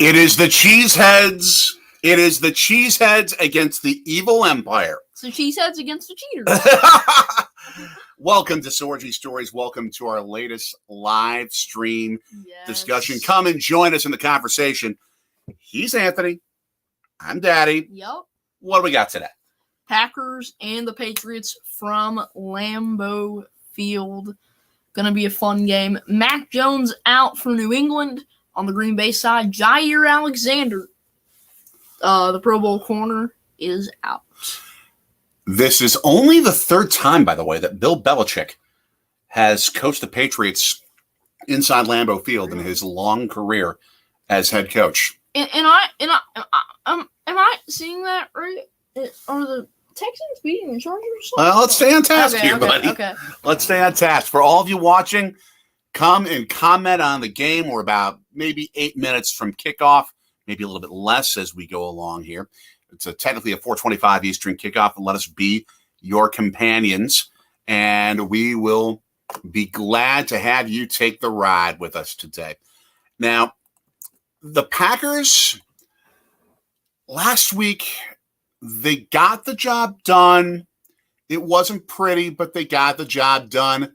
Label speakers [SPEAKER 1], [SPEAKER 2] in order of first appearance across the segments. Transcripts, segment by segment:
[SPEAKER 1] It is the Cheeseheads. It is the Cheeseheads against the evil empire.
[SPEAKER 2] So Cheeseheads against the Cheaters.
[SPEAKER 1] Welcome to Sorgy Stories. Welcome to our latest live stream discussion. Come and join us in the conversation. He's Anthony. I'm Daddy.
[SPEAKER 2] Yep.
[SPEAKER 1] What do we got today?
[SPEAKER 2] Packers and the Patriots from Lambeau Field. Gonna be a fun game. Mac Jones out for New England. On the Green Bay side, Jair Alexander, the Pro Bowl corner, is out.
[SPEAKER 1] This is only the third time, by the way, that Bill Belichick has coached the Patriots inside Lambeau Field in his long career as head coach.
[SPEAKER 2] Am I seeing that right? Are the Texans beating the Chargers?
[SPEAKER 1] Let's stay on task here, buddy.
[SPEAKER 2] Okay.
[SPEAKER 1] Let's stay on task. For all of you watching, come and comment on the game. We're about maybe 8 minutes from kickoff, maybe a little bit less as we go along here. It's technically a 4:25 Eastern kickoff. Let us be your companions, and we will be glad to have you take the ride with us today. Now, the Packers, last week, they got the job done. It wasn't pretty, but they got the job done.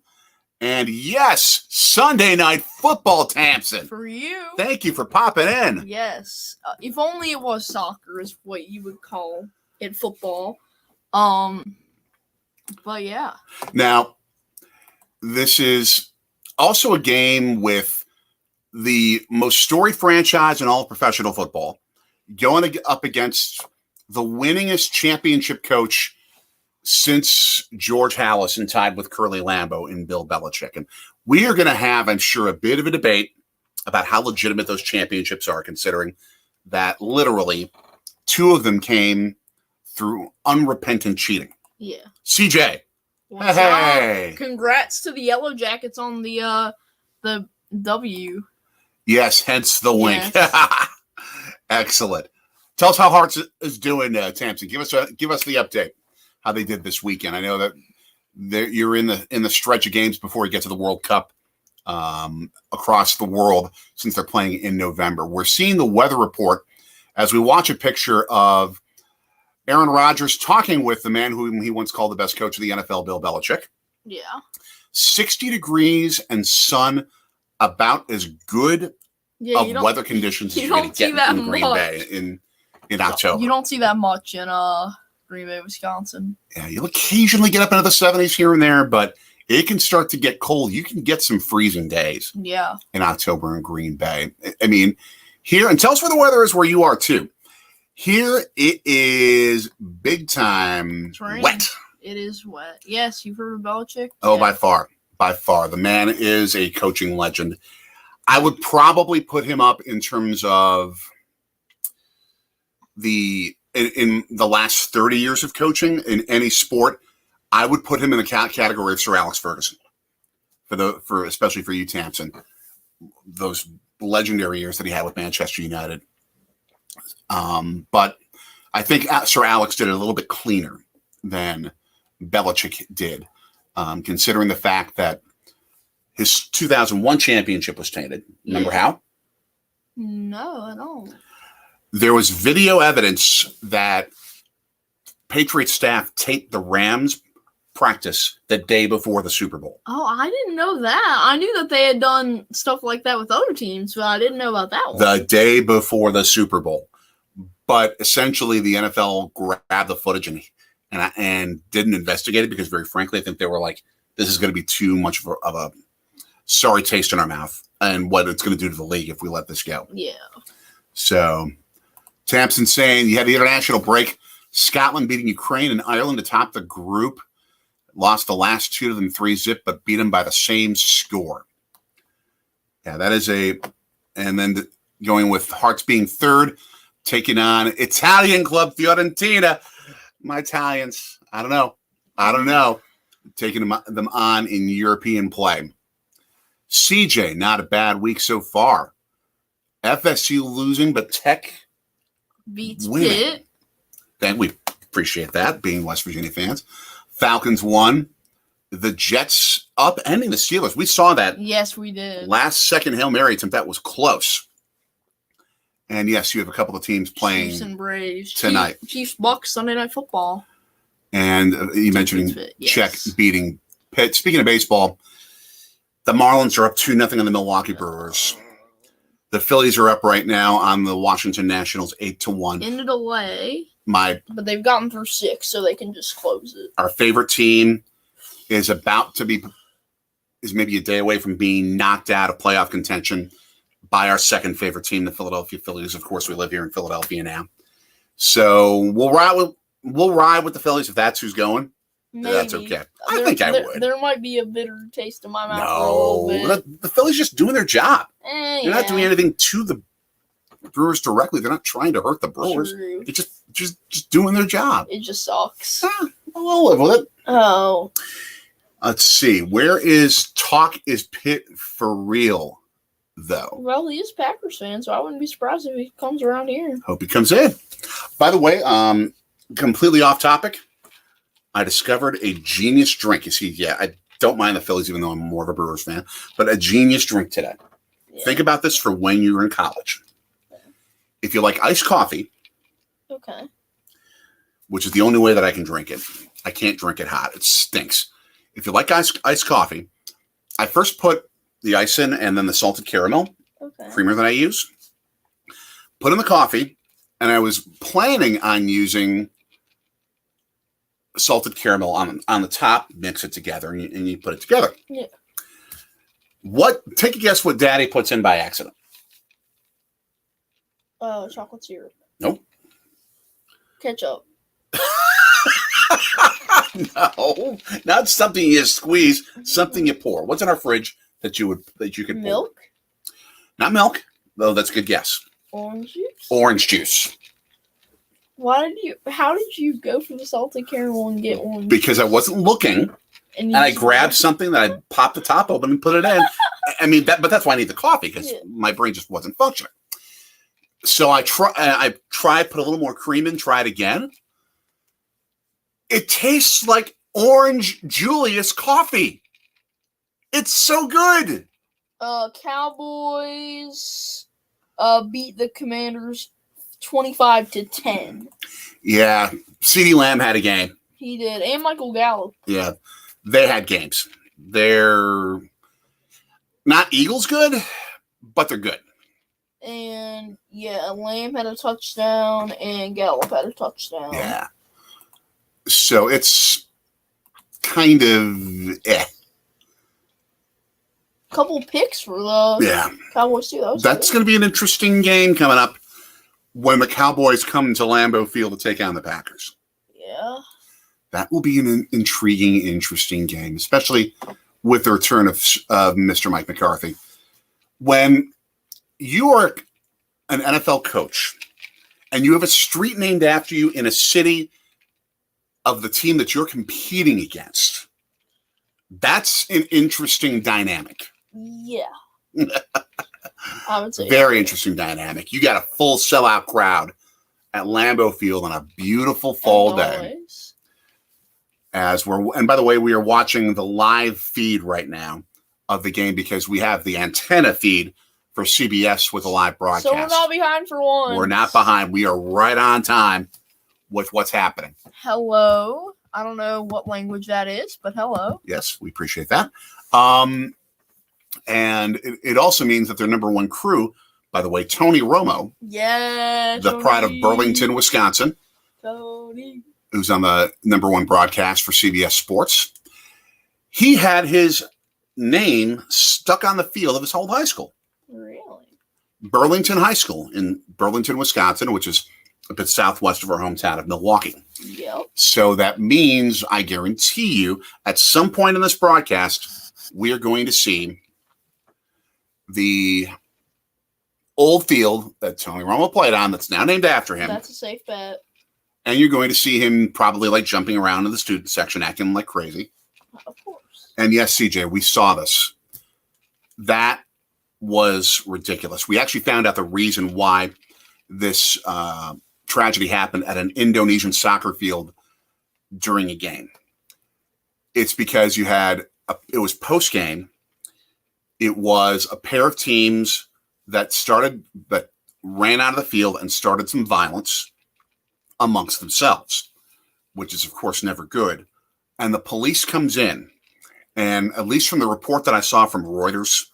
[SPEAKER 1] And yes, Sunday Night Football, Tamsin.
[SPEAKER 2] For you.
[SPEAKER 1] Thank you for popping in.
[SPEAKER 2] Yes. If only it was soccer is what you would call it football. But yeah. Now,
[SPEAKER 1] this is also a game with the most storied franchise in all of professional football going up against the winningest championship coach since George Halas and tied with Curly Lambeau and Bill Belichick. And we are going to have, I'm sure, a bit of a debate about how legitimate those championships are, considering that literally two of them came through unrepentant cheating.
[SPEAKER 2] Yeah.
[SPEAKER 1] CJ. Hey.
[SPEAKER 2] Congrats to the Yellow Jackets on the W.
[SPEAKER 1] Yes, hence the wink.
[SPEAKER 2] Yes.
[SPEAKER 1] Excellent. Tell us how Hearts is doing, Tamsin. Give us the update. How they did this weekend. I know that you're in the stretch of games before you get to the World Cup across the world, since they're playing in November. We're seeing the weather report as we watch a picture of Aaron Rodgers talking with the man whom he once called the best coach of the NFL, Bill Belichick.
[SPEAKER 2] Yeah.
[SPEAKER 1] 60 degrees and sun, about as good of weather conditions as you're going to get in Green Bay in October.
[SPEAKER 2] You don't see that much in Green Bay, Wisconsin.
[SPEAKER 1] Yeah, you'll occasionally get up into the 70s here and there, but it can start to get cold. You can get some freezing days.
[SPEAKER 2] Yeah.
[SPEAKER 1] In October in Green Bay. I mean, here, and tell us where the weather is where you are too. Here it is big time wet.
[SPEAKER 2] It is wet. Yes, you've heard of Belichick?
[SPEAKER 1] Oh,
[SPEAKER 2] yeah.
[SPEAKER 1] By far. By far. The man is a coaching legend. I would probably put him up in terms of in the last 30 years of coaching in any sport. I would put him in the category of Sir Alex Ferguson, for especially for you, Tamsin. Those legendary years that he had with Manchester United. But I think Sir Alex did it a little bit cleaner than Belichick did, considering the fact that his 2001 championship was tainted. Remember how?
[SPEAKER 2] No, I don't.
[SPEAKER 1] There was video evidence that Patriots staff taped the Rams practice the day before the Super Bowl.
[SPEAKER 2] Oh, I didn't know that. I knew that they had done stuff like that with other teams, but I didn't know about that one.
[SPEAKER 1] The day before the Super Bowl. But essentially, the NFL grabbed the footage and didn't investigate it because, very frankly, I think they were like, this is going to be too much of a sorry taste in our mouth and what it's going to do to the league if we let this go.
[SPEAKER 2] Yeah.
[SPEAKER 1] So, Tamsin saying you had the international break. Scotland beating Ukraine and Ireland to top the group. Lost the last two of them 3-0, but beat them by the same score. Yeah, that is and then going with Hearts being third, taking on Italian club Fiorentina. My Italians, I don't know. Taking them on in European play. CJ, not a bad week so far. FSU losing, but Tech
[SPEAKER 2] beats
[SPEAKER 1] winning.
[SPEAKER 2] Pitt.
[SPEAKER 1] And we appreciate that, being West Virginia fans. Falcons won. The Jets upending the Steelers. We saw that.
[SPEAKER 2] Yes, we did.
[SPEAKER 1] Last second Hail Mary attempt. That was close. And yes, you have a couple of teams playing
[SPEAKER 2] Chiefs and Braves
[SPEAKER 1] tonight.
[SPEAKER 2] Chiefs Bucks Sunday Night Football.
[SPEAKER 1] And you mentioned Czech beating Pitt. Speaking of baseball, the Marlins are up 2-0 on the Milwaukee Brewers. The Phillies are up right now on the Washington Nationals 8-1.
[SPEAKER 2] In a delay.
[SPEAKER 1] But
[SPEAKER 2] they've gotten through 6, so they can just close it.
[SPEAKER 1] Our favorite team is maybe a day away from being knocked out of playoff contention by our second favorite team, the Philadelphia Phillies. Of course, we live here in Philadelphia now. So we'll ride with the Phillies if that's who's going.
[SPEAKER 2] Maybe.
[SPEAKER 1] That's okay. I think I would.
[SPEAKER 2] There might be a bitter taste in my mouth for a little bit.
[SPEAKER 1] The Phillies just doing their job. They're not doing anything to the Brewers directly. They're not trying to hurt the Brewers.
[SPEAKER 2] True.
[SPEAKER 1] They're just doing their job.
[SPEAKER 2] It just sucks.
[SPEAKER 1] I'll live with it.
[SPEAKER 2] Oh.
[SPEAKER 1] Let's see. Where is Pitt for real, though?
[SPEAKER 2] Well, he is a Packers fan, so I wouldn't be surprised if he comes around here.
[SPEAKER 1] Hope he comes in. By the way, completely off topic, I discovered a genius drink. You see, I don't mind the Phillies, even though I'm more of a Brewers fan, but a genius drink today. Yeah. Think about this for when you're in college. Yeah. If you like iced coffee,
[SPEAKER 2] okay,
[SPEAKER 1] which is the only way that I can drink it. I can't drink it hot. It stinks. If you like iced coffee, I first put the ice in and then the salted caramel creamer that I use. Put in the coffee, and I was planning on using salted caramel on the top, mix it together, and you put it together.
[SPEAKER 2] Yeah.
[SPEAKER 1] Take a guess what Daddy puts in by accident.
[SPEAKER 2] Chocolate syrup.
[SPEAKER 1] Nope.
[SPEAKER 2] Ketchup.
[SPEAKER 1] No, not something you squeeze, something you pour. What's in our fridge that you could pour?
[SPEAKER 2] Milk?
[SPEAKER 1] Not milk, though that's a good guess.
[SPEAKER 2] Orange juice?
[SPEAKER 1] Orange juice.
[SPEAKER 2] How did you go for the salted caramel and get orange?
[SPEAKER 1] Because I wasn't looking, and I grabbed something that I popped the top open and put it in. I mean, but that's why I need the coffee, because my brain just wasn't functioning. So I tried, put a little more cream in, tried again. It tastes like Orange Julius coffee. It's so good.
[SPEAKER 2] Cowboys beat the Commanders 25-10.
[SPEAKER 1] Yeah, CeeDee Lamb had a game.
[SPEAKER 2] He did, and Michael Gallup.
[SPEAKER 1] Yeah, they had games. They're not Eagles good, but they're good.
[SPEAKER 2] And Lamb had a touchdown, and Gallup had a touchdown.
[SPEAKER 1] Yeah. So it's kind of
[SPEAKER 2] Couple picks for the Cowboys too.
[SPEAKER 1] That's going to be an interesting game coming up when the Cowboys come to Lambeau Field to take on the Packers.
[SPEAKER 2] Yeah.
[SPEAKER 1] That will be an intriguing, interesting game, especially with the return of Mr. Mike McCarthy. When you are an NFL coach and you have a street named after you in a city of the team that you're competing against, that's an interesting dynamic.
[SPEAKER 2] Yeah. I would say
[SPEAKER 1] very interesting dynamic. You got a full sellout crowd at Lambeau Field on a beautiful fall day. And by the way, we are watching the live feed right now of the game because we have the antenna feed for CBS with a live broadcast.
[SPEAKER 2] So we're not behind for once.
[SPEAKER 1] We're not behind. We are right on time with what's happening.
[SPEAKER 2] Hello. I don't know what language that is, but hello.
[SPEAKER 1] Yes, we appreciate that. And it also means that their number one crew, by the way, Tony Romo, the pride of Burlington, Wisconsin,
[SPEAKER 2] Tony,
[SPEAKER 1] who's on the number one broadcast for CBS Sports, he had his name stuck on the field of his old high school.
[SPEAKER 2] Really?
[SPEAKER 1] Burlington High School in Burlington, Wisconsin, which is a bit southwest of our hometown of Milwaukee.
[SPEAKER 2] Yep.
[SPEAKER 1] So that means, I guarantee you, at some point in this broadcast, we are going to see the old field that Tony Romo played on that's now named after him.
[SPEAKER 2] That's a safe bet.
[SPEAKER 1] And you're going to see him probably like jumping around in the student section, acting like crazy.
[SPEAKER 2] Of course.
[SPEAKER 1] And yes, CJ, we saw this. That was ridiculous. We actually found out the reason why this tragedy happened at an Indonesian soccer field during a game. It's because it was post-game. It was a pair of teams that ran out of the field and started some violence amongst themselves, which is, of course, never good. And the police comes in, and at least from the report that I saw from Reuters,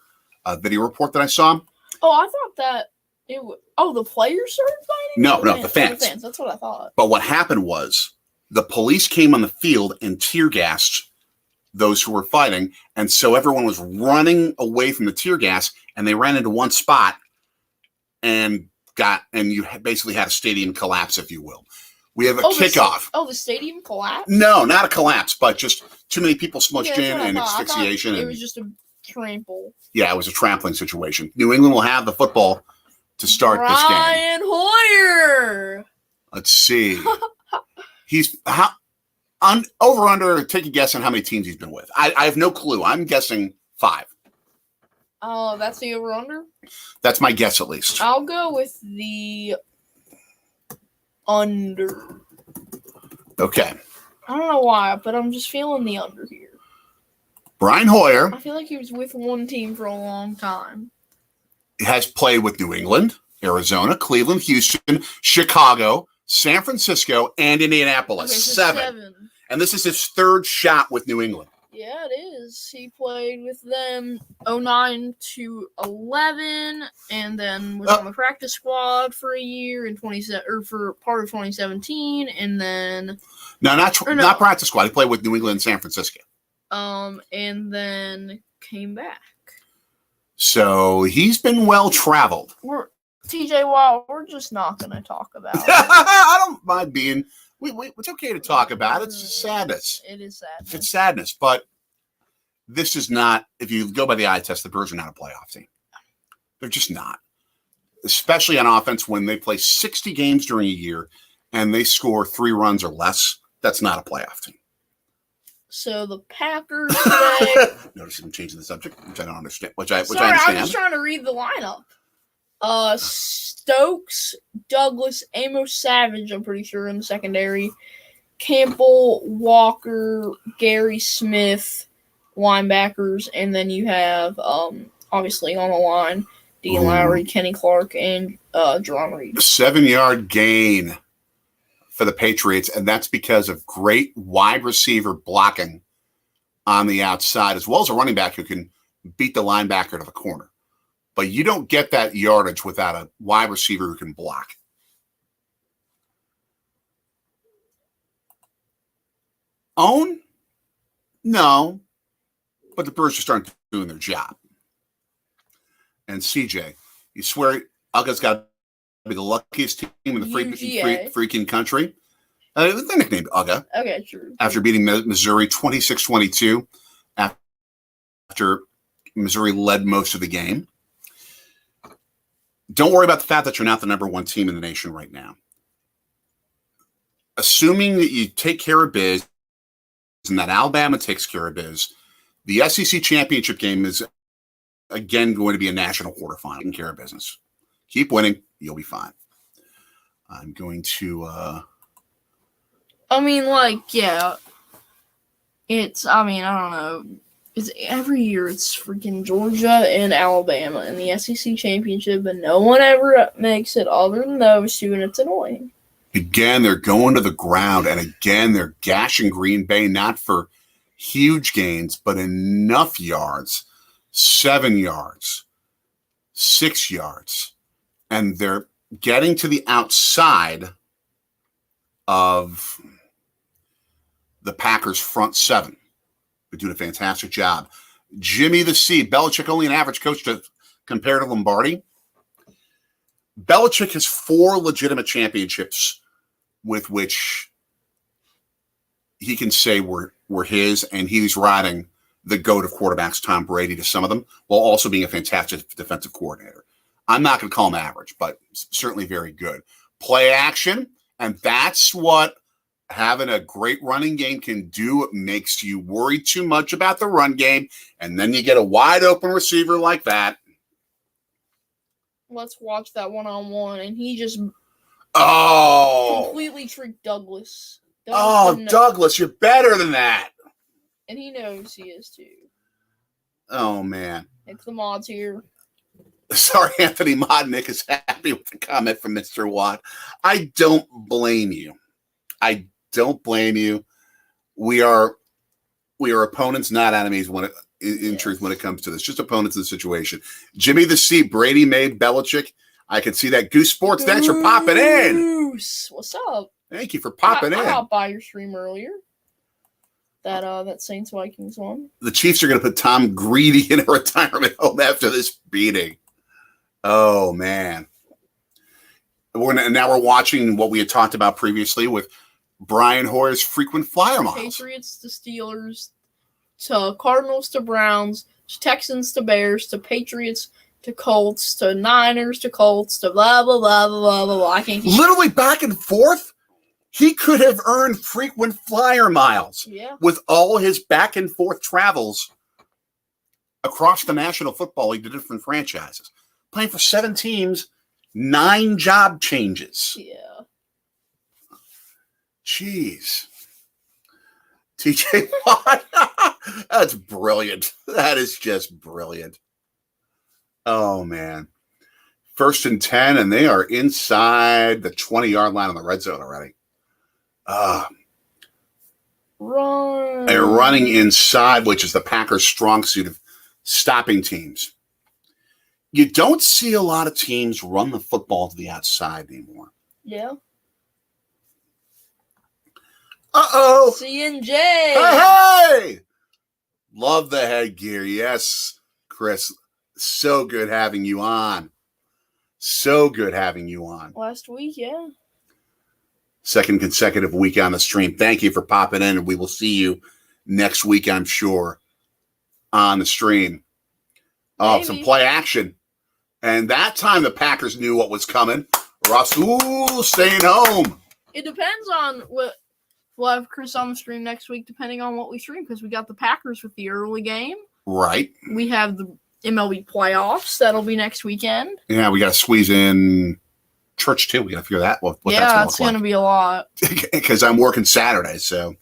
[SPEAKER 1] video report that I saw.
[SPEAKER 2] Oh, I thought that it was. Oh, the players started fighting?
[SPEAKER 1] No,
[SPEAKER 2] the
[SPEAKER 1] the fans.
[SPEAKER 2] The fans. That's what I thought.
[SPEAKER 1] But what happened was the police came on the field and tear gassed those who were fighting. And so everyone was running away from the tear gas, and they ran into one spot and you basically had a stadium collapse, if you will. We have a kickoff.
[SPEAKER 2] The stadium collapsed?
[SPEAKER 1] No, not a collapse, but just too many people smushed in and asphyxiation.
[SPEAKER 2] It was just a trample.
[SPEAKER 1] Yeah, it was a trampling situation. New England will have the football to start this game.
[SPEAKER 2] Brian Hoyer.
[SPEAKER 1] Let's see. He's over under. Take a guess on how many teams he's been with. I have no clue. I'm guessing 5.
[SPEAKER 2] Oh, that's the over under?
[SPEAKER 1] That's my guess, at least.
[SPEAKER 2] I'll go with the under.
[SPEAKER 1] Okay.
[SPEAKER 2] I don't know why, but I'm just feeling the under here.
[SPEAKER 1] Brian Hoyer.
[SPEAKER 2] I feel like he was with one team for a long time.
[SPEAKER 1] Has played with New England, Arizona, Cleveland, Houston, Chicago, San Francisco, and Indianapolis.
[SPEAKER 2] Okay, so
[SPEAKER 1] 7. And this is his 3rd shot with New England.
[SPEAKER 2] Yeah, it is. He played with them 09 to 11, and then was on the practice squad for a year in for part of 2017, and then
[SPEAKER 1] not practice squad. He played with New England and San Francisco.
[SPEAKER 2] And then came back.
[SPEAKER 1] So he's been well traveled.
[SPEAKER 2] TJ Watt, we're just not going to talk about it.
[SPEAKER 1] I don't mind being. It's okay to talk about it. It's just sadness.
[SPEAKER 2] It is sadness.
[SPEAKER 1] It's sadness, but this is not. If you go by the eye test, the Brewers are not a playoff team. They're just not. Especially on offense when they play 60 games during a year and they score 3 runs or less. That's not a playoff team.
[SPEAKER 2] So the Packers today.
[SPEAKER 1] Notice I'm changing the subject, which I don't understand. Which I
[SPEAKER 2] Sorry,
[SPEAKER 1] understand.
[SPEAKER 2] I'm just trying to read the lineup. Stokes, Douglas, Amos Savage, I'm pretty sure, in the secondary. Campbell, Walker, Gary Smith, linebackers, and then you have, obviously on the line, Dean Lowry, Kenny Clark, and Jerron Reed.
[SPEAKER 1] 7-yard gain for the Patriots, and that's because of great wide receiver blocking on the outside, as well as a running back who can beat the linebacker to the corner. But you don't get that yardage without a wide receiver who can block. Own? No. But the Brewers just aren't doing their job. And CJ, you swear Uga's got to be the luckiest team in the freaking country? They're nicknamed Uga.
[SPEAKER 2] Okay, true.
[SPEAKER 1] After beating Missouri 26-22, after Missouri led most of the game. Don't worry about the fact that you're not the number 1 team in the nation right now. Assuming that you take care of biz and that Alabama takes care of biz, the SEC championship game is again going to be a national quarterfinal. Taking care of business. Keep winning. You'll be fine. I'm going to...
[SPEAKER 2] I don't know. It's every year it's freaking Georgia and Alabama in the SEC championship, and no one ever makes it other than those two, and it's annoying.
[SPEAKER 1] Again, they're going to the ground, and again, they're gashing Green Bay, not for huge gains, but enough yards, 7 yards, 6 yards, and they're getting to the outside of the Packers' front 7. They're doing a fantastic job. Jimmy the C. Belichick, only an average coach compared to Lombardi. Belichick has 4 legitimate championships with which he can say were his, and he's riding the GOAT of quarterbacks, Tom Brady, to some of them, while also being a fantastic defensive coordinator. I'm not going to call him average, but certainly very good. Play action, and that's what having a great running game can do. It makes you worry too much about the run game, and then you get a wide open receiver like that.
[SPEAKER 2] Let's watch that one-on-one, and he just completely tricked Douglas.
[SPEAKER 1] Douglas, you're better than that.
[SPEAKER 2] And he knows he is too.
[SPEAKER 1] Oh, man.
[SPEAKER 2] It's the mods here.
[SPEAKER 1] Sorry, Anthony Modnick is happy with the comment from Mr. Watt. I don't blame you. I don't blame you. We are opponents, not enemies. In truth, when it comes to this, just opponents in the situation. Jimmy the C, Brady made Belichick. I can see that. Goose Sports, thanks for popping in.
[SPEAKER 2] Goose, what's up?
[SPEAKER 1] Thank you for popping in.
[SPEAKER 2] I hopped by your stream earlier. That Saints Vikings one.
[SPEAKER 1] The Chiefs are going to put Tom Greedy in a retirement home after this beating. Oh man. Now we're watching what we had talked about previously with Brian Hoyer's frequent flyer miles.
[SPEAKER 2] Patriots to Steelers, to Cardinals to Browns, to Texans to Bears, to Patriots to Colts, to Niners to Colts, to blah, blah, blah, blah, blah, blah. I can't keep
[SPEAKER 1] literally back and forth. He could have earned frequent flyer miles with all his back and forth travels across the National Football League to different franchises. Playing for 7 teams, 9 job changes.
[SPEAKER 2] Yeah.
[SPEAKER 1] Jeez. TJ Watt. That's brilliant. That is just brilliant. Oh, man. 1st and 10, and they are inside the 20-yard line on the red zone already.
[SPEAKER 2] Run.
[SPEAKER 1] They're running inside, which is the Packers' strong suit of stopping teams. You don't see a lot of teams run the football to the outside anymore.
[SPEAKER 2] Yeah.
[SPEAKER 1] Uh-oh.
[SPEAKER 2] CNJ.
[SPEAKER 1] Hey! Love the headgear. Yes, Chris. So good having you on. So good having you on.
[SPEAKER 2] Last week, yeah.
[SPEAKER 1] 2nd consecutive week on the stream. Thank you for popping in, and we will see you next week, I'm sure, on the stream. Oh, some play action. And that time the Packers knew what was coming. Rasul staying home.
[SPEAKER 2] It depends on what we'll have Chris on the stream next week, depending on what we stream, because we got the Packers with the early game.
[SPEAKER 1] Right.
[SPEAKER 2] We have the MLB playoffs. That'll be next weekend.
[SPEAKER 1] Yeah, we got to squeeze in church, too. We got to figure that what
[SPEAKER 2] that's going to be a lot.
[SPEAKER 1] Because I'm working Saturday, so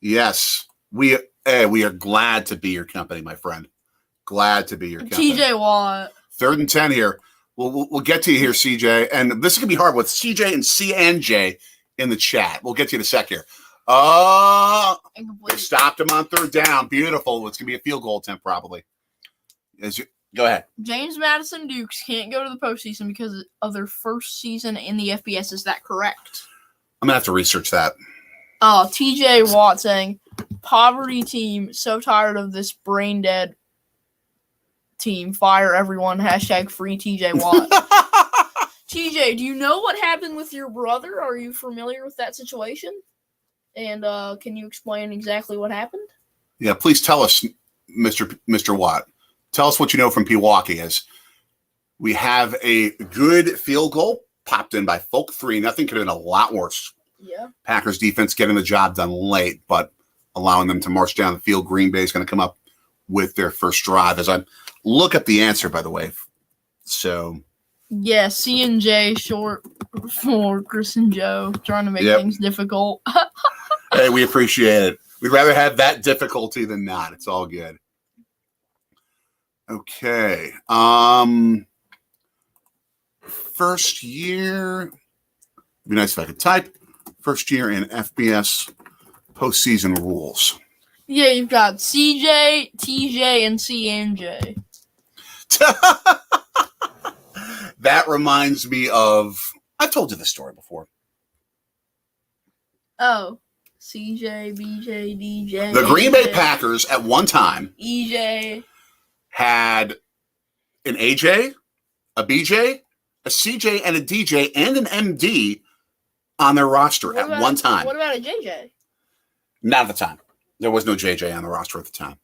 [SPEAKER 1] yes. We are glad to be your company, my friend. Glad to be your company.
[SPEAKER 2] TJ Watt.
[SPEAKER 1] 3rd and 10 here. We'll get to you here, CJ. And this is going to be hard with CJ and CNJ in the chat. We'll get to you in a sec here. They stopped him on 3rd down. Beautiful. It's going to be a field goal attempt probably. Go ahead.
[SPEAKER 2] James Madison Dukes can't go to the postseason because of their first season in the FBS. Is that correct?
[SPEAKER 1] I'm going to have to research that.
[SPEAKER 2] TJ Watt saying, poverty team, so tired of this brain dead team. Fire everyone. # free TJ Watt. TJ, do you know what happened with your brother? Are you familiar with that situation? And can you explain exactly what happened?
[SPEAKER 1] Yeah, please tell us, Mr. Watt. Tell us what you know from Pewaukee. As we have a good field goal popped in by Folk 3. Nothing could have been a lot worse.
[SPEAKER 2] Yeah.
[SPEAKER 1] Packers defense getting the job done late, but allowing them to march down the field. Green Bay is going to come up with their first drive. As I look up the answer, by the way. So.
[SPEAKER 2] Yeah, C&J short for Chris and Joe, trying to make things difficult.
[SPEAKER 1] Hey, we appreciate it. We'd rather have that difficulty than not. It's all good. Okay. First year. It'd be nice if I could type. First year in FBS postseason rules.
[SPEAKER 2] Yeah, you've got CJ, TJ, and CNJ.
[SPEAKER 1] That reminds me of, I've told you this story before.
[SPEAKER 2] Oh, CJ, BJ, DJ.
[SPEAKER 1] The Green Bay Packers at one time
[SPEAKER 2] EJ
[SPEAKER 1] had an AJ, a BJ, a CJ, and a DJ, and an MD on their roster at one time.
[SPEAKER 2] What about a JJ?
[SPEAKER 1] Not at the time. There was no JJ on the roster at the time.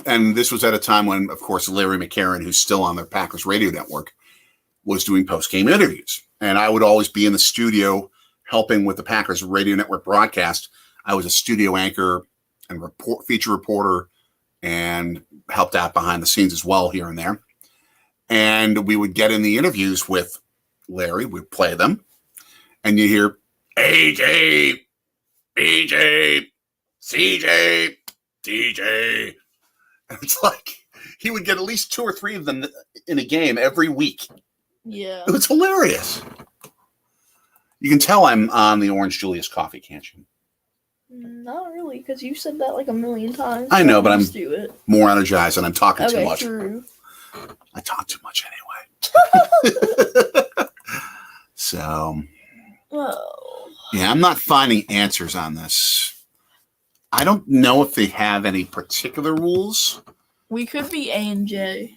[SPEAKER 1] And this was at a time when, of course, Larry McCarron, who's still on their Packers radio network, was doing post-game interviews. And I would always be in the studio helping with the Packers radio network broadcast. I was a studio anchor and feature reporter and helped out behind the scenes as well here and there. And we would get in the interviews with Larry. We'd play them. And you hear, AJ, BJ, CJ, DJ. It's like he would get at least 2 or 3 of them in a game every week.
[SPEAKER 2] Yeah.
[SPEAKER 1] It was hilarious. You can tell I'm on the Orange Julius coffee, can't you?
[SPEAKER 2] Not really, because you said that like a million times.
[SPEAKER 1] I know, but I'm
[SPEAKER 2] do it.
[SPEAKER 1] more energized and I'm talking too much.
[SPEAKER 2] True.
[SPEAKER 1] I talk too much anyway. So, yeah, I'm not finding answers on this. I don't know if they have any particular rules.
[SPEAKER 2] We could be A and J.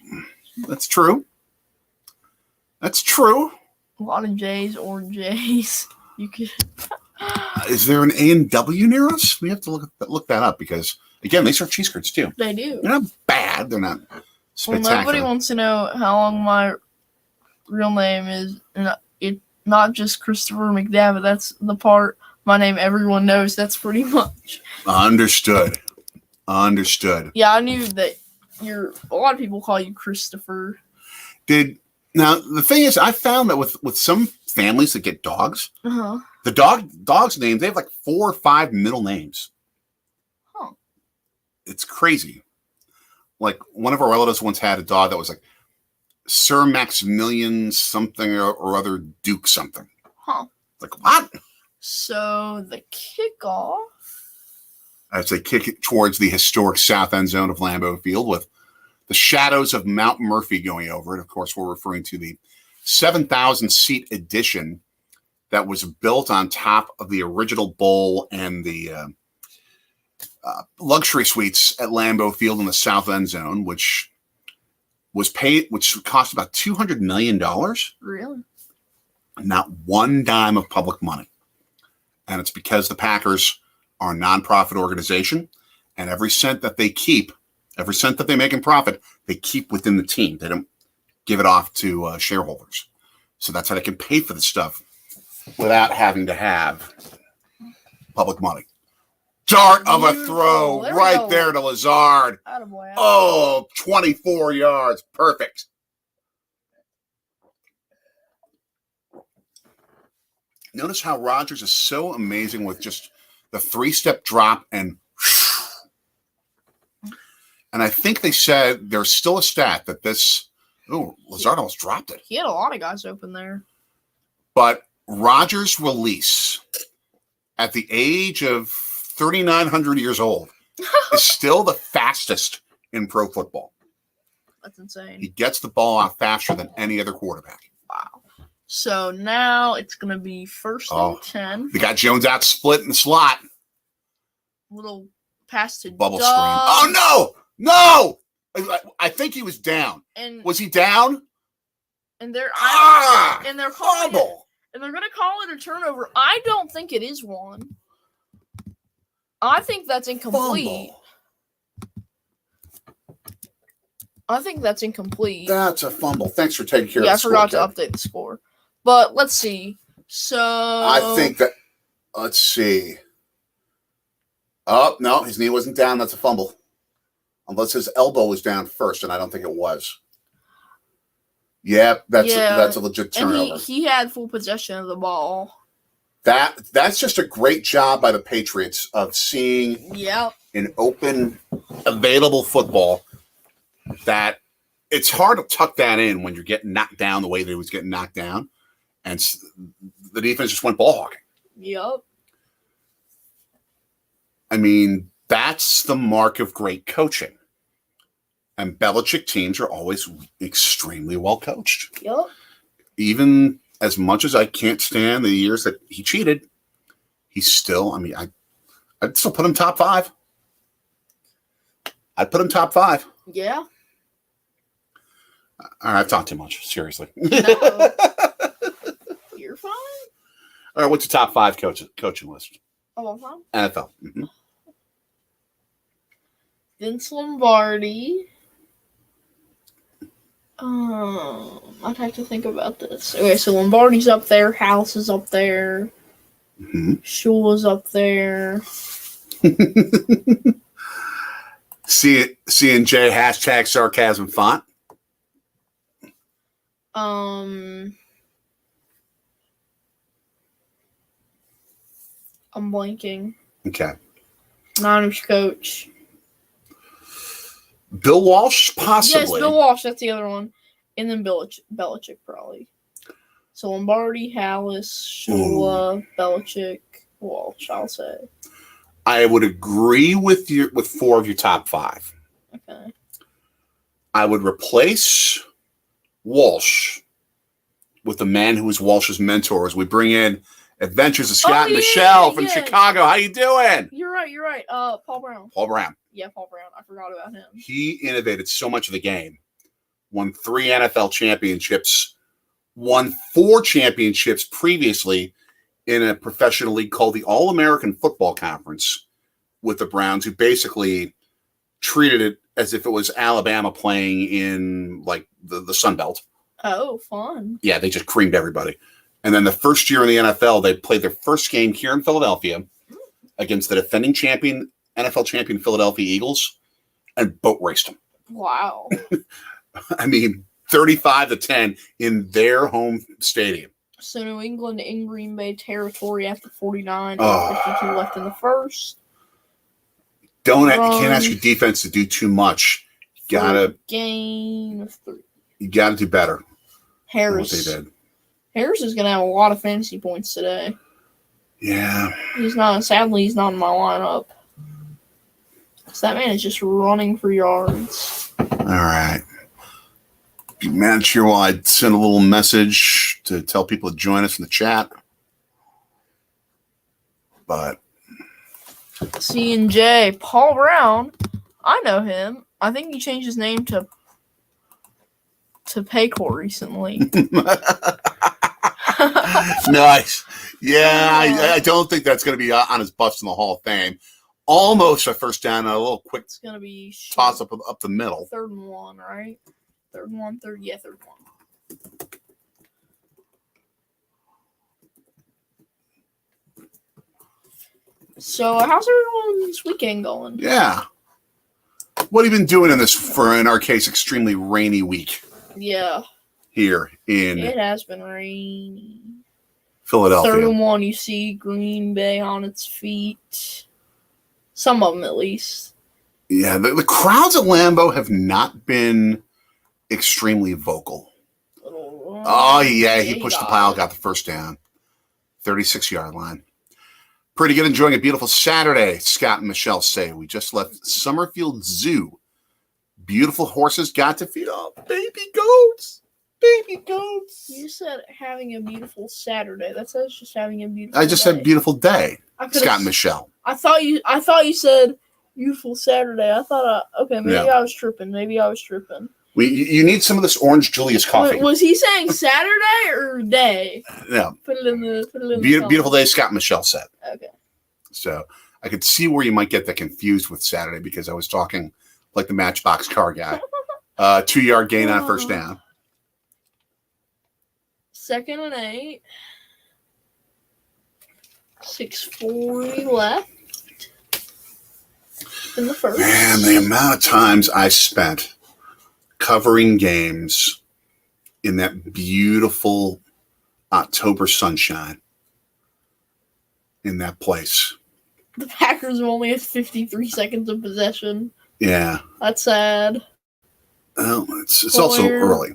[SPEAKER 1] That's true. That's true.
[SPEAKER 2] A lot of J's or J's. You could.
[SPEAKER 1] Is there an A and W near us? We have to look that up because, again, they serve cheese curds too.
[SPEAKER 2] They do.
[SPEAKER 1] They're not bad. They're not spectacular.
[SPEAKER 2] Well, nobody wants to know how long my real name is. It's not just Christopher McDavitt. That's the part my name everyone knows. That's pretty much.
[SPEAKER 1] Understood.
[SPEAKER 2] Yeah, I knew that a lot of people call you Christopher.
[SPEAKER 1] Now, the thing is, I found that with some families that get dogs,
[SPEAKER 2] Uh-huh.
[SPEAKER 1] the dog's names, they have like 4 or 5 middle names.
[SPEAKER 2] Huh.
[SPEAKER 1] It's crazy. Like one of our relatives once had a dog that was like Sir Maximilian something or other Duke something.
[SPEAKER 2] Huh.
[SPEAKER 1] Like, what?
[SPEAKER 2] So the kickoff.
[SPEAKER 1] As they kick it towards the historic south end zone of Lambeau Field with the shadows of Mount Murphy going over it. Of course, we're referring to the 7,000-seat addition that was built on top of the original bowl and the luxury suites at Lambeau Field in the south end zone, which cost about $200 million.
[SPEAKER 2] Really?
[SPEAKER 1] Not one dime of public money. And it's because the Packers are a nonprofit organization, and every cent that they make in profit, they keep within the team. They don't give it off to shareholders. So that's how they can pay for the stuff without having to have public money. Dart of a throw right there to Lazard. Oh, 24 yards. Perfect. Notice how Rodgers is so amazing with just the 3-step drop and I think they said there's still a stat that Lazard almost dropped it.
[SPEAKER 2] He had a lot of guys open there.
[SPEAKER 1] But Rodgers' release at the age of 3,900 years old is still the fastest in pro football.
[SPEAKER 2] That's insane.
[SPEAKER 1] He gets the ball out faster than any other quarterback.
[SPEAKER 2] Wow. So now it's going to be 1st and 10.
[SPEAKER 1] They got Jones out split in the slot.
[SPEAKER 2] Little pass to
[SPEAKER 1] bubble
[SPEAKER 2] Doug.
[SPEAKER 1] screen. Oh, no! I think he was down.
[SPEAKER 2] And
[SPEAKER 1] was he down?
[SPEAKER 2] And they're
[SPEAKER 1] calling
[SPEAKER 2] it, and they're going to call it a turnover. I don't think it is one. I think that's incomplete.
[SPEAKER 1] Fumble.
[SPEAKER 2] I think that's incomplete.
[SPEAKER 1] That's a fumble. Thanks for taking care of the score.
[SPEAKER 2] Yeah, I forgot to update the score. But let's see. So
[SPEAKER 1] I think that let's see. Oh, no, his knee wasn't down. That's a fumble. Unless his elbow was down first, and I don't think it was. Yeah, that's a legit turnover.
[SPEAKER 2] And he had full possession of the ball.
[SPEAKER 1] That's just a great job by the Patriots of seeing in open, available football that it's hard to tuck that in when you're getting knocked down the way that he was getting knocked down. And the defense just went ball hawking.
[SPEAKER 2] Yep.
[SPEAKER 1] I mean, that's the mark of great coaching. And Belichick teams are always extremely well coached.
[SPEAKER 2] Yep.
[SPEAKER 1] Even as much as I can't stand the years that he cheated, he's still, I'd still put him top 5. I'd put him top 5.
[SPEAKER 2] Yeah.
[SPEAKER 1] All right, I've talked too much. Seriously.
[SPEAKER 2] No. You're fine.
[SPEAKER 1] All right, what's your top 5 coaching list?
[SPEAKER 2] Of all time?
[SPEAKER 1] NFL. Mm-hmm.
[SPEAKER 2] Vince Lombardi. I'd have to think about this. Okay, so Lombardi's up there. House is up there.
[SPEAKER 1] Mm-hmm.
[SPEAKER 2] Shula's up there.
[SPEAKER 1] C&J hashtag sarcasm font.
[SPEAKER 2] I'm blanking.
[SPEAKER 1] Okay.
[SPEAKER 2] Niners coach.
[SPEAKER 1] Bill Walsh, possibly.
[SPEAKER 2] Yes, Bill Walsh. That's the other one. And then Belichick probably. So Lombardi, Hallis, Shula, Belichick, Walsh, I'll say.
[SPEAKER 1] I would agree with 4 of your top 5.
[SPEAKER 2] Okay.
[SPEAKER 1] I would replace Walsh with the man who was Walsh's mentor as we bring in Adventures of Scott and Michelle from Chicago. How you doing?
[SPEAKER 2] You're right. Paul Brown.
[SPEAKER 1] Paul Brown.
[SPEAKER 2] Yeah, Paul Brown. I forgot about him.
[SPEAKER 1] He innovated so much of the game. Won 3 NFL championships. Won 4 championships previously in a professional league called the All-American Football Conference with the Browns, who basically treated it as if it was Alabama playing in like the Sun Belt.
[SPEAKER 2] Oh, fun.
[SPEAKER 1] Yeah, they just creamed everybody. And then the first year in the NFL, they played their first game here in Philadelphia against the defending NFL champion Philadelphia Eagles and boat raced them.
[SPEAKER 2] Wow.
[SPEAKER 1] I mean, 35-10 in their home stadium.
[SPEAKER 2] So New England in Green Bay territory after 49, 52 left in the first.
[SPEAKER 1] Can't ask your defense to do too much.
[SPEAKER 2] Gain of 3.
[SPEAKER 1] You gotta do better.
[SPEAKER 2] Harris.
[SPEAKER 1] Than what they did.
[SPEAKER 2] Harris is gonna have a lot of fantasy points today.
[SPEAKER 1] Yeah.
[SPEAKER 2] Sadly he's not in my lineup. So that man is just running for yards.
[SPEAKER 1] All right. Man, sure while I send a little message to tell people to join us in the chat. But
[SPEAKER 2] C&J, Paul Brown, I know him. I think he changed his name to Paycor recently.
[SPEAKER 1] Nice. Yeah, I don't think that's going to be on his bust in the Hall of Fame. Almost a first down, a little quick
[SPEAKER 2] it's gonna be
[SPEAKER 1] toss up the middle.
[SPEAKER 2] 3rd and 1, right? 3rd and 1. Yeah, 3rd and 1. So, how's everyone's weekend going?
[SPEAKER 1] Yeah. What have you been doing in this, for in our case, extremely rainy week?
[SPEAKER 2] Yeah.
[SPEAKER 1] Here in
[SPEAKER 2] It has been rainy.
[SPEAKER 1] Philadelphia.
[SPEAKER 2] 3rd and 1, you see Green Bay on its feet. Some of them, at least.
[SPEAKER 1] Yeah, the crowds at Lambeau have not been extremely vocal. Oh, yeah, he pushed the pile, got the first down. 36-yard line. Pretty good, enjoying a beautiful Saturday, Scott and Michelle say. We just left Summerfield Zoo. Beautiful horses got to feed off baby goats. Baby goats.
[SPEAKER 2] You said having a beautiful Saturday. That says just having a beautiful
[SPEAKER 1] I just said beautiful day, Scott and Michelle.
[SPEAKER 2] I thought you said beautiful Saturday. I thought, maybe I was tripping.
[SPEAKER 1] You need some of this orange Julius coffee.
[SPEAKER 2] Was he saying Saturday or day?
[SPEAKER 1] No.
[SPEAKER 2] Put it in the
[SPEAKER 1] beautiful day, Scott and Michelle said.
[SPEAKER 2] Okay.
[SPEAKER 1] So I could see where you might get that confused with Saturday because I was talking like the Matchbox car guy. 2-yard gain on first down.
[SPEAKER 2] 2nd and 8. 6:40 left in the first.
[SPEAKER 1] Man, the amount of times I spent covering games in that beautiful October sunshine in that place.
[SPEAKER 2] The Packers only have 53 seconds of possession.
[SPEAKER 1] Yeah.
[SPEAKER 2] That's sad.
[SPEAKER 1] Well, it's also early.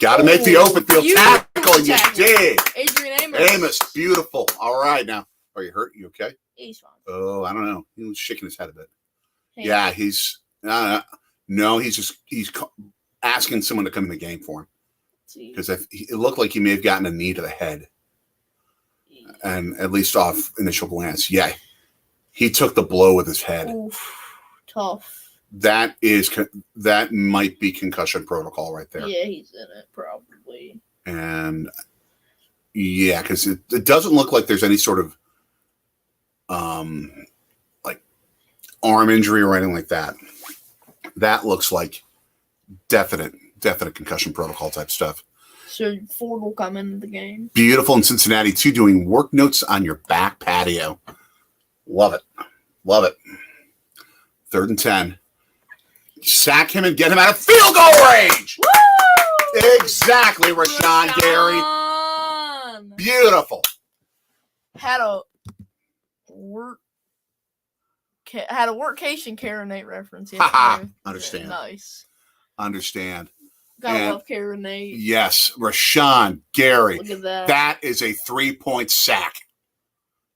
[SPEAKER 1] Got to make the open field tackle, and you did.
[SPEAKER 2] Adrian
[SPEAKER 1] Amos, beautiful. All right, now. Are you hurt? You okay?
[SPEAKER 2] He's fine.
[SPEAKER 1] Oh, I don't know. He was shaking his head a bit.
[SPEAKER 2] Hey.
[SPEAKER 1] Yeah, he's he's asking someone to come in the game for him because it looked like he may have gotten a knee to the head, and at least off initial glance, he took the blow with his head.
[SPEAKER 2] Oof, tough.
[SPEAKER 1] That might be concussion protocol right there.
[SPEAKER 2] Yeah, he's in it probably.
[SPEAKER 1] And yeah, because it doesn't look like there's any sort of like arm injury or anything like that. That looks like definite concussion protocol type stuff.
[SPEAKER 2] So Ford will come into the game. Beautiful
[SPEAKER 1] in Cincinnati too, doing work notes on your back patio. Love it. 3rd and 10. Sack him and get him out of field goal range.
[SPEAKER 2] Woo!
[SPEAKER 1] Exactly, Rashawn Gary. Beautiful.
[SPEAKER 2] Had a work had a workcation Karen-Nate reference.
[SPEAKER 1] Haha. Understand.
[SPEAKER 2] Nice.
[SPEAKER 1] Understand.
[SPEAKER 2] Gotta love Karen-Nate.
[SPEAKER 1] Yes, Rashawn Gary.
[SPEAKER 2] Look at that.
[SPEAKER 1] That is a 3-point sack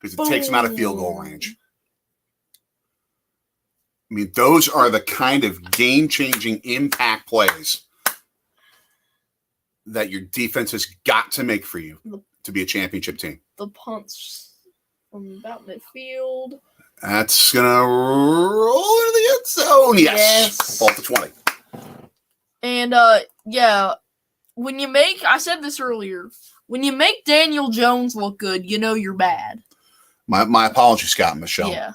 [SPEAKER 1] because it takes him out of field goal range. I mean, those are the kind of game-changing impact plays that your defense has got to make for you to be a championship team.
[SPEAKER 2] The punts from about midfield.
[SPEAKER 1] That's going to roll into the end zone. Yes. Ball to 20.
[SPEAKER 2] And, when you make, I said this earlier, when you make Daniel Jones look good, you know you're bad. My apologies, Scott and Michelle. Yeah.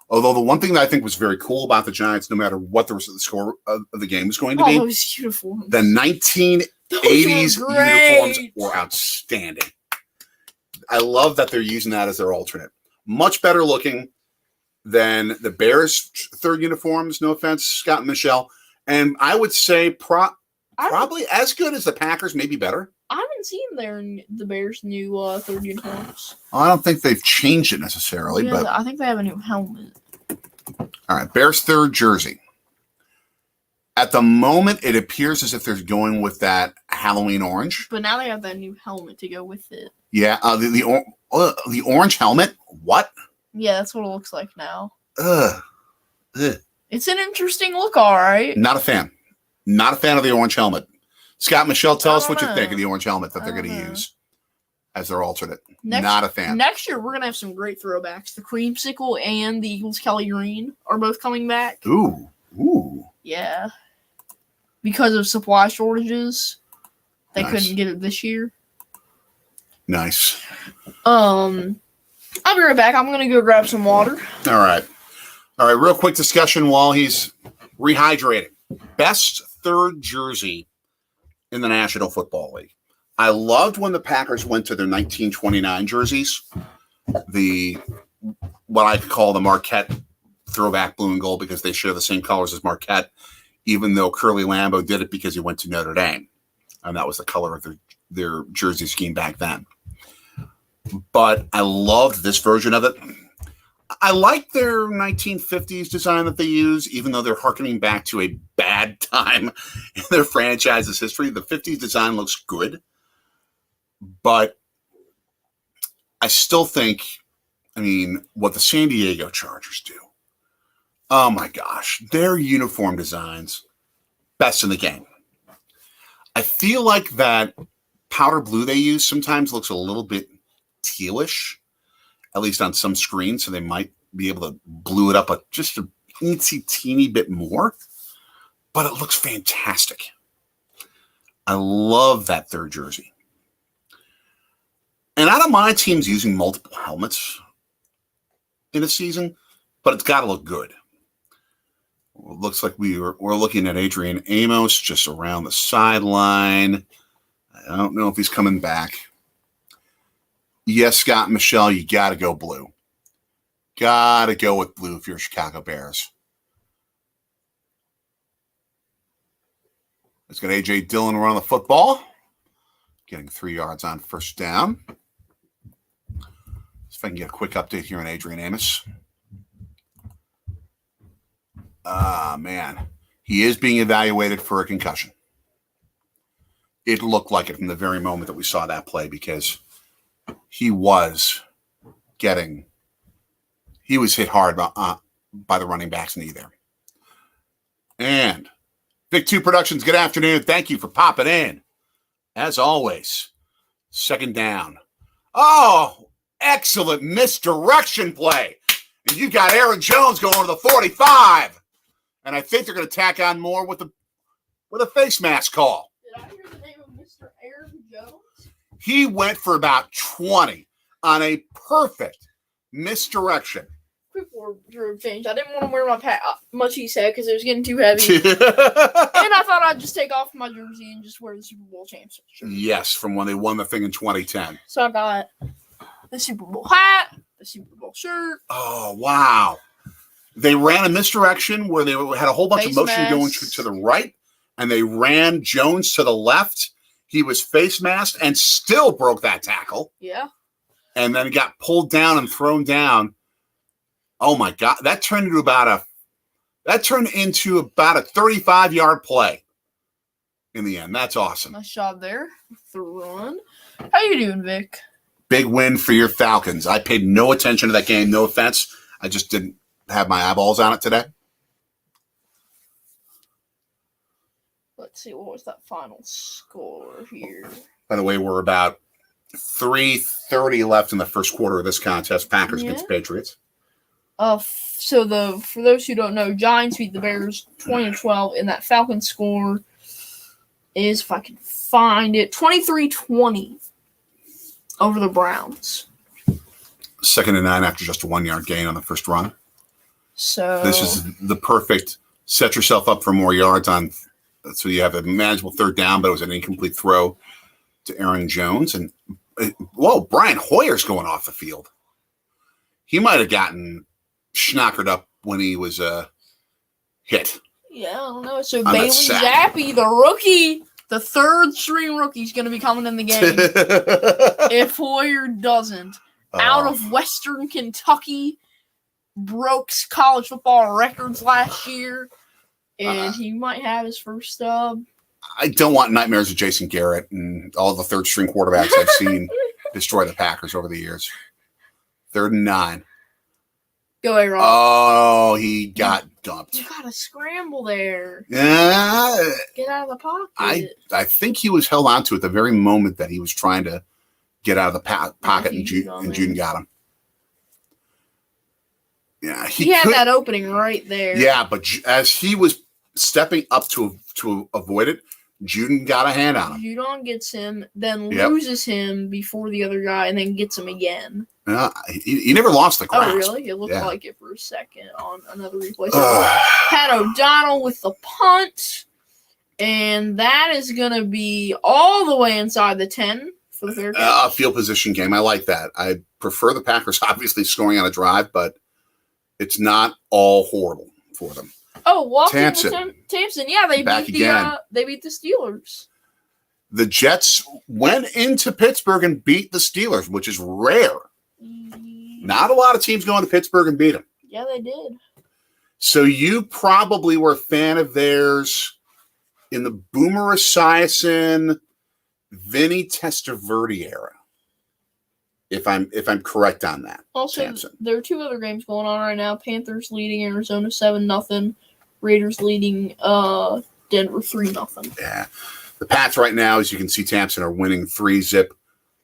[SPEAKER 1] Although the one thing that I think was very cool about the Giants, no matter what the score of the game was going to be,
[SPEAKER 2] those uniforms.
[SPEAKER 1] The 1980s uniforms were outstanding. I love that they're using that as their alternate. Much better looking than the Bears' third uniforms, no offense, Scott and Michelle. And I would say probably as good as the Packers, maybe better.
[SPEAKER 2] I haven't seen the Bears' new third uniforms.
[SPEAKER 1] I don't think they've changed it necessarily, but
[SPEAKER 2] I think they have a new helmet.
[SPEAKER 1] All right, Bears' third jersey. At the moment, it appears as if they're going with that Halloween orange.
[SPEAKER 2] But now they have that new helmet to go with it.
[SPEAKER 1] Yeah, the orange helmet. What?
[SPEAKER 2] Yeah, that's what it looks like now.
[SPEAKER 1] Ugh.
[SPEAKER 2] It's an interesting look, all right.
[SPEAKER 1] Not a fan. Not a fan of the orange helmet. Scott, Michelle, tell us what you think of the orange helmet that they're going to use as their alternate. Not a fan.
[SPEAKER 2] Next year, we're going to have some great throwbacks. The creamsicle and the Eagles Kelly Green are both coming back.
[SPEAKER 1] Ooh.
[SPEAKER 2] Yeah. Because of supply shortages, they
[SPEAKER 1] Nice.
[SPEAKER 2] couldn't get it this year.
[SPEAKER 1] Nice.
[SPEAKER 2] I'll be right back. I'm going to go grab some water.
[SPEAKER 1] All right. Real quick discussion while he's rehydrating. Best third jersey in the National Football League. I loved when the Packers went to their 1929 jerseys. What I could call the Marquette throwback blue and gold because they share the same colors as Marquette, even though Curly Lambeau did it because he went to Notre Dame. And that was the color of their jersey scheme back then. But I loved this version of it. I like their 1950s design that they use, even though they're hearkening back to a bad time in their franchise's history. The 50s design looks good, but I still think, what the San Diego Chargers do, oh my gosh, their uniform designs, best in the game. I feel like that powder blue they use sometimes looks a little bit tealish, at least on some screens, so they might be able to blue it up just a teeny bit more, but it looks fantastic. I love that third jersey. And I don't mind teams using multiple helmets in a season, but it's got to look good. It looks like we're looking at Adrian Amos just around the sideline. I don't know if he's coming back. Yes, Scott and Michelle, you got to go blue. Got to go with blue if you're Chicago Bears. Let's get A.J. Dillon running the football. Getting 3 yards on first down. See if I can get a quick update here on Adrian Amos. Man. He is being evaluated for a concussion. It looked like it from the very moment that we saw that play because he was hit hard by the running back's knee there. And Big 2 Productions, good afternoon. Thank you for popping in. As always, second down. Oh, excellent misdirection play. And you got Aaron Jones going to the 45. And I think they're going to tack on more with a face mask call.
[SPEAKER 2] Did I hear the name of Mr. Aaron Jones?
[SPEAKER 1] He went for about 20 on a perfect misdirection.
[SPEAKER 2] Quick wardrobe change. I didn't want to wear my much he said because it was getting too heavy. And I thought I'd just take off my jersey and just wear the Super Bowl champs shirt.
[SPEAKER 1] Yes, from when they won the thing in 2010.
[SPEAKER 2] So I got the Super Bowl hat, the Super Bowl shirt.
[SPEAKER 1] Oh, wow. They ran a misdirection where they had a whole bunch of motion going to the right, and they ran Jones to the left. He was face masked and still broke that tackle.
[SPEAKER 2] Yeah.
[SPEAKER 1] And then got pulled down and thrown down Oh my God, that turned into about a 35-yard play in the end. That's awesome.
[SPEAKER 2] Nice job there with the run. How you doing, Vic?
[SPEAKER 1] Big win for your Falcons. I paid no attention to that game. No offense. I just didn't have my eyeballs on it today.
[SPEAKER 2] Let's see, what was that final score here?
[SPEAKER 1] By the way, we're about 3:30 left in the first quarter of this contest. Packers against Patriots.
[SPEAKER 2] So for those who don't know, Giants beat the Bears 20-12, and that Falcons score is, if I can find it, 23-20 over the Browns.
[SPEAKER 1] 2nd and 9 after just a 1-yard gain on the first run.
[SPEAKER 2] So
[SPEAKER 1] this is the perfect set yourself up for more yards on. So you have a manageable 3rd down, but it was an incomplete throw to Aaron Jones. And whoa, Brian Hoyer's going off the field. He might have gotten schnockered up when he was hit.
[SPEAKER 2] Yeah, I don't know. So Bailey Zappi, the rookie, the 3rd-string rookie, is going to be coming in the game if Hoyer doesn't. Out of Western Kentucky, broke college football records last year, and he might have his first stub.
[SPEAKER 1] I don't want nightmares of Jason Garrett and all the 3rd-string quarterbacks I've seen destroy the Packers over the years. 3rd and 9.
[SPEAKER 2] Go Aaron.
[SPEAKER 1] Oh, he got dumped.
[SPEAKER 2] You got to scramble there.
[SPEAKER 1] Yeah.
[SPEAKER 2] Get out of the pocket.
[SPEAKER 1] I think he was held onto at the very moment that he was trying to get out of the pocket, and Juden got him. Yeah, he
[SPEAKER 2] had that opening right there.
[SPEAKER 1] Yeah, but as he was stepping up to avoid it, Juden got a hand on him.
[SPEAKER 2] Judon gets him, then loses him before the other guy, and then gets him again.
[SPEAKER 1] He never lost the grasp.
[SPEAKER 2] Oh, really? It looked like it for a second on another replay. So Pat O'Donnell with the punt, and that is going to be all the way inside the 10 for the third game.
[SPEAKER 1] Field position game. I like that. I prefer the Packers obviously scoring on a drive, but it's not all horrible for them.
[SPEAKER 2] Oh, Tampson. Yeah, they beat the Steelers.
[SPEAKER 1] The Jets went into Pittsburgh and beat the Steelers, which is rare. Not a lot of teams go into Pittsburgh and beat them.
[SPEAKER 2] Yeah, they did.
[SPEAKER 1] So you probably were a fan of theirs in the Boomer Esiason, Vinny Testaverde era. If I'm correct on that.
[SPEAKER 2] Also,
[SPEAKER 1] Tampson.
[SPEAKER 2] There are 2 other games going on right now. Panthers leading Arizona 7-0. Raiders leading Denver 3-0.
[SPEAKER 1] Yeah. The Pats right now, as you can see, Tampson are winning 3-zip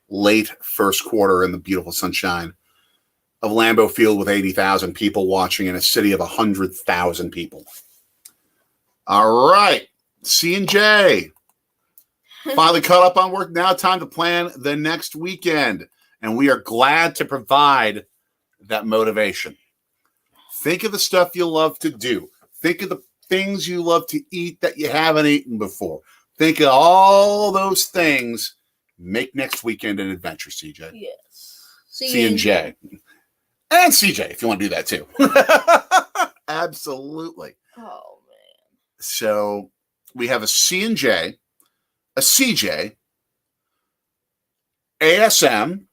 [SPEAKER 1] late first quarter in the beautiful sunshine of Lambeau Field with 80,000 people watching in a city of 100,000 people. All right. C&J. Finally caught up on work. Now time to plan the next weekend. And we are glad to provide that motivation. Think of the stuff you love to do. Think of the things you love to eat that you haven't eaten before. Think of all those things. Make next weekend an adventure, CJ.
[SPEAKER 2] Yes.
[SPEAKER 1] C&J. And CJ, if you want to do that too. Absolutely.
[SPEAKER 2] Oh, man.
[SPEAKER 1] So we have a C&J, a CJ, ASM,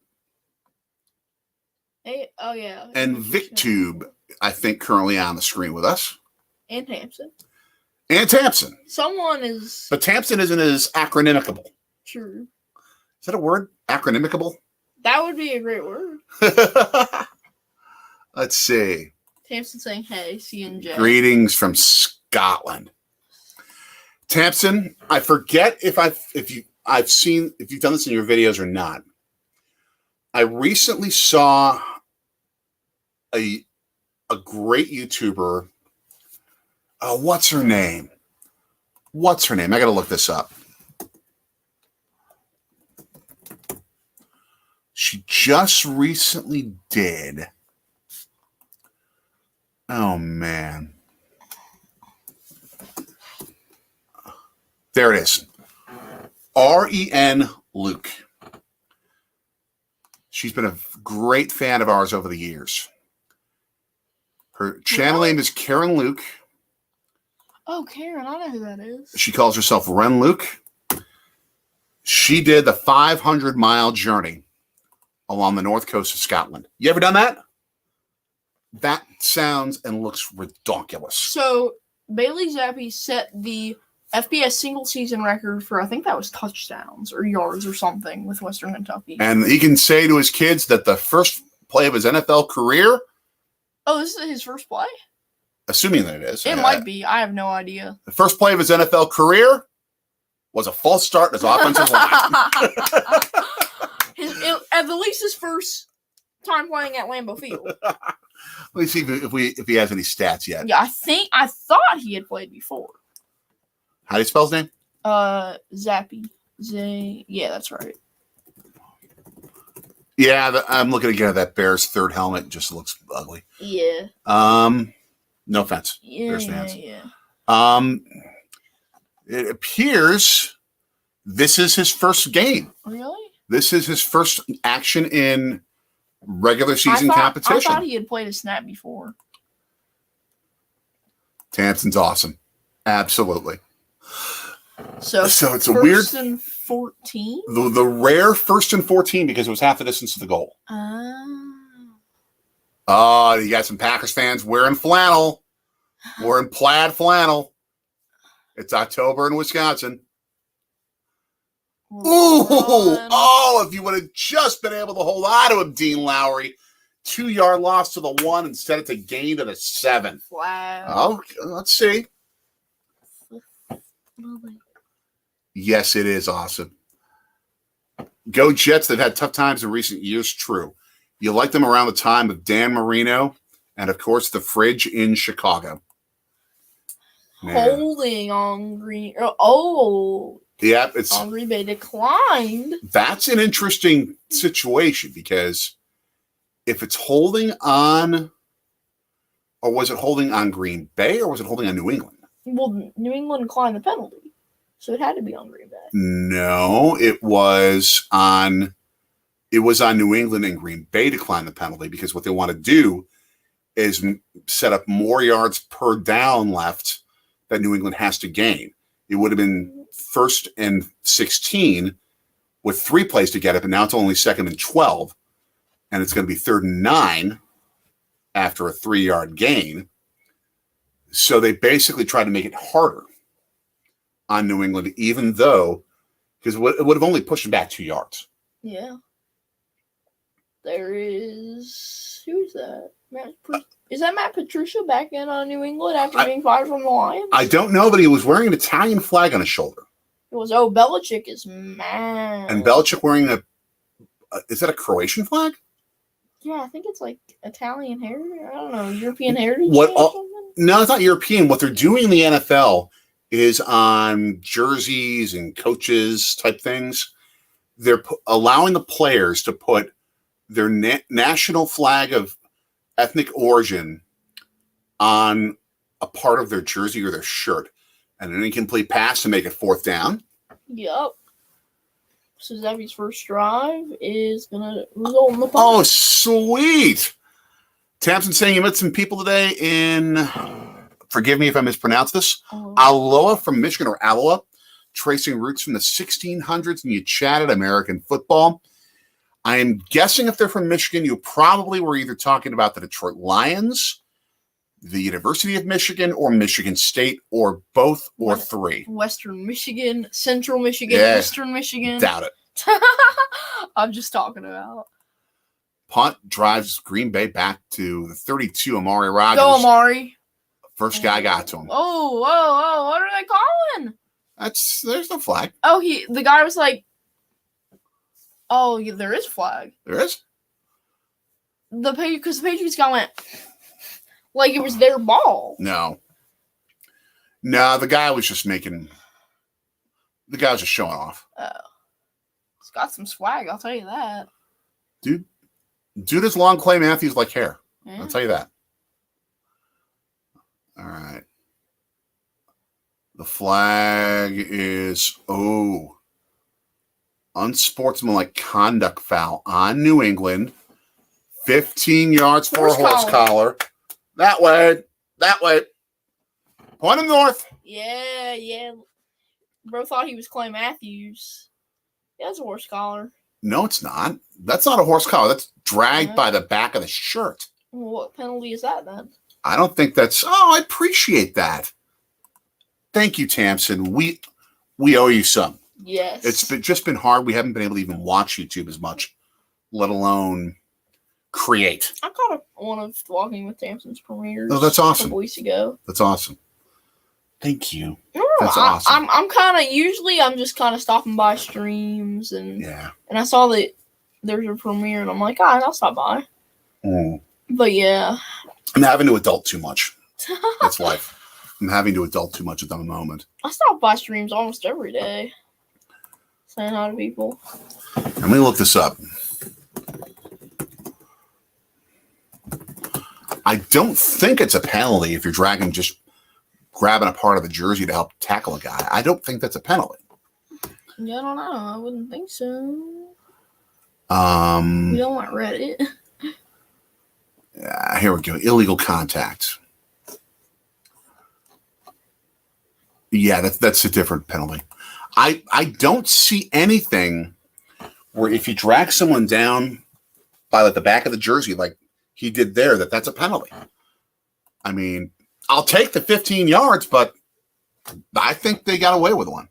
[SPEAKER 1] and VicTube, I think, currently on the screen with us.
[SPEAKER 2] And Tampson.
[SPEAKER 1] Someone
[SPEAKER 2] is...
[SPEAKER 1] But Tampson isn't as acronymicable.
[SPEAKER 2] True.
[SPEAKER 1] Is that a word? Acronymicable?
[SPEAKER 2] That would be a great word.
[SPEAKER 1] Let's see.
[SPEAKER 2] Tampson saying, hey, C&J.
[SPEAKER 1] Greetings from Scotland. Tampson, I forget if you've done this in your videos or not. I recently saw a great YouTuber. What's her name? I got to look this up. She just recently did. Oh, man. There it is. REN Luke. She's been a great fan of ours over the years. Her channel name is Karen Luke.
[SPEAKER 2] Oh, Karen, I know who that is.
[SPEAKER 1] She calls herself Ren Luke. She did the 500-mile journey along the north coast of Scotland. You ever done that? That sounds and looks ridiculous.
[SPEAKER 2] So Bailey Zappi set the FBS single season record for, I think that was touchdowns or yards or something with Western Kentucky.
[SPEAKER 1] And he can say to his kids that the first play of his NFL career.
[SPEAKER 2] Oh, this is his first play?
[SPEAKER 1] Assuming that it is.
[SPEAKER 2] It might be. I have no idea.
[SPEAKER 1] The first play of his NFL career was a false start in his offensive line.
[SPEAKER 2] At the least his first time playing at Lambeau Field.
[SPEAKER 1] Let me see if he has any stats yet.
[SPEAKER 2] Yeah, I thought he had played before.
[SPEAKER 1] How do you spell his name?
[SPEAKER 2] Zappi. Yeah, that's right.
[SPEAKER 1] Yeah, I'm looking again at that Bears third helmet. It just looks ugly.
[SPEAKER 2] Yeah.
[SPEAKER 1] No offense,
[SPEAKER 2] Yeah,
[SPEAKER 1] Bears fans.
[SPEAKER 2] yeah.
[SPEAKER 1] It appears this is his first game.
[SPEAKER 2] Really?
[SPEAKER 1] This is his first action in regular season competition.
[SPEAKER 2] I thought he had played a snap before.
[SPEAKER 1] Tampson's awesome. Absolutely.
[SPEAKER 2] So
[SPEAKER 1] it's a weird
[SPEAKER 2] first and 14?
[SPEAKER 1] The rare first and 14 because it was half the distance to the goal. Oh, you got some Packers fans wearing flannel. Wearing plaid flannel. It's October in Wisconsin. Ooh! Oh, if you would have just been able to hold on to him, Dean Lowry. 2-yard loss to the 1 instead of to gain to the 7.
[SPEAKER 2] Wow.
[SPEAKER 1] Oh, let's see. Yes, it is awesome. Go Jets. They've had tough times in recent years. True. You like them around the time of Dan Marino and, of course, the fridge in Chicago. Man.
[SPEAKER 2] Holding on Green. Oh.
[SPEAKER 1] Yeah, it's
[SPEAKER 2] on Green Bay declined.
[SPEAKER 1] That's an interesting situation because if it's holding on, or was it holding on Green Bay, or was it holding on New England?
[SPEAKER 2] Well, New England declined the penalty, so it had to be on Green Bay.
[SPEAKER 1] No, it was on New England, and Green Bay declined the penalty because what they want to do is set up more yards per down left that New England has to gain. It would have been 1st and 16 with 3 plays to get it, but now it's only 2nd and 12, and it's going to be 3rd and 9 after a 3-yard gain. So they basically tried to make it harder on New England, even though, because it would have only pushed them back 2 yards.
[SPEAKER 2] Yeah. There is, who's that? Is that Matt Patricia back in on New England after being fired from the Lions? I
[SPEAKER 1] don't know, but he was wearing an Italian flag on his shoulder.
[SPEAKER 2] It was, Belichick is mad.
[SPEAKER 1] And Belichick wearing is that a Croatian flag?
[SPEAKER 2] Yeah, I think it's like Italian heritage. I don't know, European heritage.
[SPEAKER 1] No, it's not European. What they're doing in the NFL is on jerseys and coaches type things. They're allowing the players to put their national flag of ethnic origin on a part of their jersey or their shirt, and an incomplete pass to make it 4th down.
[SPEAKER 2] Yep. So Zappi's first drive is gonna result in the punt.
[SPEAKER 1] Oh, sweet! Tampson saying you met some people today in, forgive me if I mispronounce this, Aloha from Michigan, or Aloha, tracing roots from the 1600s, and you chatted American football. I am guessing if they're from Michigan, you probably were either talking about the Detroit Lions, the University of Michigan, or Michigan State, or both, or 3.
[SPEAKER 2] Western Michigan, Central Michigan, Eastern Michigan.
[SPEAKER 1] Doubt it.
[SPEAKER 2] I'm just talking about.
[SPEAKER 1] Punt drives Green Bay back to the 32, Amari Rodgers.
[SPEAKER 2] Go, Amari.
[SPEAKER 1] First guy got to him.
[SPEAKER 2] Oh, what are they calling?
[SPEAKER 1] There's no flag.
[SPEAKER 2] Oh, the guy was like, oh, yeah, there is a flag.
[SPEAKER 1] There is?
[SPEAKER 2] Because the Patriots guy went like it was their ball.
[SPEAKER 1] No, the guy was just showing off.
[SPEAKER 2] Oh. He's got some swag, I'll tell you that.
[SPEAKER 1] Dude has long Clay Matthews like hair. Yeah. I'll tell you that. All right. The flag is, unsportsmanlike conduct foul on New England. 15 yards for a horse collar. That way. Point him north.
[SPEAKER 2] Yeah. Bro thought he was Clay Matthews. Yeah, that's a horse collar.
[SPEAKER 1] No, it's not. That's not a horse collar. That's dragged by the back of the shirt.
[SPEAKER 2] Well, what penalty is that then?
[SPEAKER 1] I don't think that's. Oh, I appreciate that. Thank you, Tamsin. We owe you some.
[SPEAKER 2] Yes.
[SPEAKER 1] It's just been hard. We haven't been able to even watch YouTube as much, let alone create.
[SPEAKER 2] I caught one of Walking with Tamsin's premieres.
[SPEAKER 1] Oh, that's awesome.
[SPEAKER 2] A couple weeks ago.
[SPEAKER 1] That's awesome. Thank you.
[SPEAKER 2] No,
[SPEAKER 1] That's awesome.
[SPEAKER 2] I'm kind of usually I'm just kind of stopping by streams and
[SPEAKER 1] Yeah.
[SPEAKER 2] And I saw that there's a premiere and I'm like, all right, I'll stop by.
[SPEAKER 1] Mm.
[SPEAKER 2] But yeah,
[SPEAKER 1] I'm having to adult too much. That's life. I'm having to adult too much at the moment.
[SPEAKER 2] I stop by streams almost every day, saying hi to people.
[SPEAKER 1] Let me look this up. I don't think it's a penalty if you're just grabbing a part of the jersey to help tackle a guy. I don't think that's a penalty.
[SPEAKER 2] Yeah, I don't know. I wouldn't think so.
[SPEAKER 1] We
[SPEAKER 2] don't want Reddit.
[SPEAKER 1] Here we go. Illegal contact. Yeah, that's a different penalty. I don't see anything where if you drag someone down by like the back of the jersey like he did there, that's a penalty. I mean, I'll take the 15 yards, but I think they got away with one.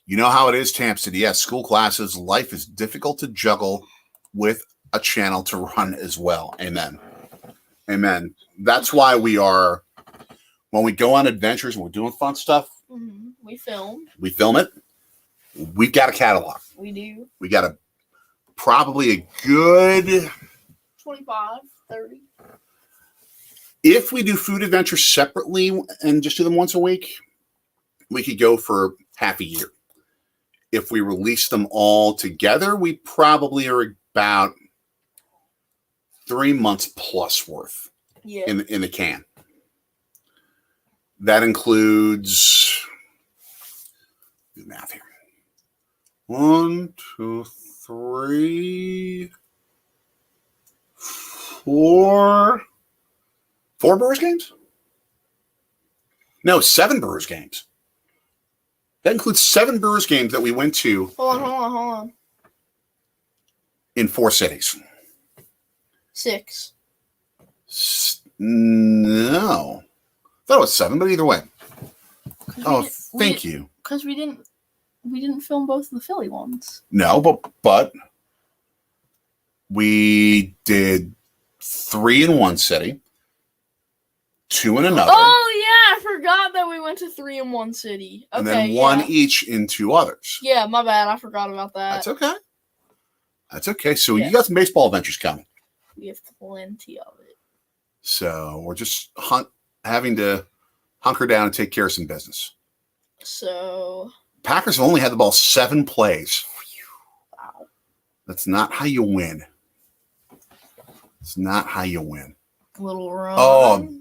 [SPEAKER 1] You know how it is, Tamsin. Yes, school classes, life is difficult to juggle with a channel to run as well. Amen. Amen. That's why when we go on adventures and we're doing fun stuff,
[SPEAKER 2] we film
[SPEAKER 1] it. We've got a catalog.
[SPEAKER 2] We do.
[SPEAKER 1] We got probably a good
[SPEAKER 2] 25, 30.
[SPEAKER 1] If we do food adventures separately and just do them once a week, we could go for half a year. If we release them all together, we probably are about 3 months plus worth in the can. That includes, do the math here. 1, 2, 3, 4. 4 Brewers games? No, 7 Brewers games. That includes 7 Brewers games that we went to.
[SPEAKER 2] Hold on.
[SPEAKER 1] In 4 cities.
[SPEAKER 2] 6.
[SPEAKER 1] No. I thought it was 7, but either way. Oh, thank you.
[SPEAKER 2] Because we didn't film both of the Philly ones.
[SPEAKER 1] No, but we did 3 in one city, 2 in another.
[SPEAKER 2] Oh yeah, I forgot that we went to 3 in one city. Okay,
[SPEAKER 1] and then 1 each in 2 others.
[SPEAKER 2] Yeah, my bad. I forgot about that.
[SPEAKER 1] That's okay. So you got some baseball adventures coming.
[SPEAKER 2] We have plenty of it.
[SPEAKER 1] So we're just having to hunker down and take care of some business.
[SPEAKER 2] So
[SPEAKER 1] Packers have only had the ball 7 plays.
[SPEAKER 2] Wow.
[SPEAKER 1] That's not how you win. It's not how you win.
[SPEAKER 2] Little run.
[SPEAKER 1] Oh,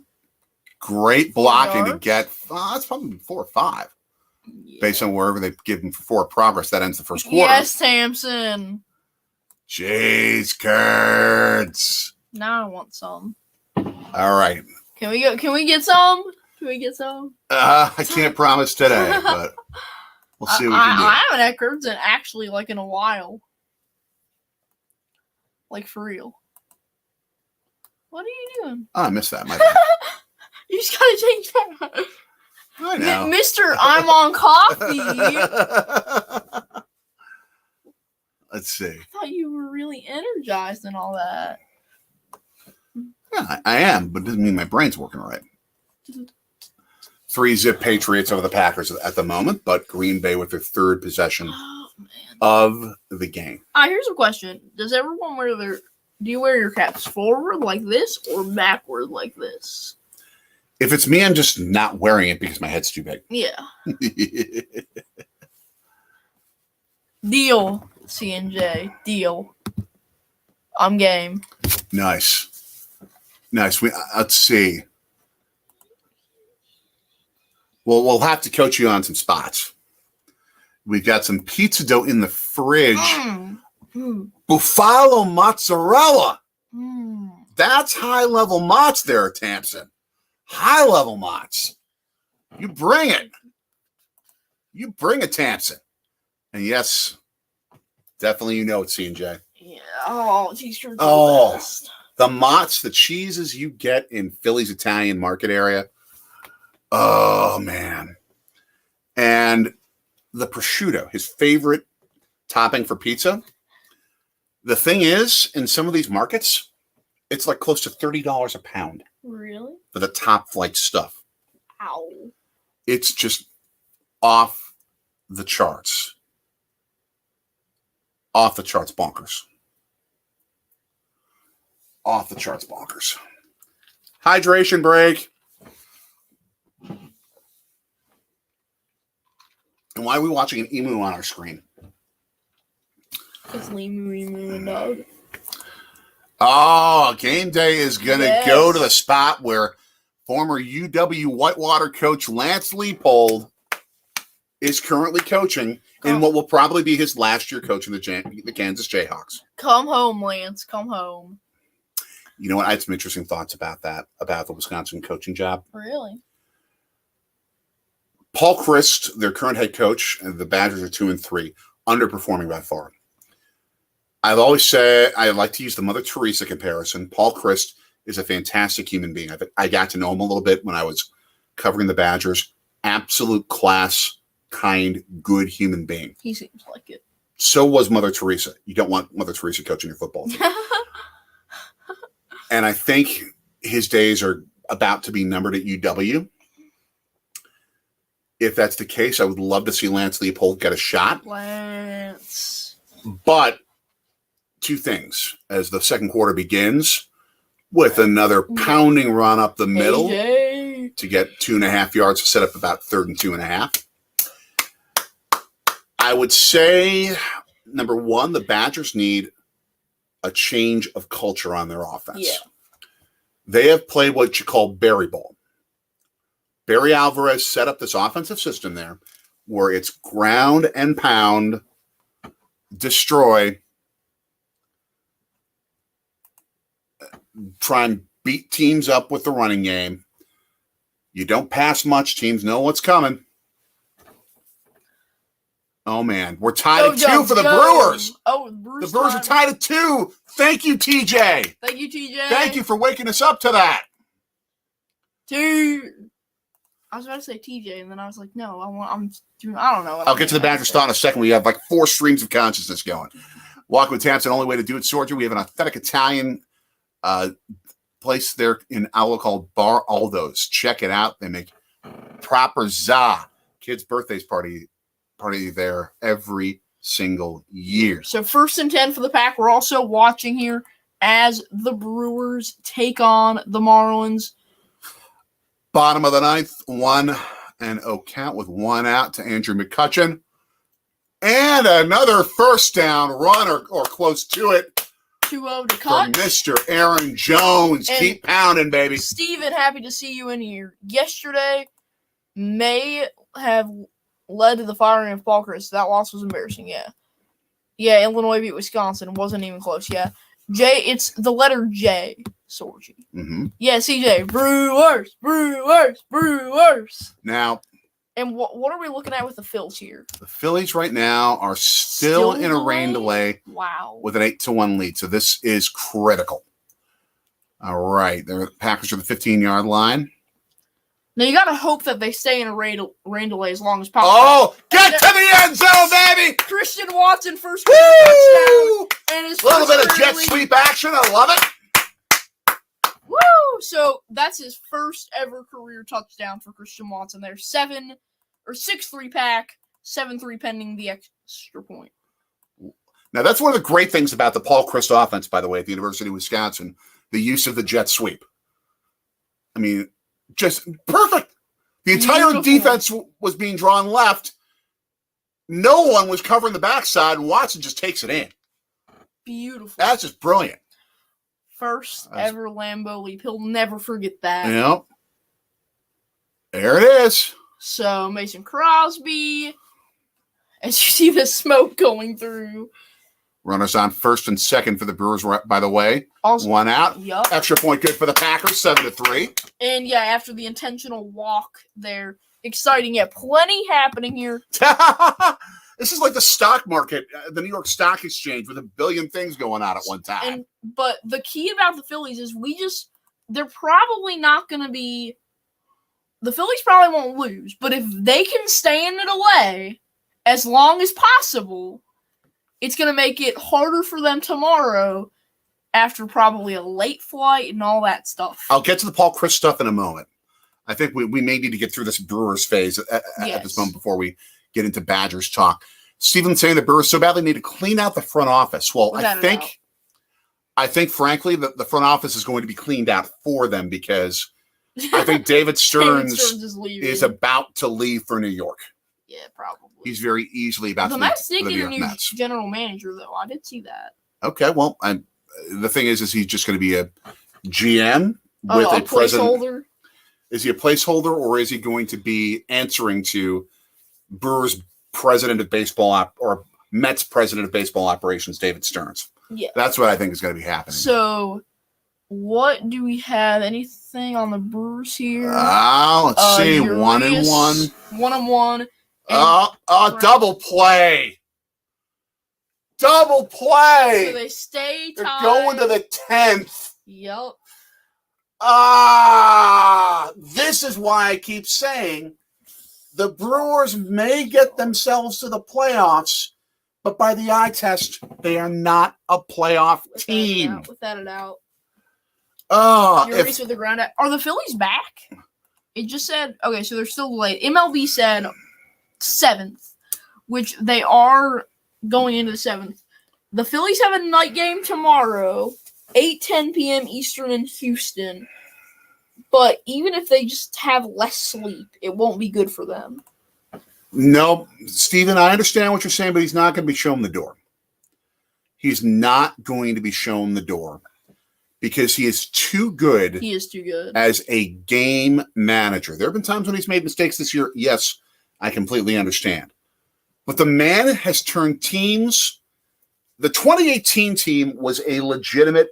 [SPEAKER 1] great blocking to get. That's probably 4 or 5. Yeah. Based on wherever they give them for 4 progress, that ends the first quarter.
[SPEAKER 2] Yes, Tamsin.
[SPEAKER 1] Cheese curds.
[SPEAKER 2] Now I want some.
[SPEAKER 1] All right.
[SPEAKER 2] Can we get some?
[SPEAKER 1] I can't promise today, but we'll see what we can do.
[SPEAKER 2] I haven't had curds in a while. Like for real. What are you doing?
[SPEAKER 1] Oh, I missed that. My bad.
[SPEAKER 2] You just gotta change that.
[SPEAKER 1] I know.
[SPEAKER 2] Mr. I'm on coffee.
[SPEAKER 1] Let's see.
[SPEAKER 2] I thought you were really energized and all that.
[SPEAKER 1] Yeah, I am, but it doesn't mean my brain's working right. 3-zip Patriots over the Packers at the moment, but Green Bay with their 3rd possession of the game.
[SPEAKER 2] Here's a question. Does everyone do you wear your caps forward like this or backward like this?
[SPEAKER 1] If it's me, I'm just not wearing it because my head's too big.
[SPEAKER 2] Yeah. Deal, CNJ. Deal. I'm game.
[SPEAKER 1] Nice. Let's see. Well, we'll have to coach you on some spots. We've got some pizza dough in the fridge. Buffalo mozzarella. That's high-level mozz there, Tamsin. High-level mozz. You bring it. You bring it, Tamsin. And yes, definitely you know it's C&J.
[SPEAKER 2] Yeah. Oh, t-shirts.
[SPEAKER 1] The mozz, the cheeses you get in Philly's Italian market area. Oh, man. And the prosciutto, his favorite topping for pizza. The thing is, in some of these markets, it's like close to $30 a pound.
[SPEAKER 2] Really?
[SPEAKER 1] For the top flight stuff.
[SPEAKER 2] Ow.
[SPEAKER 1] It's just off the charts. Off the charts bonkers. Off the charts bonkers. Hydration break. And why are we watching an emu on our screen?
[SPEAKER 2] It's emu and dog.
[SPEAKER 1] Oh, game day is going to go to the spot where former UW Whitewater coach Lance Leipold is currently coaching in what will probably be his last year coaching the Kansas Jayhawks.
[SPEAKER 2] Come home, Lance. Come home.
[SPEAKER 1] You know what? I had some interesting thoughts about that, about the Wisconsin coaching job.
[SPEAKER 2] Really?
[SPEAKER 1] Paul Chryst, their current head coach, and the Badgers are 2-3, underperforming by far. I've always said I like to use the Mother Teresa comparison. Paul Chryst is a fantastic human being. I got to know him a little bit when I was covering the Badgers. Absolute class, kind, good human being.
[SPEAKER 2] He seems like it.
[SPEAKER 1] So was Mother Teresa. You don't want Mother Teresa coaching your football team. And I think his days are about to be numbered at UW. If that's the case, I would love to see Lance Leipold get a shot.
[SPEAKER 2] Lance.
[SPEAKER 1] But two things. As the second quarter begins, with another pounding run up the middle to get 2.5 yards to set up about 3rd and 2.5. I would say, number one, the Badgers need a change of culture on their offense.
[SPEAKER 2] Yeah.
[SPEAKER 1] They have played what you call Barry ball. Barry Alvarez set up this offensive system there where it's ground and pound, destroy, try and beat teams up with the running game. You don't pass much. Teams know what's coming. Oh, man. We're tied at 2 for the Brewers.
[SPEAKER 2] Oh,
[SPEAKER 1] the Brewers are tied at 2. Thank you, TJ.
[SPEAKER 2] Thank you, TJ.
[SPEAKER 1] Thank you for waking us up to that.
[SPEAKER 2] Dude. I was about to say TJ, and then I was like, no, I don't know.
[SPEAKER 1] I'll get to the Badgers thought in a second. We have like 4 streams of consciousness going. Walk with Taps, the only way to do it, Georgia. We have an authentic Italian place there in Iowa called Bar Aldo's. Check it out. They make proper za kids' birthdays party there every single year.
[SPEAKER 2] So 1st and 10 for the Pack. We're also watching here as the Brewers take on the Marlins.
[SPEAKER 1] Bottom of the 9th, 1-0 count with 1 out to Andrew McCutchen. And another first down run or close to it.
[SPEAKER 2] 2-0 to cut.
[SPEAKER 1] From Mr. Aaron Jones.
[SPEAKER 2] And
[SPEAKER 1] keep pounding, baby.
[SPEAKER 2] Steven, happy to see you in here. Yesterday may have led to the firing of Paul Chryst. That loss was embarrassing, yeah. Yeah, Illinois beat Wisconsin. It wasn't even close, yeah. It's the letter J, Sorgy.
[SPEAKER 1] Mm-hmm.
[SPEAKER 2] Yeah, CJ. Brewers, Brewers, Brewers.
[SPEAKER 1] Now.
[SPEAKER 2] And what are we looking at with the Phils here?
[SPEAKER 1] The Phillies right now are still in a rain delay.
[SPEAKER 2] Wow.
[SPEAKER 1] With an 8-1 lead. So this is critical. All right. The Packers are the 15-yard line.
[SPEAKER 2] Now, you got to hope that they stay in a rain delay as long as possible.
[SPEAKER 1] Oh, get to the end zone, baby!
[SPEAKER 2] Christian Watson, first touchdown. And his
[SPEAKER 1] little bit of jet sweep action. I love it.
[SPEAKER 2] Woo! So that's his first ever career touchdown for Christian Watson. There, 6-3 pack, 7-3 pending the extra point.
[SPEAKER 1] Now, that's one of the great things about the Paul Chryst offense, by the way, at the University of Wisconsin, the use of the jet sweep. I mean, just perfect. The entire defense was being drawn left. No one was covering the backside, and Watson just takes it in.
[SPEAKER 2] Beautiful.
[SPEAKER 1] That's just brilliant.
[SPEAKER 2] First ever Lambeau leap. He'll never forget that.
[SPEAKER 1] Yep. There it is.
[SPEAKER 2] So, Mason Crosby. As you see the smoke going through.
[SPEAKER 1] Runners on 1st and 2nd for the Brewers, by the way.
[SPEAKER 2] Also,
[SPEAKER 1] 1 out.
[SPEAKER 2] Yep.
[SPEAKER 1] Extra point good for the Packers, 7-3.
[SPEAKER 2] And, yeah, after the intentional walk there. Exciting. Yeah, plenty happening here.
[SPEAKER 1] This is like the stock market, the New York Stock Exchange, with a billion things going on at one time.
[SPEAKER 2] But the key about the Phillies is they're probably not going to be. The Phillies probably won't lose, but if they can stand it away as long as possible, it's going to make it harder for them tomorrow after probably a late flight and all that stuff.
[SPEAKER 1] I'll get to the Paul Chris stuff in a moment. I think we may need to get through this Brewers phase at this moment before we get into Badgers talk. Steven's saying the Brewers so badly need to clean out the front office. Well, I think, frankly, the front office is going to be cleaned out for them because I think David Stearns is about to leave for New York.
[SPEAKER 2] Yeah, probably.
[SPEAKER 1] He's very easily about to leave.
[SPEAKER 2] The Mets did get a new
[SPEAKER 1] Mets.
[SPEAKER 2] general manager, though. I did see that.
[SPEAKER 1] Okay, well, the thing is he's just going to be a GM with a president. Placeholder? Is he a placeholder, or is he going to be answering to Brewers president of baseball or Mets president of baseball operations, David Stearns?
[SPEAKER 2] Yeah.
[SPEAKER 1] That's what I think is going to be happening.
[SPEAKER 2] So, what do we have? Anything on the Brewers here?
[SPEAKER 1] Let's see. Urias, 1-1.
[SPEAKER 2] 1-1.
[SPEAKER 1] Double play. Double play.
[SPEAKER 2] So they stay tied.
[SPEAKER 1] They're going to the 10th.
[SPEAKER 2] Yep.
[SPEAKER 1] This is why I keep saying the Brewers may get themselves to the playoffs, but by the eye test, they are not a playoff team.
[SPEAKER 2] Without a doubt.
[SPEAKER 1] Urias
[SPEAKER 2] with the ground out. Are the Phillies back? It just said, okay, so they're still late. MLB said 7th, which they are going into the 7th. The Phillies have a night game tomorrow, 8:10 p.m. Eastern in Houston. But even if they just have less sleep, it won't be good for them.
[SPEAKER 1] No, Steven, I understand what you're saying, but he's not going to be shown the door. He's not going to be shown the door because he is too good.
[SPEAKER 2] He is too good
[SPEAKER 1] as a game manager. There have been times when he's made mistakes this year. Yes, I completely understand. But the man has turned teams. The 2018 team was a legitimate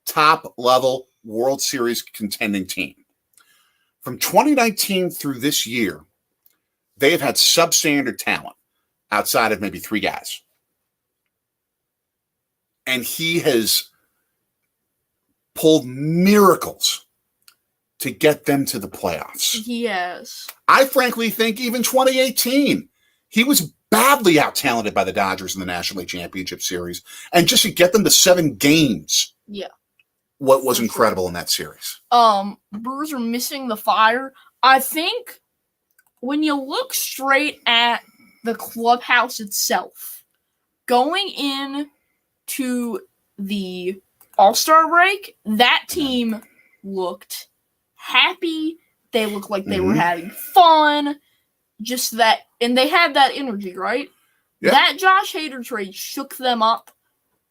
[SPEAKER 1] top-level World Series contending team. From 2019 through this year, they have had substandard talent outside of maybe 3 guys. And he has pulled miracles to get them to the playoffs.
[SPEAKER 2] Yes.
[SPEAKER 1] I frankly think even 2018, he was badly out-talented by the Dodgers in the National League Championship Series. And just to get them to 7 games.
[SPEAKER 2] Yeah.
[SPEAKER 1] What was incredible in that series.
[SPEAKER 2] Brewers are missing the fire. I think when you look straight at the clubhouse itself, going in to the All-Star break, that team looked happy. They looked like they were having fun. Just that, and they had that energy, right? Yeah. That Josh Hader trade shook them up,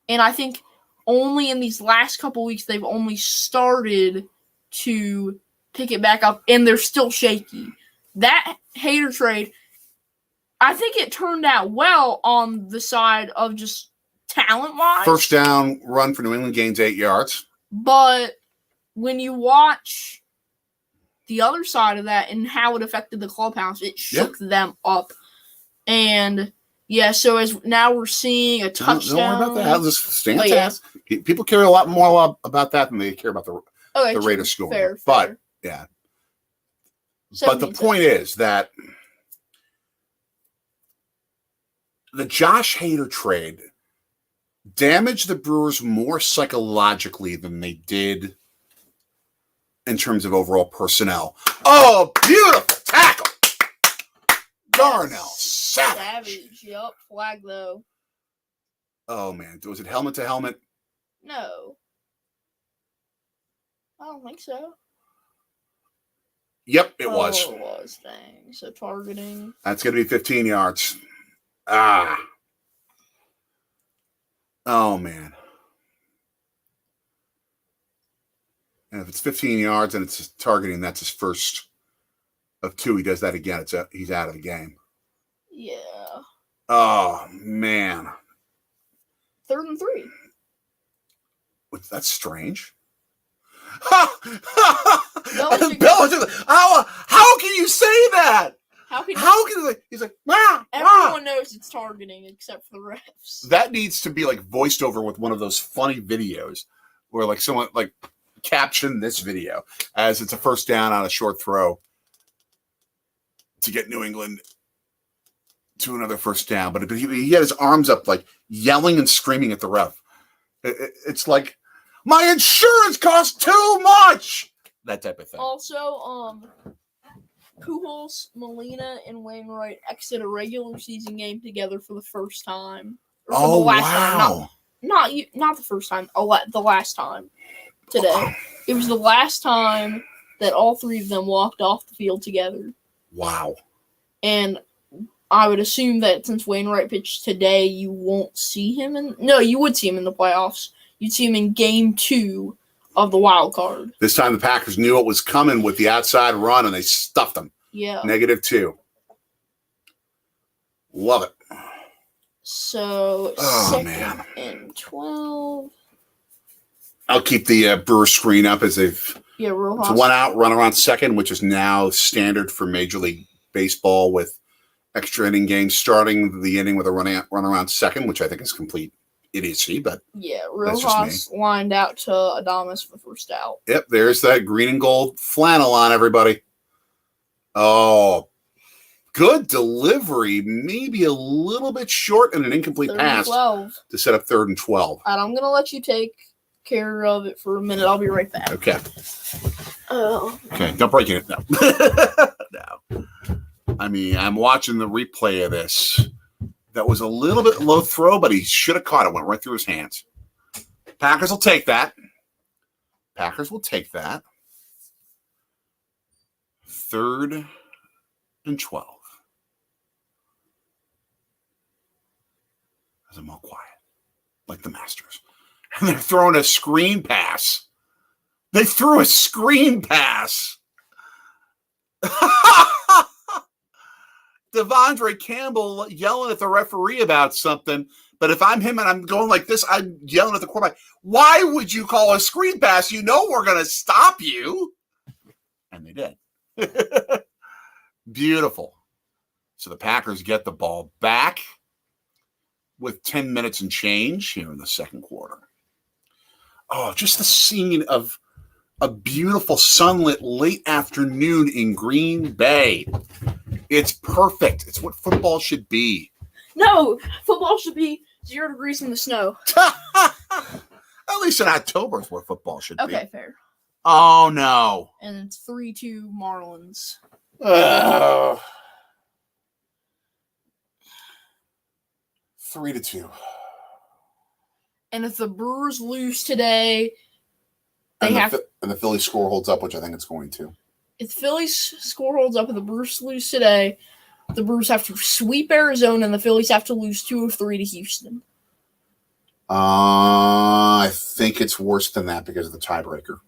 [SPEAKER 2] and I think only in these last couple weeks they've only started to pick it back up, and they're still shaky. That Hader trade, I think it turned out well on the side of just talent-wise.
[SPEAKER 1] First down run for New England gains 8 yards.
[SPEAKER 2] But when you watch the other side of that and how it affected the clubhouse, it shook them up. And yeah, so as now we're seeing a touchdown.
[SPEAKER 1] Don't worry about that. Just stand fast. Yeah. People care a lot more about that than they care about the Raiders scoring.
[SPEAKER 2] Fair.
[SPEAKER 1] But yeah. But the point is that the Josh Hader trade damaged the Brewers more psychologically than they did in terms of overall personnel. Oh, beautiful tackle. Darnell Savage.
[SPEAKER 2] Yep, flag though.
[SPEAKER 1] Oh, man. Was it helmet to helmet?
[SPEAKER 2] No. I don't think so.
[SPEAKER 1] Yep, it was.
[SPEAKER 2] It was, dang. So targeting.
[SPEAKER 1] That's going to be 15 yards. Oh, man. And if it's 15 yards and it's targeting, that's his first of 2. He does that again. He's out of the game.
[SPEAKER 2] Yeah.
[SPEAKER 1] Oh, man.
[SPEAKER 2] 3rd and 3.
[SPEAKER 1] That's strange.
[SPEAKER 2] Belichick.
[SPEAKER 1] How can you say that?
[SPEAKER 2] How can
[SPEAKER 1] he's like, ah,
[SPEAKER 2] everyone knows it's targeting except for the refs.
[SPEAKER 1] That needs to be like voiced over with one of those funny videos where like someone like caption this video as it's a first down on a short throw to get New England to another first down. But he had his arms up like yelling and screaming at the ref. It's like, my insurance costs too much. That type of thing.
[SPEAKER 2] Also, Pujols, Molina, and Wainwright exit a regular season game together for the first time. Or for the last time. Not the first time. The last time today. It was the last time that all three of them walked off the field together.
[SPEAKER 1] Wow.
[SPEAKER 2] And I would assume that since Wainwright pitched today, you won't see him you would see him in the playoffs. You'd see him in Game 2 of the wild card.
[SPEAKER 1] This time the Packers knew what was coming with the outside run, and they stuffed them.
[SPEAKER 2] Yeah.
[SPEAKER 1] -2. Love it.
[SPEAKER 2] So, 2nd and 12.
[SPEAKER 1] I'll keep the Brewer screen up as they've...
[SPEAKER 2] Yeah, real
[SPEAKER 1] It's a one-out, run around second, which is now standard for Major League Baseball with extra inning games starting the inning with a run around second, which I think is complete idiocy, but
[SPEAKER 2] yeah, Rojas lined out to Adames for the first out.
[SPEAKER 1] Yep, there's that green and gold flannel on everybody. Oh, good delivery. Maybe a little bit short and an incomplete pass to set up 3rd and 12.
[SPEAKER 2] And I'm going to let you take care of it for a minute. I'll be right back.
[SPEAKER 1] Okay. Okay, don't break it. No. No. I mean, I'm watching the replay of this. That was a little bit low throw, but he should have caught it. Went right through his hands. Packers will take that. 3rd and 12. As I'm all quiet, like the Masters. And they're throwing a screen pass. They threw a screen pass. Devondre Campbell yelling at the referee about something, but if I'm him and I'm going like this, I'm yelling at the quarterback. Why would you call a screen pass? You know we're going to stop you. And they did. Beautiful. So the Packers get the ball back with 10 minutes and change here in the second quarter. Oh, just the scene of a beautiful sunlit late afternoon in Green Bay. It's perfect. It's what football should be.
[SPEAKER 2] No, football should be 0 degrees in the snow.
[SPEAKER 1] At least in October is what football should be.
[SPEAKER 2] Okay, fair.
[SPEAKER 1] Oh, no.
[SPEAKER 2] And it's 3-2 Marlins.
[SPEAKER 1] 3-2.
[SPEAKER 2] And if the Brewers lose today,
[SPEAKER 1] and the Phillies score holds up, which I think it's going to.
[SPEAKER 2] If the Phillies score holds up and the Brewers lose today, the Brewers have to sweep Arizona and the Phillies have to lose 2 of 3 to Houston.
[SPEAKER 1] I think it's worse than that because of the tiebreaker.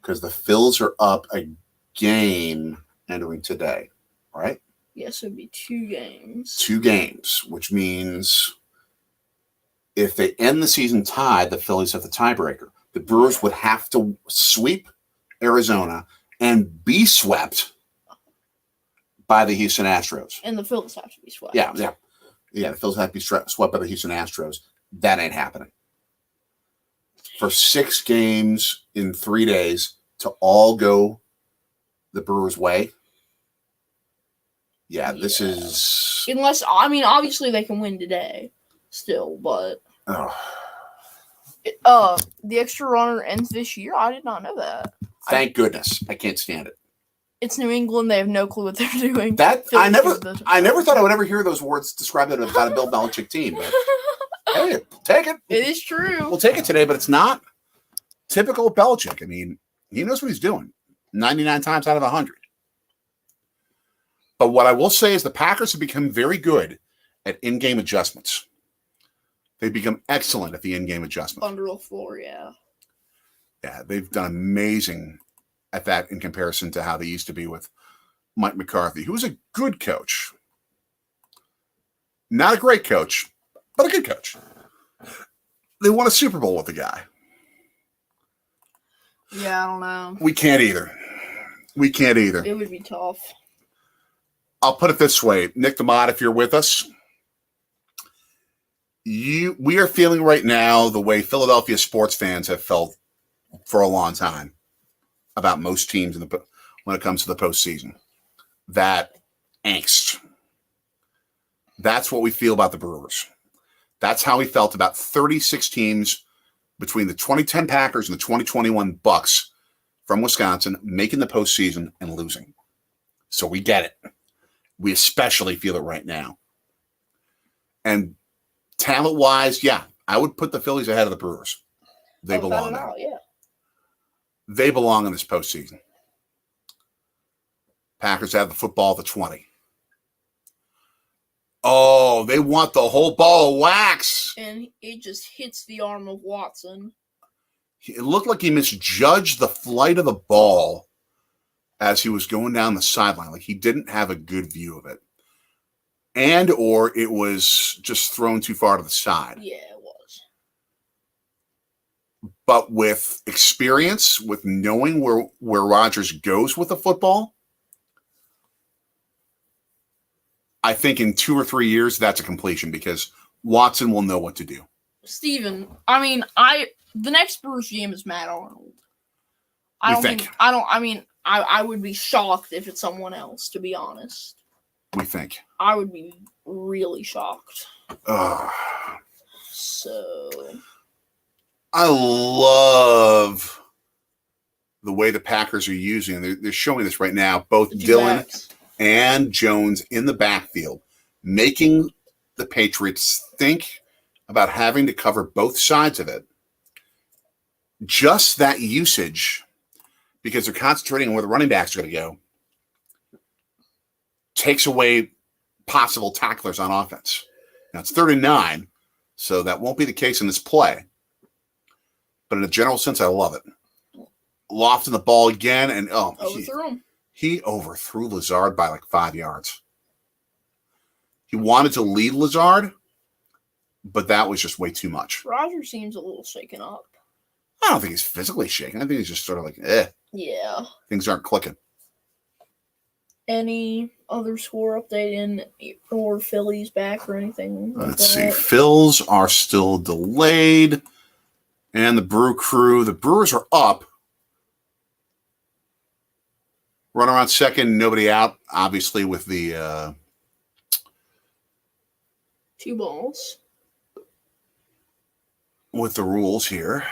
[SPEAKER 1] Because the Phils are up a game entering today, right?
[SPEAKER 2] Yes, it would be 2 games.
[SPEAKER 1] 2 games, which means if they end the season tied, the Phillies have the tiebreaker. The Brewers would have to sweep Arizona and be swept by the Houston Astros.
[SPEAKER 2] And the Phillies have to be swept.
[SPEAKER 1] Yeah. The Phillies have to be swept by the Houston Astros. That ain't happening. For 6 games in 3 days to all go the Brewers' way. Yeah, this is...
[SPEAKER 2] Unless, I mean, obviously they can win today still, but... the extra runner ends this year? I did not know that.
[SPEAKER 1] Thank goodness. I can't stand it.
[SPEAKER 2] It's New England. They have no clue what they're doing.
[SPEAKER 1] I never thought I would ever hear those words described about a Bill Belichick team. But hey, take it.
[SPEAKER 2] It is true.
[SPEAKER 1] We'll take it today, but it's not typical of Belichick. I mean, he knows what he's doing 99 times out of 100. But what I will say is the Packers have become very good at in-game adjustments. They've become excellent at the in-game adjustments.
[SPEAKER 2] Under the floor, yeah.
[SPEAKER 1] Yeah, they've done amazing at that in comparison to how they used to be with Mike McCarthy, who was a good coach. Not a great coach, but a good coach. They won a Super Bowl with the guy.
[SPEAKER 2] Yeah, I don't know.
[SPEAKER 1] We can't either.
[SPEAKER 2] It would be tough.
[SPEAKER 1] I'll put it this way, Nick DeMott, if you're with us, we are feeling right now the way Philadelphia sports fans have felt for a long time about most teams when it comes to the postseason. That angst. That's what we feel about the Brewers. That's how we felt about 36 teams between the 2010 Packers and the 2021 Bucks from Wisconsin making the postseason and losing. So we get it. We especially feel it right now. And talent-wise, yeah, I would put the Phillies ahead of the Brewers. They belong there.
[SPEAKER 2] Yeah.
[SPEAKER 1] They belong in this postseason. Packers have the football at the 20. Oh, they want the whole ball of wax.
[SPEAKER 2] And it just hits the arm of Watson.
[SPEAKER 1] It looked like he misjudged the flight of the ball as he was going down the sideline. Like he didn't have a good view of it. And or it was just thrown too far to the side.
[SPEAKER 2] Yeah, it was.
[SPEAKER 1] But with experience, with knowing where Rodgers goes with the football, I think in 2 or 3 years, that's a completion because Watson will know what to do.
[SPEAKER 2] Steven, the next Brewers game is Matt Arnold. I would be shocked if it's someone else, to be honest.
[SPEAKER 1] We think.
[SPEAKER 2] I would be really shocked. So.
[SPEAKER 1] I love the way the Packers are using. They're showing this right now. Both Dillon and Jones in the backfield, making the Patriots think about having to cover both sides of it. Just that usage, because they're concentrating on where the running backs are going to go, takes away possible tacklers on offense. Now, it's 39, so that won't be the case in this play. But in a general sense, I love it. Lofting the ball again, and
[SPEAKER 2] overthrew him.
[SPEAKER 1] He overthrew Lazard by like 5 yards. He wanted to lead Lazard, but that was just way too much.
[SPEAKER 2] Rodgers seems a little shaken up.
[SPEAKER 1] I don't think he's physically shaken. I think he's just sort of like,
[SPEAKER 2] Yeah.
[SPEAKER 1] Things aren't clicking.
[SPEAKER 2] Any other score update or Phillies back or anything like
[SPEAKER 1] Let's see. Phils are still delayed. And the the Brewers are up. Run around second, nobody out, obviously, with the
[SPEAKER 2] 2 balls.
[SPEAKER 1] With the rules here.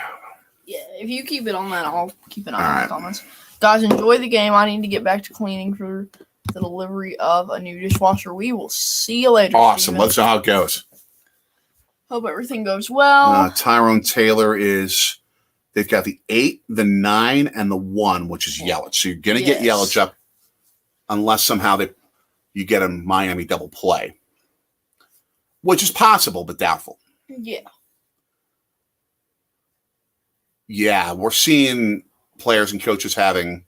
[SPEAKER 2] Yeah, if you keep it on that, I'll keep an eye on the comments. Guys, enjoy the game. I need to get back to cleaning for the delivery of a new dishwasher. We will see you later.
[SPEAKER 1] Awesome.
[SPEAKER 2] Steven.
[SPEAKER 1] Let's know how it goes.
[SPEAKER 2] Hope everything goes well.
[SPEAKER 1] Tyrone Taylor they've got the 8, the 9, and the 1, which is Yelich. So you're going to get Yelich up unless somehow you get a Miami double play, which is possible, but doubtful.
[SPEAKER 2] Yeah.
[SPEAKER 1] Yeah, we're seeing players and coaches having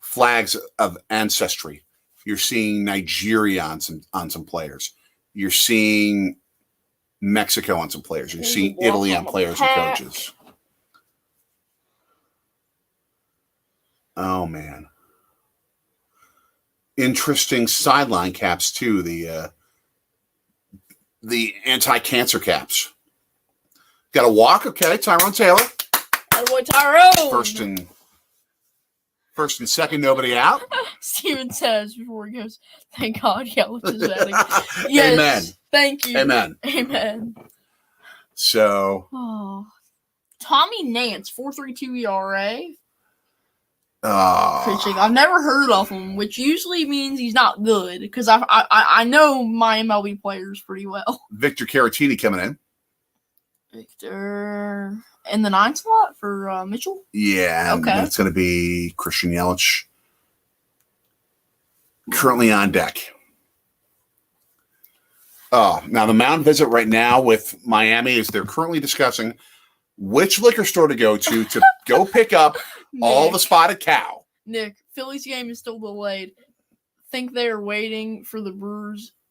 [SPEAKER 1] flags of ancestry. You're seeing Nigeria on some players. You're seeing Mexico on some players. You're seeing Italy on players and coaches. Oh, man. Interesting sideline caps, too. The anti-cancer caps. Got a walk? Okay, Tyrone Taylor.
[SPEAKER 2] Oh, boy, Tyrone.
[SPEAKER 1] First and second, nobody out.
[SPEAKER 2] Steven says before he goes, thank God Yelich is batting. Yes,
[SPEAKER 1] Amen.
[SPEAKER 2] Thank you.
[SPEAKER 1] Amen. So.
[SPEAKER 2] Tommy Nance, 4.32 ERA.
[SPEAKER 1] Oh.
[SPEAKER 2] Pitching. I've never heard of him, which usually means he's not good because I know my MLB players pretty well.
[SPEAKER 1] Victor Caratini coming in.
[SPEAKER 2] Victor in the 9 slot for Mitchell?
[SPEAKER 1] Yeah.
[SPEAKER 2] Okay.
[SPEAKER 1] It's going to be Christian Yelich currently on deck. Now the mound visit right now with Miami is they're currently discussing which liquor store to go go pick up all the spotted cow.
[SPEAKER 2] Nick, Phillies game is still delayed. Think they're waiting for the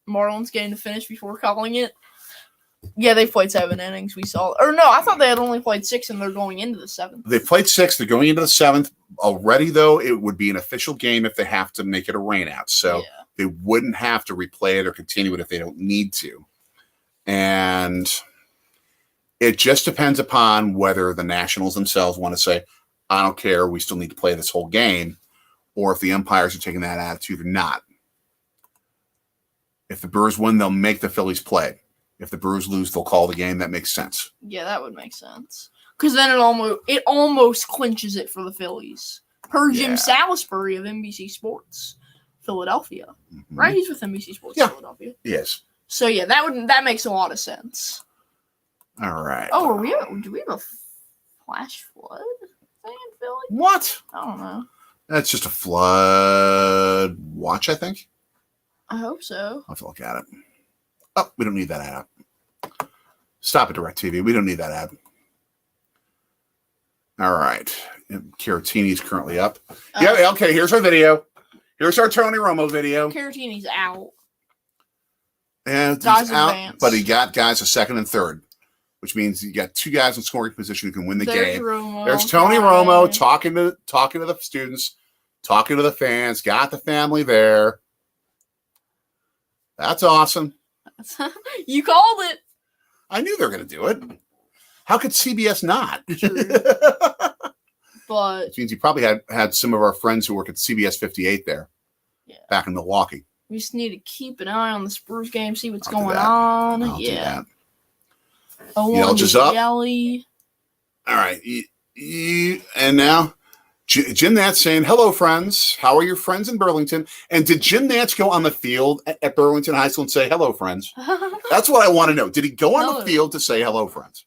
[SPEAKER 2] Marlins game to finish before calling it. Yeah, they played 7 innings. We saw. Or no, I thought they had only played 6 and they're going into the 7th.
[SPEAKER 1] They played 6. They're going into the 7th. Already, though, it would be an official game if they have to make it a rainout. So They wouldn't have to replay it or continue it if they don't need to. And it just depends upon whether the Nationals themselves want to say, I don't care, we still need to play this whole game, or if the umpires are taking that attitude or not. If the Brewers win, they'll make the Phillies play. If the Brewers lose, they'll call the game. That makes sense.
[SPEAKER 2] Yeah, that would make sense. Because then it almost clinches it for the Phillies. Per Jim Salisbury of NBC Sports, Philadelphia. Mm-hmm. Right? He's with NBC Sports Philadelphia.
[SPEAKER 1] Yes.
[SPEAKER 2] So yeah, that makes a lot of sense.
[SPEAKER 1] All right.
[SPEAKER 2] Oh, do we have a flash flood thing in Philly?
[SPEAKER 1] What?
[SPEAKER 2] I don't know.
[SPEAKER 1] That's just a flood watch, I think.
[SPEAKER 2] I hope so.
[SPEAKER 1] I'll have to look at it. Oh, we don't need that ad. Stop it, DirecTV. We don't need that ad. All right. Caratini is currently up. Yeah, okay, here's our video. Here's our Tony Romo video.
[SPEAKER 2] Caratini's out.
[SPEAKER 1] And he's out, but he got guys a second and third, which means you got two guys in scoring position who can win the game. There's Tony Romo talking to the students, talking to the fans, got the family there. That's awesome.
[SPEAKER 2] You called it.
[SPEAKER 1] I knew they were going to do it. How could CBS not?
[SPEAKER 2] But
[SPEAKER 1] which means you probably had some of our friends who work at CBS 58 there, back in Milwaukee.
[SPEAKER 2] We just need to keep an eye on the Spurs game, see what's going on.
[SPEAKER 1] I'll do that.
[SPEAKER 2] Yelch
[SPEAKER 1] is up.
[SPEAKER 2] Jelly.
[SPEAKER 1] All right. And now Jim Nance saying, hello, friends. How are your friends in Burlington? And did Jim Nance go on the field at Burlington High School and say, hello, friends? That's what I want to know. Did he go on the field to say hello, friends?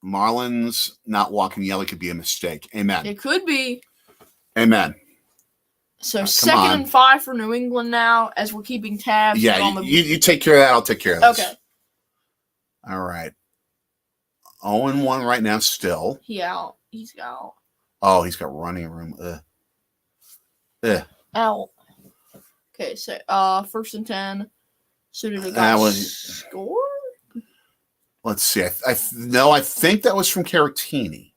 [SPEAKER 1] Marlins not walking yellow could be a mistake. Amen.
[SPEAKER 2] It could be.
[SPEAKER 1] Amen.
[SPEAKER 2] So second and 5 for New England now, as we're keeping tabs.
[SPEAKER 1] Yeah,
[SPEAKER 2] on the...
[SPEAKER 1] you take care of that. I'll take care of this.
[SPEAKER 2] Okay.
[SPEAKER 1] All right. 0-1 right now still.
[SPEAKER 2] He's out.
[SPEAKER 1] Oh, he's got running room.
[SPEAKER 2] Out. Okay, so first and 10. So did the guy score?
[SPEAKER 1] Let's see. I think that was from Caratini.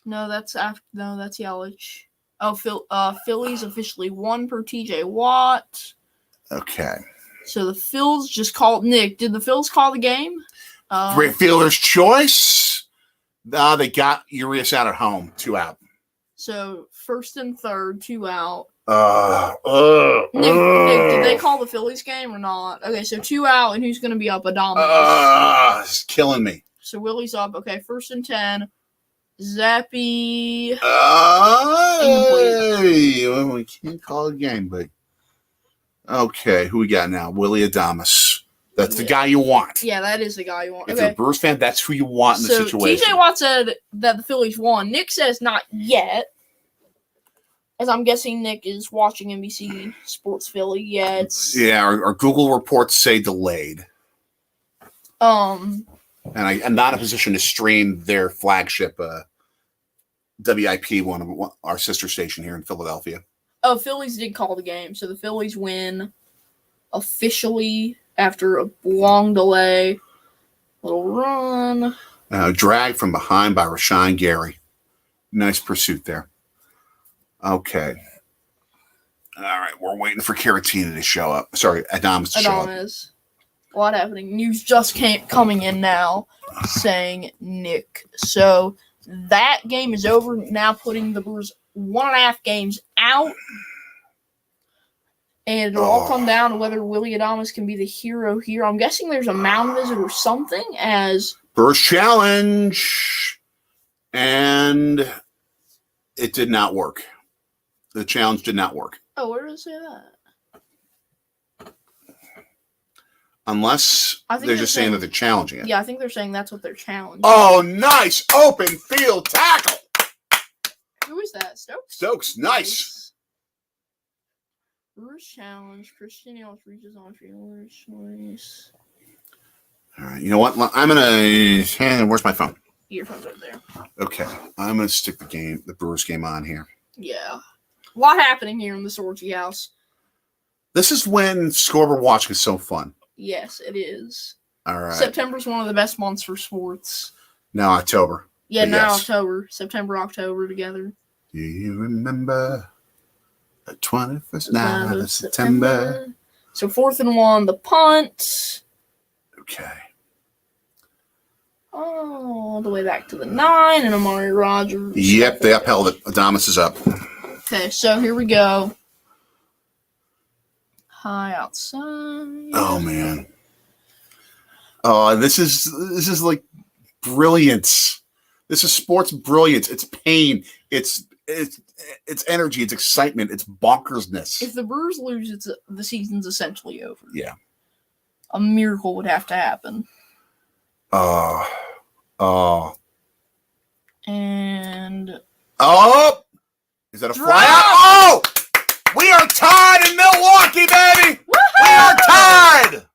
[SPEAKER 2] No, that's Yelich. Oh, Phillies officially won per TJ Watt.
[SPEAKER 1] Okay.
[SPEAKER 2] So the Phils just called. Nick, did the Phils call the game?
[SPEAKER 1] Great fielder's choice. They got Urias out at home. 2 out.
[SPEAKER 2] So first and third, 2 out.
[SPEAKER 1] Nick,
[SPEAKER 2] did they call the Phillies game or not? Okay, so 2 out, and who's going to be up? Adames.
[SPEAKER 1] It's killing me.
[SPEAKER 2] So Willie's up. Okay, first and 10. Zappy.
[SPEAKER 1] We can't call it a game, but okay, who we got now? Willie Adames. That's the guy you want.
[SPEAKER 2] Yeah, that is the guy you want.
[SPEAKER 1] If you're a Brewers fan, that's who you want in the situation.
[SPEAKER 2] TJ Watt said that the Phillies won. Nick says not yet. As I'm guessing Nick is watching NBC Sports Philly. Yeah,
[SPEAKER 1] our Google reports say delayed. And I'm not in a position to stream their flagship WIP, one of our sister station here in Philadelphia.
[SPEAKER 2] Oh, Phillies did call the game, so the Phillies win officially after a long delay. Little run.
[SPEAKER 1] Drag from behind by Rashawn Gary. Nice pursuit there. Okay. All right, we're waiting for Caratini to show up. Sorry, Adames to show up.
[SPEAKER 2] A lot happening. News just coming in now saying Nick. So that game is over. Now putting the Brewers 1.5 games out. And it'll all come down to whether Willie Adames can be the hero here. I'm guessing there's a mound visit or something as
[SPEAKER 1] Brewers challenge. And it did not work. The challenge did not work.
[SPEAKER 2] Oh, where does it say that?
[SPEAKER 1] Unless they're just saying that they're challenging it.
[SPEAKER 2] Yeah, I think they're saying that's what they're challenging.
[SPEAKER 1] Oh, nice open field tackle.
[SPEAKER 2] Who is that? Stokes?
[SPEAKER 1] Stokes, nice.
[SPEAKER 2] Brewers challenge. Christian Yelich reaches on field. Nice.
[SPEAKER 1] All right, you know what? I'm going to... Where's my phone?
[SPEAKER 2] Earphones right there.
[SPEAKER 1] Okay, I'm going to stick the Brewers game on here.
[SPEAKER 2] Yeah. A lot happening here in the Sorgy house.
[SPEAKER 1] This is when scoreboard watching is so fun.
[SPEAKER 2] Yes, it is.
[SPEAKER 1] All right.
[SPEAKER 2] September's one of the best months for sports.
[SPEAKER 1] Now October.
[SPEAKER 2] Yeah, now October. September, October together.
[SPEAKER 1] Do you remember The 21st night of September.
[SPEAKER 2] So 4th and 1, the punt.
[SPEAKER 1] Okay.
[SPEAKER 2] All the way back to the 9, and Aaron Rodgers.
[SPEAKER 1] Yep, they upheld it. Adamas is up.
[SPEAKER 2] Okay, so here we go. High outside.
[SPEAKER 1] Oh man. Oh, this is like brilliance. This is sports brilliance. It's pain. It's energy. It's excitement. It's bonkersness.
[SPEAKER 2] If the Brewers lose, the season's essentially over.
[SPEAKER 1] Yeah.
[SPEAKER 2] A miracle would have to happen. And
[SPEAKER 1] is that a fly out? Oh, we are tied in Milwaukee, baby.
[SPEAKER 2] Woo-hoo!
[SPEAKER 1] We are tied.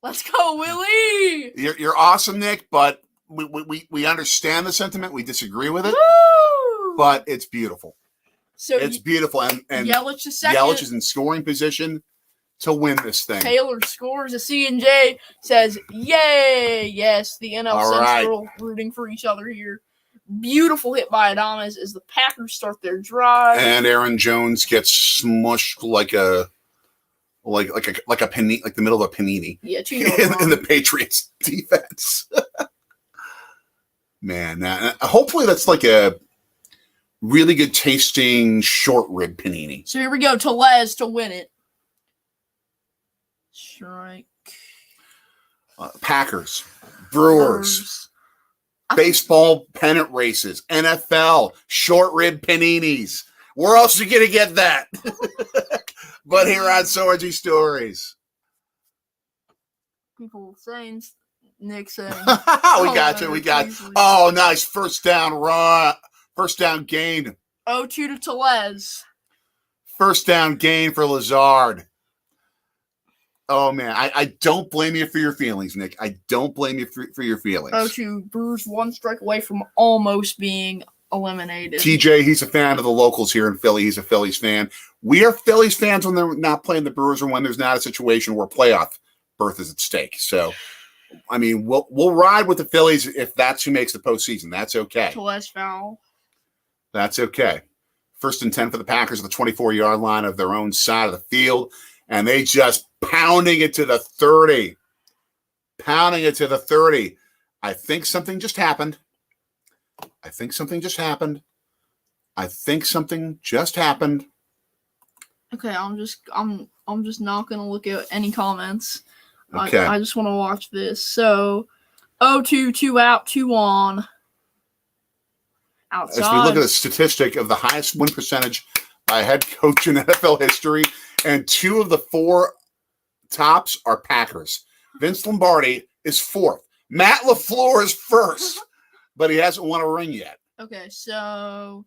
[SPEAKER 2] Let's go, Willie.
[SPEAKER 1] You're awesome, Nick, but we understand the sentiment. We disagree with it,
[SPEAKER 2] Woo!
[SPEAKER 1] but it's beautiful.
[SPEAKER 2] So
[SPEAKER 1] it's beautiful, and
[SPEAKER 2] Yelich is second.
[SPEAKER 1] Yelich is in scoring position to win this thing.
[SPEAKER 2] Taylor scores. A C&J says, "Yay!" Yes, the NL
[SPEAKER 1] All
[SPEAKER 2] Central rooting for each other here. Beautiful hit by Adames as the Packers start their drive.
[SPEAKER 1] And Aaron Jones gets smushed like a panini, like the middle of a panini.
[SPEAKER 2] Yeah,
[SPEAKER 1] in the Patriots defense. Man, hopefully that's like a really good tasting short rib panini.
[SPEAKER 2] So here we go, Tellez to win it. Strike.
[SPEAKER 1] Packers, Brewers. Baseball pennant races, NFL, short rib paninis. Where else are you going to get that? But here on Sorgy Stories.
[SPEAKER 2] People saying, Nick saying.
[SPEAKER 1] We got you. Oh, nice. First down run. First down gain.
[SPEAKER 2] 0-2 to Tellez.
[SPEAKER 1] First down gain for Lazard. Oh, man. I don't blame you for your feelings, Nick. I don't blame you for your feelings.
[SPEAKER 2] 0-2. Brewers 1 strike away from almost being eliminated.
[SPEAKER 1] TJ, he's a fan of the locals here in Philly. He's a Phillies fan. We are Phillies fans when they're not playing the Brewers or when there's not a situation where playoff berth is at stake. So, I mean, we'll ride with the Phillies if that's who makes the postseason. That's okay.
[SPEAKER 2] Tellez foul.
[SPEAKER 1] That's okay. 1st and 10 for the Packers at the 24-yard line of their own side of the field. And they just pounding it to the 30. Pounding it to the 30. I think something just happened. Okay,
[SPEAKER 2] I'm just not gonna look at any comments.
[SPEAKER 1] Okay.
[SPEAKER 2] I just want to watch this. So 0-2, 2 out, 2 on. Outside.
[SPEAKER 1] As we look at the statistic of the highest win percentage by a head coach in NFL history, and 2 of the 4 tops are Packers. Vince Lombardi is 4th. Matt LaFleur is 1st, but he hasn't won a ring yet.
[SPEAKER 2] Okay, so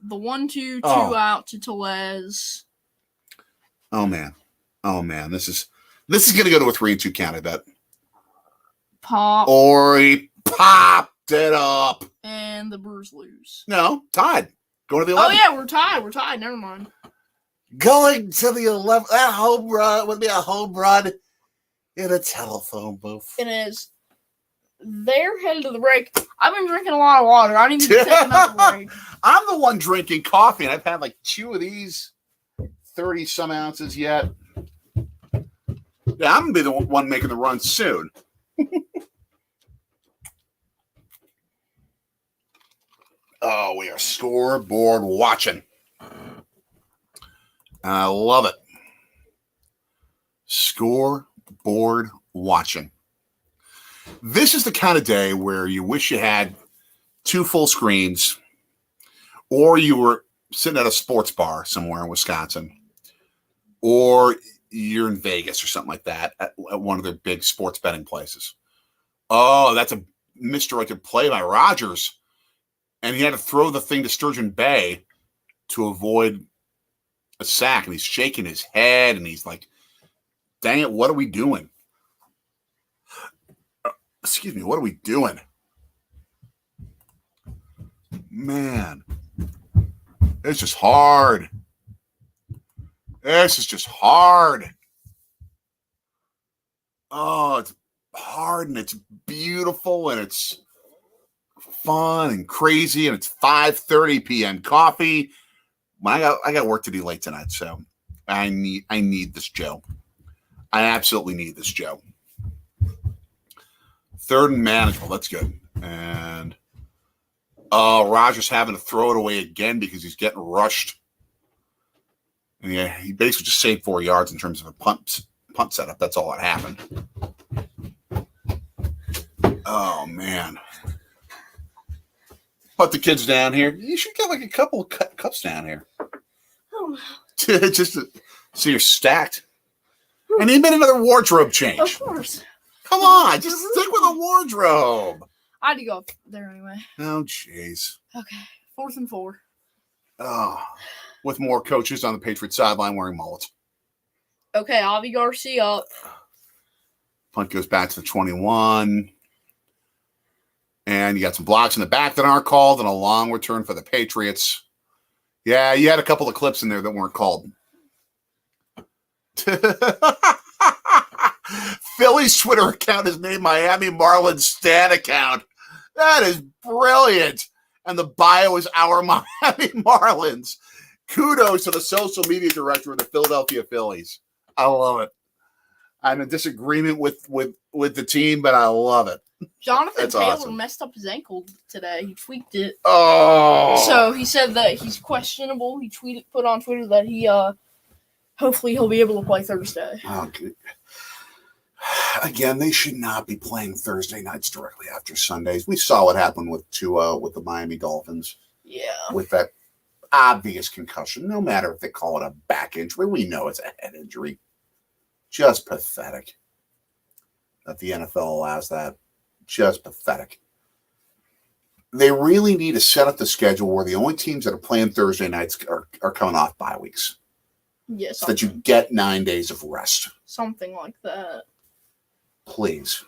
[SPEAKER 2] the 1-2, 2 out to Tellez.
[SPEAKER 1] Oh man, this is going to go to a 3-2 count, I bet.
[SPEAKER 2] Pop.
[SPEAKER 1] Or he popped it up.
[SPEAKER 2] And the Brewers lose.
[SPEAKER 1] No, tied. Going to the 11th.
[SPEAKER 2] Oh yeah, we're tied. Never mind.
[SPEAKER 1] Going to the 11th. That home run would be a home run in a telephone booth.
[SPEAKER 2] It is. They're headed to the break. I've been drinking a lot of water. I need to take another break.
[SPEAKER 1] I'm the one drinking coffee, and I've had like 2 of these, 30-some ounces yet. Yeah, I'm going to be the one making the run soon. Oh, we are scoreboard watching. I love it. Scoreboard watching. This is the kind of day where you wish you had 2 full screens, or you were sitting at a sports bar somewhere in Wisconsin, or you're in Vegas or something like that at one of their big sports betting places. Oh, that's a misdirected play by Rodgers. And he had to throw the thing to Sturgeon Bay to avoid a sack. And he's shaking his head, and he's like, dang it, what are we doing? Excuse me, what are we doing? Man, it's just hard. This is just hard. Oh, it's hard, and it's beautiful, and it's fun and crazy, and it's 5:30 p.m. coffee. I got work to do late tonight, so I need this Joe. I absolutely need this Joe. 3rd and manageable. That's good. And Rodgers having to throw it away again because he's getting rushed. And yeah, he basically just saved 4 yards in terms of a punt setup. That's all that happened. Oh, man. Put the kids down here. You should get like a couple of cups down here.
[SPEAKER 2] Oh.
[SPEAKER 1] Just so you're stacked. I need another wardrobe change.
[SPEAKER 2] Of course.
[SPEAKER 1] Come on, just stick with a wardrobe.
[SPEAKER 2] I had to go up there anyway.
[SPEAKER 1] Oh, jeez.
[SPEAKER 2] Okay, 4th and 4.
[SPEAKER 1] Oh, with more coaches on the Patriots sideline wearing mullets.
[SPEAKER 2] Okay, Avi Garcia up.
[SPEAKER 1] Punt goes back to the 21. And you got some blocks in the back that aren't called and a long return for the Patriots. Yeah, you had a couple of clips in there that weren't called. Philly's Twitter account is named Miami Marlins Stan account. That is brilliant. And the bio is our Miami Marlins. Kudos to the social media director of the Philadelphia Phillies. I love it. I'm in disagreement with the team, but I love it.
[SPEAKER 2] Jonathan
[SPEAKER 1] That's
[SPEAKER 2] Taylor
[SPEAKER 1] awesome.
[SPEAKER 2] messed up his ankle today. He tweaked it.
[SPEAKER 1] Oh.
[SPEAKER 2] So he said that he's questionable. He put on Twitter that he hopefully he'll be able to play Thursday.
[SPEAKER 1] Oh, good. Again, they should not be playing Thursday nights directly after Sundays. We saw what happened with the Miami Dolphins.
[SPEAKER 2] Yeah.
[SPEAKER 1] With that obvious concussion, no matter if they call it a back injury, we know it's a head injury. Just pathetic that the NFL allows that. Just pathetic. They really need to set up the schedule where the only teams that are playing Thursday nights are coming off bye weeks.
[SPEAKER 2] Yeah,
[SPEAKER 1] so that you get 9 days of rest.
[SPEAKER 2] Something like that.
[SPEAKER 1] Please.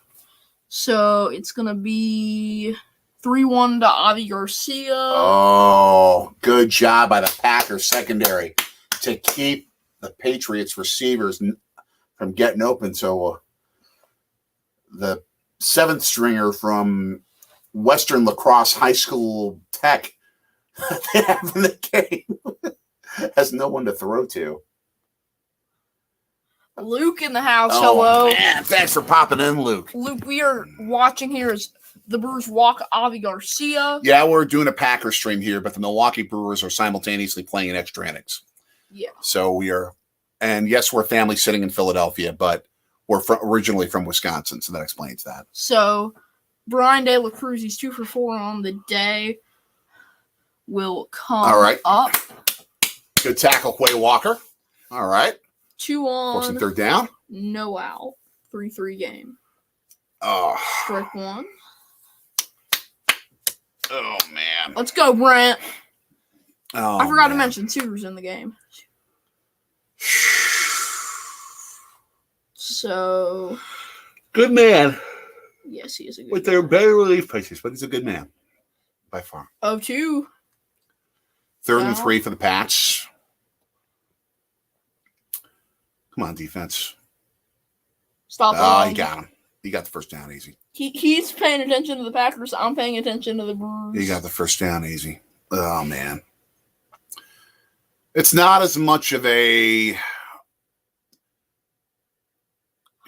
[SPEAKER 2] So it's going to be 3-1 to Avi Garcia.
[SPEAKER 1] Oh, good job by the Packers secondary to keep the Patriots receivers from getting open. So the 7th stringer from Western Lacrosse High School Tech they have in the game has no one to throw to.
[SPEAKER 2] Luke in the house.
[SPEAKER 1] Oh,
[SPEAKER 2] hello.
[SPEAKER 1] Man. Thanks for popping in, Luke.
[SPEAKER 2] Luke, we are watching here as the Brewers walk Avi Garcia.
[SPEAKER 1] Yeah, we're doing a Packers stream here, but the Milwaukee Brewers are simultaneously playing in extra innings.
[SPEAKER 2] Yeah.
[SPEAKER 1] So we are, and yes, we're family sitting in Philadelphia, but we're originally from Wisconsin, so that explains that.
[SPEAKER 2] So Brian De La Cruz, he's 2 for 4 on the day, will come up.
[SPEAKER 1] Good tackle, Quay Walker. All right.
[SPEAKER 2] 2 on.
[SPEAKER 1] Forcing 3rd down.
[SPEAKER 2] No out. 3-3 game.
[SPEAKER 1] Oh.
[SPEAKER 2] Strike 1.
[SPEAKER 1] Oh, man.
[SPEAKER 2] Let's go, Brent.
[SPEAKER 1] Oh,
[SPEAKER 2] I forgot to mention Suter's in the game. So.
[SPEAKER 1] Good man.
[SPEAKER 2] Yes, he is a good
[SPEAKER 1] With their better relief pitches, but he's a good man. By far.
[SPEAKER 2] 0-2.
[SPEAKER 1] 3rd and 3 for the Pats. Come on, defense.
[SPEAKER 2] Stop.
[SPEAKER 1] Oh, you got him. You got the 1st down easy.
[SPEAKER 2] He's paying attention to the Packers. I'm paying attention to the Brewers.
[SPEAKER 1] You got the 1st down easy. Oh, man. It's not as much of a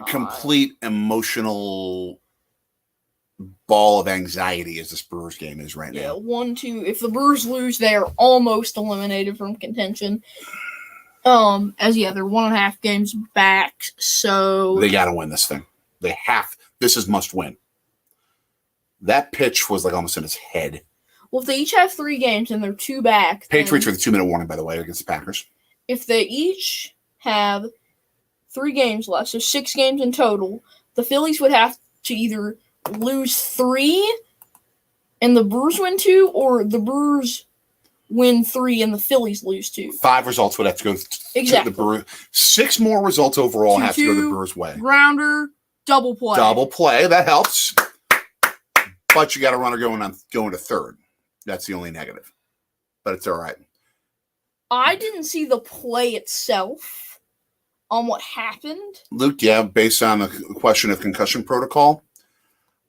[SPEAKER 1] complete emotional ball of anxiety as this Brewers game is right now.
[SPEAKER 2] Yeah, 1-2. If the Brewers lose, they are almost eliminated from contention. They're 1.5 games back, so
[SPEAKER 1] they got to win this thing. They have. This is must win. That pitch was like almost in his head.
[SPEAKER 2] Well, if they each have 3 games and they're 2 back,
[SPEAKER 1] Patriots with a 2-minute warning, by the way, against the Packers.
[SPEAKER 2] If they each have 3 games left, so 6 games in total, the Phillies would have to either lose 3 and the Brewers win 2, or the Brewers win 3 and the Phillies lose 2.
[SPEAKER 1] 5 results would have to go to the Brewers. 6 more results overall have to go the Brewers' way.
[SPEAKER 2] Grounder, double play.
[SPEAKER 1] Double play, that helps. But you got a runner going to 3rd. That's the only negative. But it's all right.
[SPEAKER 2] I didn't see the play itself on what happened.
[SPEAKER 1] Luke, yeah, based on the question of concussion protocol,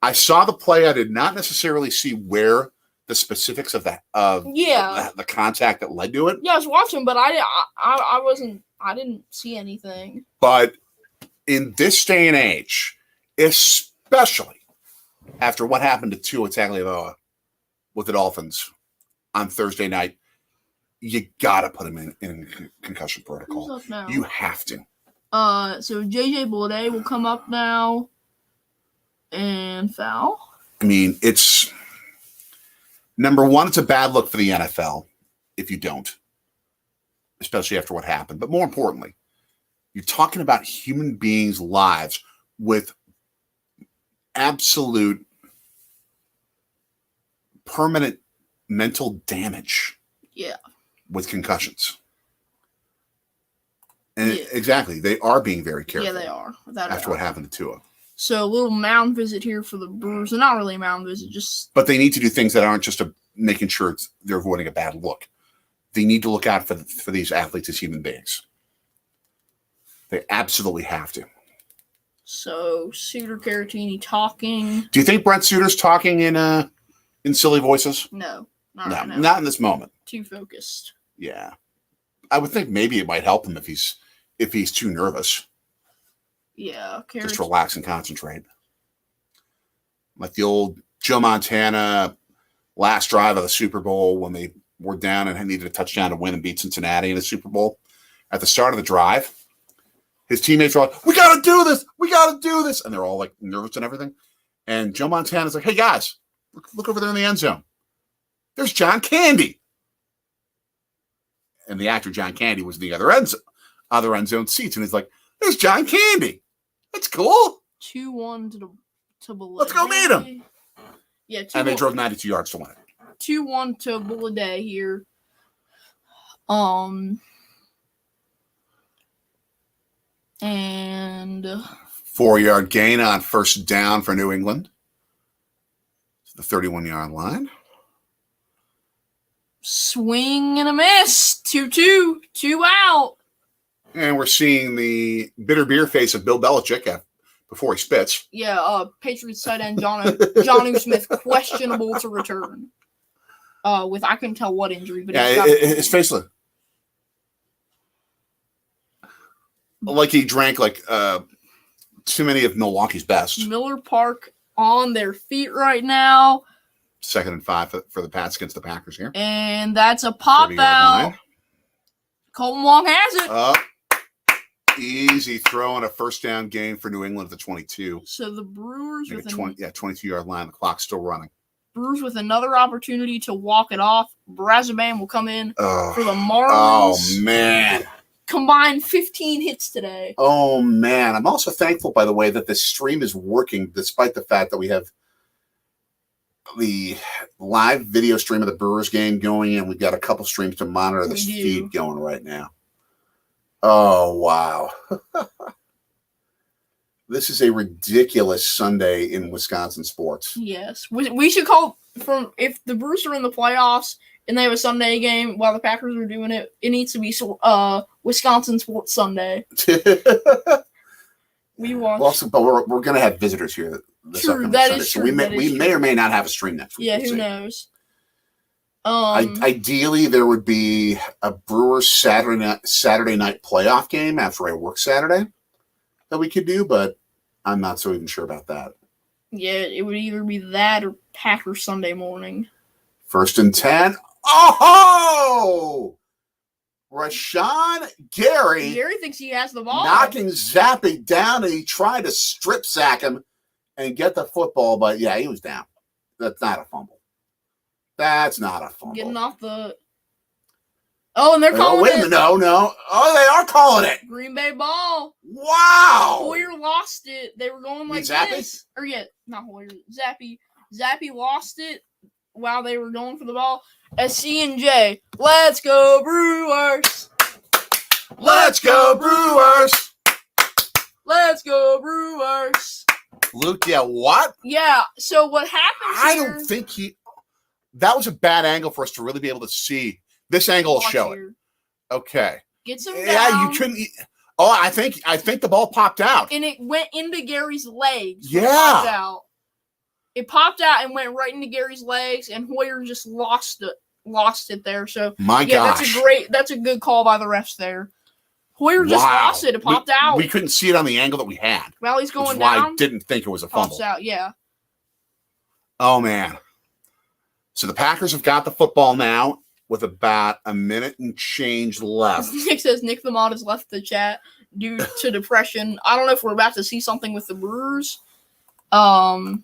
[SPEAKER 1] I saw the play. I did not necessarily see where the specifics of the contact that led to it.
[SPEAKER 2] Yeah, I was watching, but I wasn't. I didn't see anything.
[SPEAKER 1] But in this day and age, especially after what happened to Tua Tagovailoa with the Dolphins on Thursday night, you gotta put him in concussion protocol.
[SPEAKER 2] Who's up now?
[SPEAKER 1] You have to.
[SPEAKER 2] So JJ Bleday will come up now and foul.
[SPEAKER 1] I mean, it's number one, it's a bad look for the NFL if you don't, especially after what happened. But more importantly, you're talking about human beings' lives with absolute permanent mental damage.
[SPEAKER 2] Yeah.
[SPEAKER 1] With concussions. And exactly, they are being very careful.
[SPEAKER 2] Yeah, they are.
[SPEAKER 1] After what happened to Tua.
[SPEAKER 2] So a little mound visit here for the Brewers. Not really a mound visit, just...
[SPEAKER 1] But they need to do things that aren't just making sure they're avoiding a bad look. They need to look out for these athletes as human beings. They absolutely have to.
[SPEAKER 2] So Suter Caratini talking.
[SPEAKER 1] Do you think Brent Suter's talking in silly voices?
[SPEAKER 2] No.
[SPEAKER 1] No,
[SPEAKER 2] right now.
[SPEAKER 1] Not in this moment.
[SPEAKER 2] Too focused.
[SPEAKER 1] Yeah. I would think maybe it might help him if he's too nervous.
[SPEAKER 2] Yeah.
[SPEAKER 1] Just relax and concentrate. Like the old Joe Montana last drive of the Super Bowl when they were down and needed a touchdown to win and beat Cincinnati in the Super Bowl. At the start of the drive, his teammates were like, we got to do this. We got to do this. And they're all like nervous and everything. And Joe Montana's like, hey, guys, look over there in the end zone. There's John Candy. And the actor John Candy was in the other end zone seats. And he's like, there's John Candy. That's cool.
[SPEAKER 2] 2-1 to Bleday.
[SPEAKER 1] Let's go meet him.
[SPEAKER 2] Yeah,
[SPEAKER 1] and they drove 92 yards to win it.
[SPEAKER 2] 2-1 to Bleday here. And
[SPEAKER 1] 4-yard gain on first down for New England. The 31-yard line.
[SPEAKER 2] Swing and a miss. 2-2. 2 out.
[SPEAKER 1] And we're seeing the bitter beer face of Bill Belichick before he spits.
[SPEAKER 2] Yeah, Patriots tight end Jonnu Smith questionable to return. With I couldn't tell what injury, but
[SPEAKER 1] his face looked like he drank too many of Milwaukee's best.
[SPEAKER 2] Miller Park on their feet right now.
[SPEAKER 1] 2nd and 5 for the Pats against the Packers here.
[SPEAKER 2] And that's a pop out. Colton Wong has it.
[SPEAKER 1] Easy throw and a first down gain for New England at the 22.
[SPEAKER 2] So the Brewers with
[SPEAKER 1] 22-yard line. The clock's still running.
[SPEAKER 2] Brewers with another opportunity to walk it off. Brazaban will come in for the Marlins.
[SPEAKER 1] Oh, man.
[SPEAKER 2] Combined 15 hits today.
[SPEAKER 1] Oh, man. I'm also thankful, by the way, that this stream is working despite the fact that we have the live video stream of the Brewers game going, and we've got a couple streams to monitor this feed going right now. Oh, wow. This is a ridiculous Sunday in Wisconsin sports.
[SPEAKER 2] Yes. We should call if the Brewers are in the playoffs and they have a Sunday game while the Packers are doing it, it needs to be Wisconsin Sports Sunday. We watch.
[SPEAKER 1] Also, but we're going to have visitors here this upcoming Sunday.
[SPEAKER 2] Is true.
[SPEAKER 1] So we may or may not have a stream next week.
[SPEAKER 2] Yeah, who knows?
[SPEAKER 1] Ideally, there would be a Brewers Saturday night playoff game after I work Saturday that we could do, but I'm not so even sure about that.
[SPEAKER 2] Yeah, it would either be that or Packers Sunday morning.
[SPEAKER 1] 1st and 10. Oh! Rashawn Gary.
[SPEAKER 2] Gary thinks he has the ball.
[SPEAKER 1] Knocking Zappe down, and he tried to strip sack him and get the football, but yeah, he was down. That's not a fumble. That's not a fumble.
[SPEAKER 2] Getting off the... Oh, and they're calling it.
[SPEAKER 1] Wait a minute. No. Oh, they are calling it.
[SPEAKER 2] Green Bay ball.
[SPEAKER 1] Wow.
[SPEAKER 2] Hoyer lost it. They were going like this. Or yeah, not Hoyer. Zappe. Zappe lost it while they were going for the ball. SC&J. Let's go Brewers.
[SPEAKER 1] Let's go Brewers.
[SPEAKER 2] Let's go Brewers.
[SPEAKER 1] Luke, yeah, what?
[SPEAKER 2] Yeah, so what happened
[SPEAKER 1] I don't think that was a bad angle for us to really be able to see. This angle will show it. Okay.
[SPEAKER 2] Gets him down.
[SPEAKER 1] Yeah, you couldn't. Oh, I think the ball popped out.
[SPEAKER 2] And it went into Gary's legs.
[SPEAKER 1] Yeah.
[SPEAKER 2] Out. It popped out and went right into Gary's legs, and Hoyer just lost it there. So
[SPEAKER 1] My gosh.
[SPEAKER 2] That's a good call by the refs there. Hoyer just lost it. It popped out.
[SPEAKER 1] We couldn't see it on the angle that we had.
[SPEAKER 2] While he's going
[SPEAKER 1] down.
[SPEAKER 2] down.
[SPEAKER 1] I didn't think it was a fumble.
[SPEAKER 2] Pops out, yeah.
[SPEAKER 1] Oh, man. So the Packers have got the football now with about a minute and change left.
[SPEAKER 2] Nick says Nick the Mod has left the chat due to depression. I don't know if we're about to see something with the Brewers. So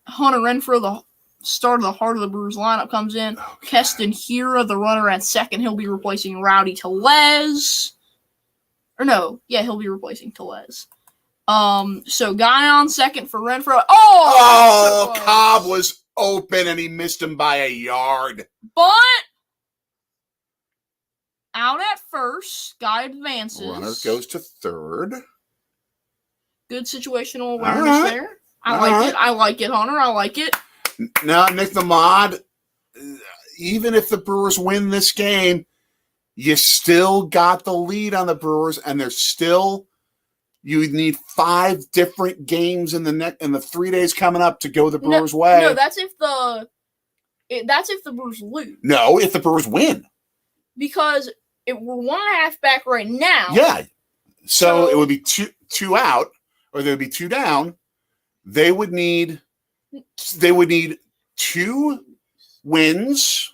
[SPEAKER 2] Hunter Renfrow, the start of the heart of the Brewers lineup, comes in. Okay. Keston Hiura, the runner at second, he'll be replacing Rowdy Tellez. He'll be replacing Tellez. So guy on second for Renfrow.
[SPEAKER 1] Oh, Cobb was open and he missed him by a yard.
[SPEAKER 2] But out at first, guy advances.
[SPEAKER 1] Runner goes to third.
[SPEAKER 2] Good situational awareness there. I like it, Hunter. I like it.
[SPEAKER 1] Now, Nick the Mod, even if the Brewers win this game, you still got the lead on the Brewers, and you need 5 different games in the 3 days coming up to go the Brewers' way.
[SPEAKER 2] No, that's if the Brewers lose.
[SPEAKER 1] No, if the Brewers win.
[SPEAKER 2] Because we're 1.5 back right now.
[SPEAKER 1] Yeah. So it would be two out, or there would be 2 down. They would need 2 wins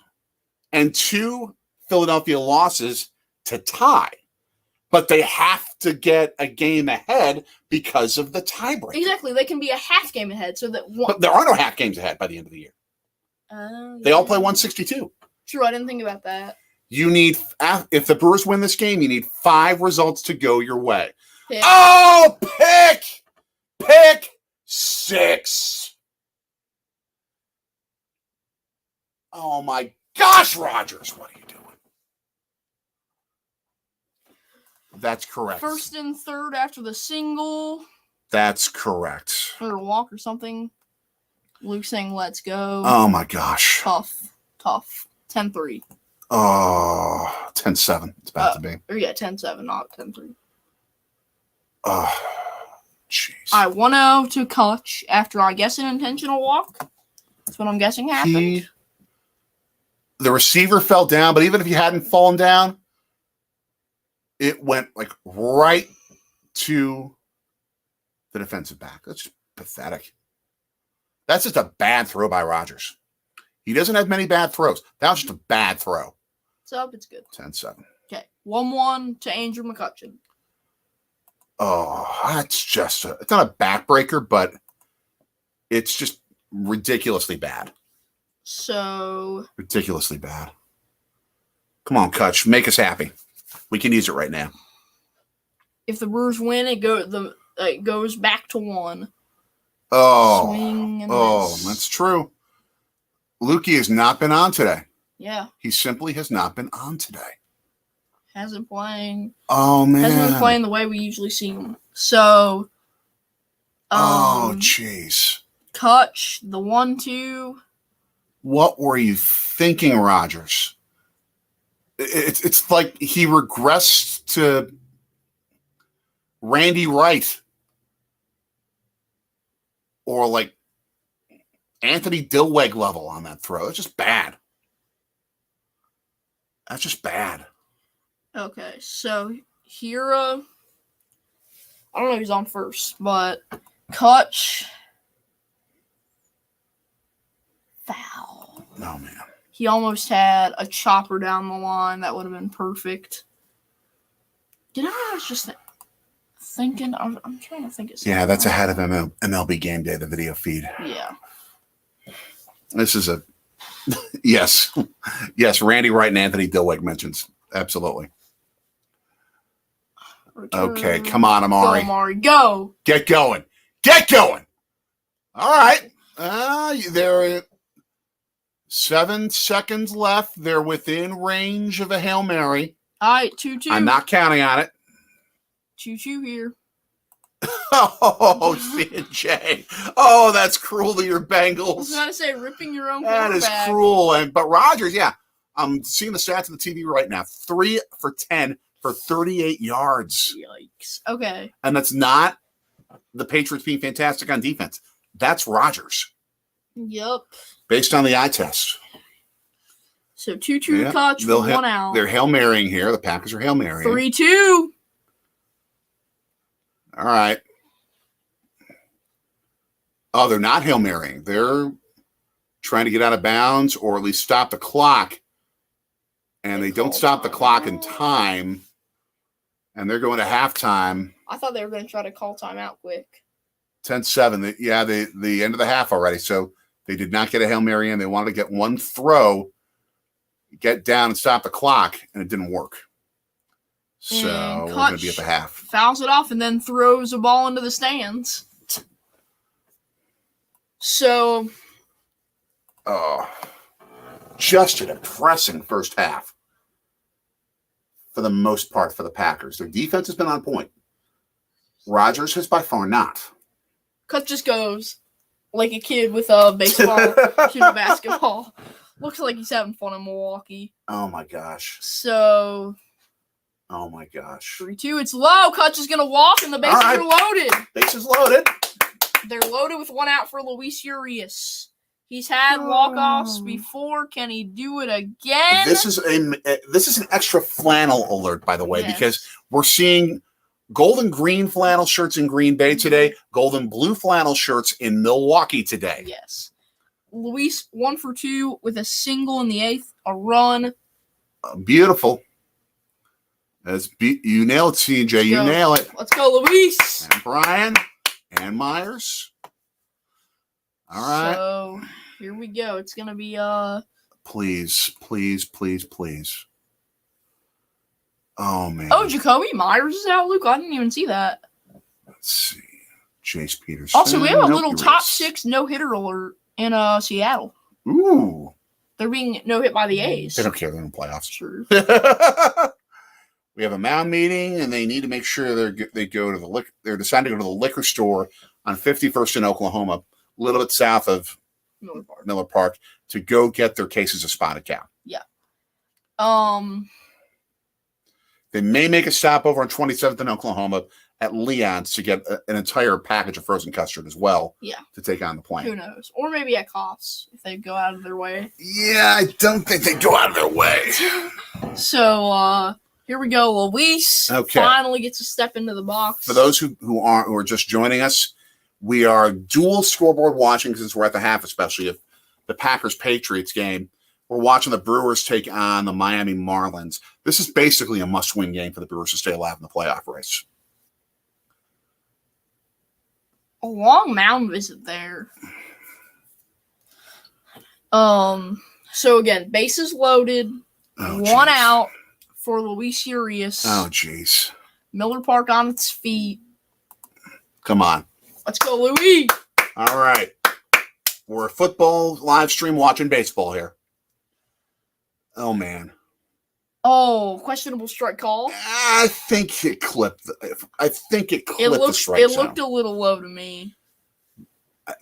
[SPEAKER 1] and 2 Philadelphia losses to tie. But they have to get a game ahead because of the tiebreaker.
[SPEAKER 2] Exactly. They can be a half game ahead.
[SPEAKER 1] But there are no half games ahead by the end of the year. They all play 162.
[SPEAKER 2] True, I didn't think about that.
[SPEAKER 1] If the Brewers win this game, you need 5 results to go your way.
[SPEAKER 2] Pick.
[SPEAKER 1] Oh, pick 6. Oh, my gosh, Rodgers, what are you doing? That's correct.
[SPEAKER 2] First and third after the single.
[SPEAKER 1] That's correct.
[SPEAKER 2] Or a walk or something. Luke saying, let's go.
[SPEAKER 1] Oh, my gosh.
[SPEAKER 2] Tough. 10-3.
[SPEAKER 1] Oh, 10-7. It's about to be.
[SPEAKER 2] Or 10-7, not 10-3.
[SPEAKER 1] Oh, jeez.
[SPEAKER 2] All right, 1-0 to Kutch after, I guess, an intentional walk. That's what I'm guessing happened.
[SPEAKER 1] The receiver fell down, but even if he hadn't fallen down, it went right to the defensive back. That's just pathetic. That's just a bad throw by Rodgers. He doesn't have many bad throws. That was just a bad throw.
[SPEAKER 2] It's up. It's good.
[SPEAKER 1] 10-7.
[SPEAKER 2] Okay. 1-1 to Andrew McCutcheon.
[SPEAKER 1] Oh, that's just it's not a backbreaker, but it's just ridiculously bad. Ridiculously bad. Come on, Kutch. Make us happy. We can use it right now.
[SPEAKER 2] If the Brewers win, it goes back to 1.
[SPEAKER 1] Oh,
[SPEAKER 2] swing and miss.
[SPEAKER 1] That's true. Lukey has not been on today.
[SPEAKER 2] Yeah.
[SPEAKER 1] He simply has not been on today.
[SPEAKER 2] Hasn't playing.
[SPEAKER 1] Oh, man.
[SPEAKER 2] Hasn't been playing the way we usually see him. So.
[SPEAKER 1] Oh, jeez.
[SPEAKER 2] Kutch, the 1-2.
[SPEAKER 1] What were you thinking, Rodgers? It's like he regressed to Randy Wright or like Anthony Dilweg level on that throw. It's just bad. That's just bad.
[SPEAKER 2] Okay, so Hiura, I don't know who's on first, but Kutch, foul.
[SPEAKER 1] Oh, man.
[SPEAKER 2] He almost had a chopper down the line. That would have been perfect. You know what I was just thinking? I'm trying to think of something.
[SPEAKER 1] Yeah, that's ahead of MLB Game Day, the video feed.
[SPEAKER 2] Yeah.
[SPEAKER 1] This is a yes. Yes, Randy Wright and Anthony Dilweg mentions. Absolutely.
[SPEAKER 2] Return.
[SPEAKER 1] Okay, come on, Amari.
[SPEAKER 2] Go, Amari, go.
[SPEAKER 1] Get going. Get going. All right. There are 7 seconds left. They're within range of a Hail Mary.
[SPEAKER 2] All right, 2-2.
[SPEAKER 1] I'm not counting on it.
[SPEAKER 2] 2-2 here.
[SPEAKER 1] Oh, C&J. Oh, that's cruel to your Bengals.
[SPEAKER 2] I was going to say, ripping your own
[SPEAKER 1] That is
[SPEAKER 2] quarterback.
[SPEAKER 1] cruel. But Rodgers, yeah, I'm seeing the stats on the TV right now. 3 for 10 for 38 yards.
[SPEAKER 2] Yikes. Okay.
[SPEAKER 1] And that's not the Patriots being fantastic on defense. That's Rodgers.
[SPEAKER 2] Yep.
[SPEAKER 1] Based on the eye test.
[SPEAKER 2] So 2-2 Kutch with 1 out.
[SPEAKER 1] They're Hail Marrying here. The Packers are Hail Marrying.
[SPEAKER 2] 3-2.
[SPEAKER 1] All right. Oh, they're not Hail Marrying. They're trying to get out of bounds or at least stop the clock. And they don't stop the clock in time. And they're going to halftime.
[SPEAKER 2] I thought they were going to try to call timeout quick.
[SPEAKER 1] 10-7. Yeah, the end of the half already. So they did not get a Hail Mary in. They wanted to get one throw, get down and stop the clock, and it didn't work. So we're going to be at the half.
[SPEAKER 2] Fouls it off and then throws a ball into the stands. So.
[SPEAKER 1] Just a depressing first half for the most part for the Packers. Their defense has been on point. Rodgers has by far not.
[SPEAKER 2] Kutch just goes like a kid with a baseball, shooting a basketball. Looks like he's having fun in Milwaukee.
[SPEAKER 1] Oh, my gosh.
[SPEAKER 2] So.
[SPEAKER 1] Oh, my gosh.
[SPEAKER 2] 3-2. It's low. Kutch is going to walk, and the bases are loaded.
[SPEAKER 1] Bases loaded.
[SPEAKER 2] They're loaded with 1 out for Luis Urias. He's had walk-offs before. Can he do it again?
[SPEAKER 1] This is an extra flannel alert, by the way, because we're seeing golden green flannel shirts in Green Bay today, golden blue flannel shirts in Milwaukee today.
[SPEAKER 2] Yes. Luis 1 for 2 with a single in the 8th, a run.
[SPEAKER 1] Beautiful. You nail it, CJ. You nail it.
[SPEAKER 2] Let's go, Luis.
[SPEAKER 1] And Brian and Myers. All right.
[SPEAKER 2] So here we go. It's gonna be
[SPEAKER 1] Please. Oh man.
[SPEAKER 2] Oh, Jacoby Myers is out, Luke. I didn't even see that.
[SPEAKER 1] Let's see. Chase Peterson.
[SPEAKER 2] Also, we have a little top 6 no-hitter alert in Seattle.
[SPEAKER 1] Ooh.
[SPEAKER 2] They're being no-hit by the A's.
[SPEAKER 1] They don't care. They're in the playoffs.
[SPEAKER 2] True.
[SPEAKER 1] We have a mound meeting, and they need to make sure they go to the they're deciding to go to the liquor store on 51st in Oklahoma, a little bit south of Miller Park, to go get their cases of spotted cow.
[SPEAKER 2] Yeah.
[SPEAKER 1] They may make a stop over on 27th in Oklahoma at Leon's to get an entire package of frozen custard as well.
[SPEAKER 2] Yeah.
[SPEAKER 1] To take on the plane.
[SPEAKER 2] Who knows? Or maybe at Koff's if they go out of their way.
[SPEAKER 1] Yeah, I don't think they go out of their way.
[SPEAKER 2] So, here we go. Luis finally gets a step into the box.
[SPEAKER 1] For those who are just joining us, we are dual scoreboard watching since we're at the half, especially of the Packers-Patriots game. We're watching the Brewers take on the Miami Marlins. This is basically a must-win game for the Brewers to stay alive in the playoff race.
[SPEAKER 2] A long mound visit there. So again, bases loaded, 1 out for Luis Urias.
[SPEAKER 1] Oh, jeez.
[SPEAKER 2] Miller Park on its feet.
[SPEAKER 1] Come on.
[SPEAKER 2] Let's go, Luis.
[SPEAKER 1] All right. We're a football live stream watching baseball here. Oh, man.
[SPEAKER 2] Oh, questionable strike call.
[SPEAKER 1] I think it clipped. The strike zone.
[SPEAKER 2] It looked a little low to me.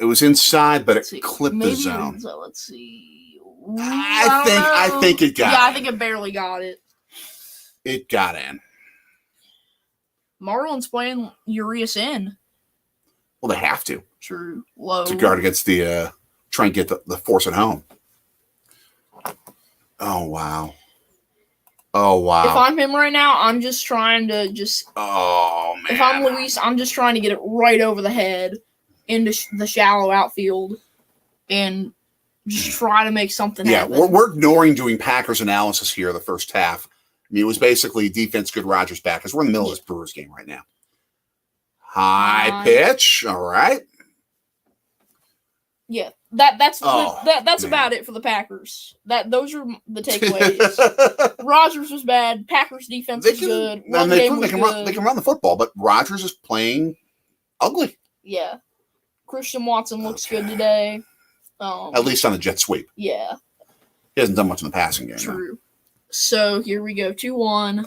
[SPEAKER 1] It was inside, but it clipped the zone.
[SPEAKER 2] Let's see.
[SPEAKER 1] I think it got.
[SPEAKER 2] Yeah, I think it barely got it.
[SPEAKER 1] It got in.
[SPEAKER 2] Marlins playing Urias in.
[SPEAKER 1] Well, they have to.
[SPEAKER 2] True. Low.
[SPEAKER 1] To guard against the try and get the force at home. Oh wow.
[SPEAKER 2] If I'm him right now, I'm just trying to
[SPEAKER 1] Oh man.
[SPEAKER 2] If I'm Luis, I'm just trying to get it right over the head into the shallow outfield and just try to make something happen.
[SPEAKER 1] Yeah, we're ignoring doing Packers analysis here the first half. I mean, it was basically defense, good Rodgers back, because we're in the middle of this Brewers game right now. High pitch. All right.
[SPEAKER 2] Yeah, that's about it for the Packers. Those are the takeaways. Rodgers was bad. Packers defense was good.
[SPEAKER 1] They can run the football, but Rodgers is playing ugly.
[SPEAKER 2] Yeah, Christian Watson looks good today.
[SPEAKER 1] At least on the jet sweep.
[SPEAKER 2] Yeah,
[SPEAKER 1] he hasn't done much in the passing game.
[SPEAKER 2] True. Though. So here we go, 2-1.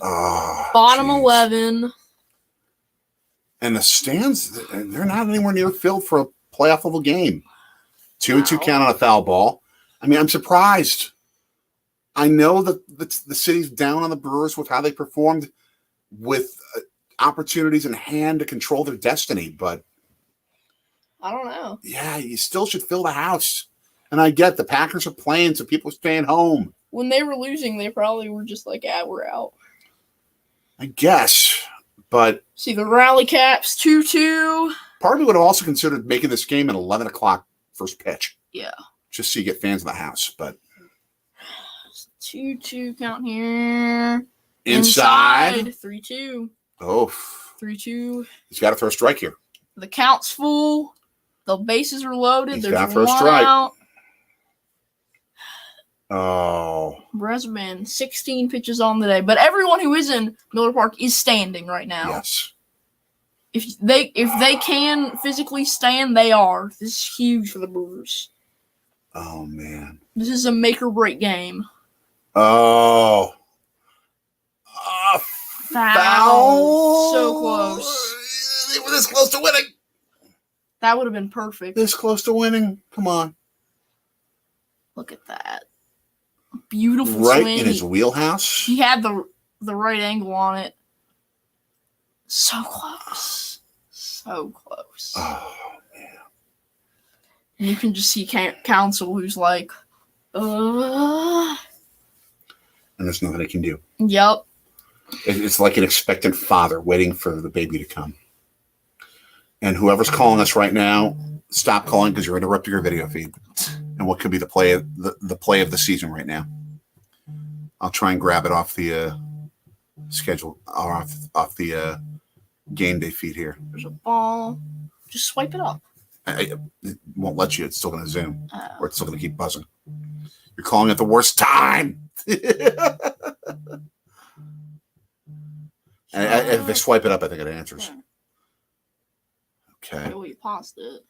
[SPEAKER 1] Bottom
[SPEAKER 2] 11.
[SPEAKER 1] And the stands, they're not anywhere near filled for a playoff level game. 2-2 count on a foul ball. I mean, I'm surprised. I know that the city's down on the Brewers with how they performed with opportunities in hand to control their destiny, but
[SPEAKER 2] I don't know.
[SPEAKER 1] Yeah, you still should fill the house. And I get the Packers are playing, so people are staying home.
[SPEAKER 2] When they were losing, they probably were just like, we're out.
[SPEAKER 1] I guess. But
[SPEAKER 2] see the rally caps 2-2.
[SPEAKER 1] Part of me would have also considered making this game an 11 o'clock first pitch.
[SPEAKER 2] Yeah.
[SPEAKER 1] Just so you get fans in the house. But
[SPEAKER 2] 2-2 count here.
[SPEAKER 1] Inside.
[SPEAKER 2] 3-2.
[SPEAKER 1] Oh.
[SPEAKER 2] 3-2.
[SPEAKER 1] He's got to throw a strike here.
[SPEAKER 2] The count's full. The bases are loaded.
[SPEAKER 1] He's
[SPEAKER 2] There's
[SPEAKER 1] got to throw a
[SPEAKER 2] one
[SPEAKER 1] strike.
[SPEAKER 2] out.
[SPEAKER 1] Oh.
[SPEAKER 2] Bresman, 16 pitches on the day. But everyone who is in Miller Park is standing right now.
[SPEAKER 1] Yes.
[SPEAKER 2] If they can physically stand, they are. This is huge for the Brewers.
[SPEAKER 1] Oh, man.
[SPEAKER 2] This is a make-or-break game.
[SPEAKER 1] Oh.
[SPEAKER 2] Foul. So close.
[SPEAKER 1] They were this close to winning.
[SPEAKER 2] That would have been perfect.
[SPEAKER 1] This close to winning. Come on.
[SPEAKER 2] Look at that. Beautiful
[SPEAKER 1] right
[SPEAKER 2] swing.
[SPEAKER 1] In his wheelhouse.
[SPEAKER 2] He had the right angle on it. So close. So close.
[SPEAKER 1] Oh, man.
[SPEAKER 2] And you can just see Counsell who's like,
[SPEAKER 1] And there's nothing they can do.
[SPEAKER 2] Yep.
[SPEAKER 1] It's like an expectant father waiting for the baby to come. And whoever's calling us right now, stop calling because you're interrupting your video feed. And what could be the play of the season right now. I'll try and grab it off the schedule or off the game day feed here.
[SPEAKER 2] There's a ball. Just swipe it up.
[SPEAKER 1] It won't let you. It's still going to zoom. Or it's still going to keep buzzing. You're calling at the worst time. And if they swipe it up, I think it answers. Okay.
[SPEAKER 2] We paused it.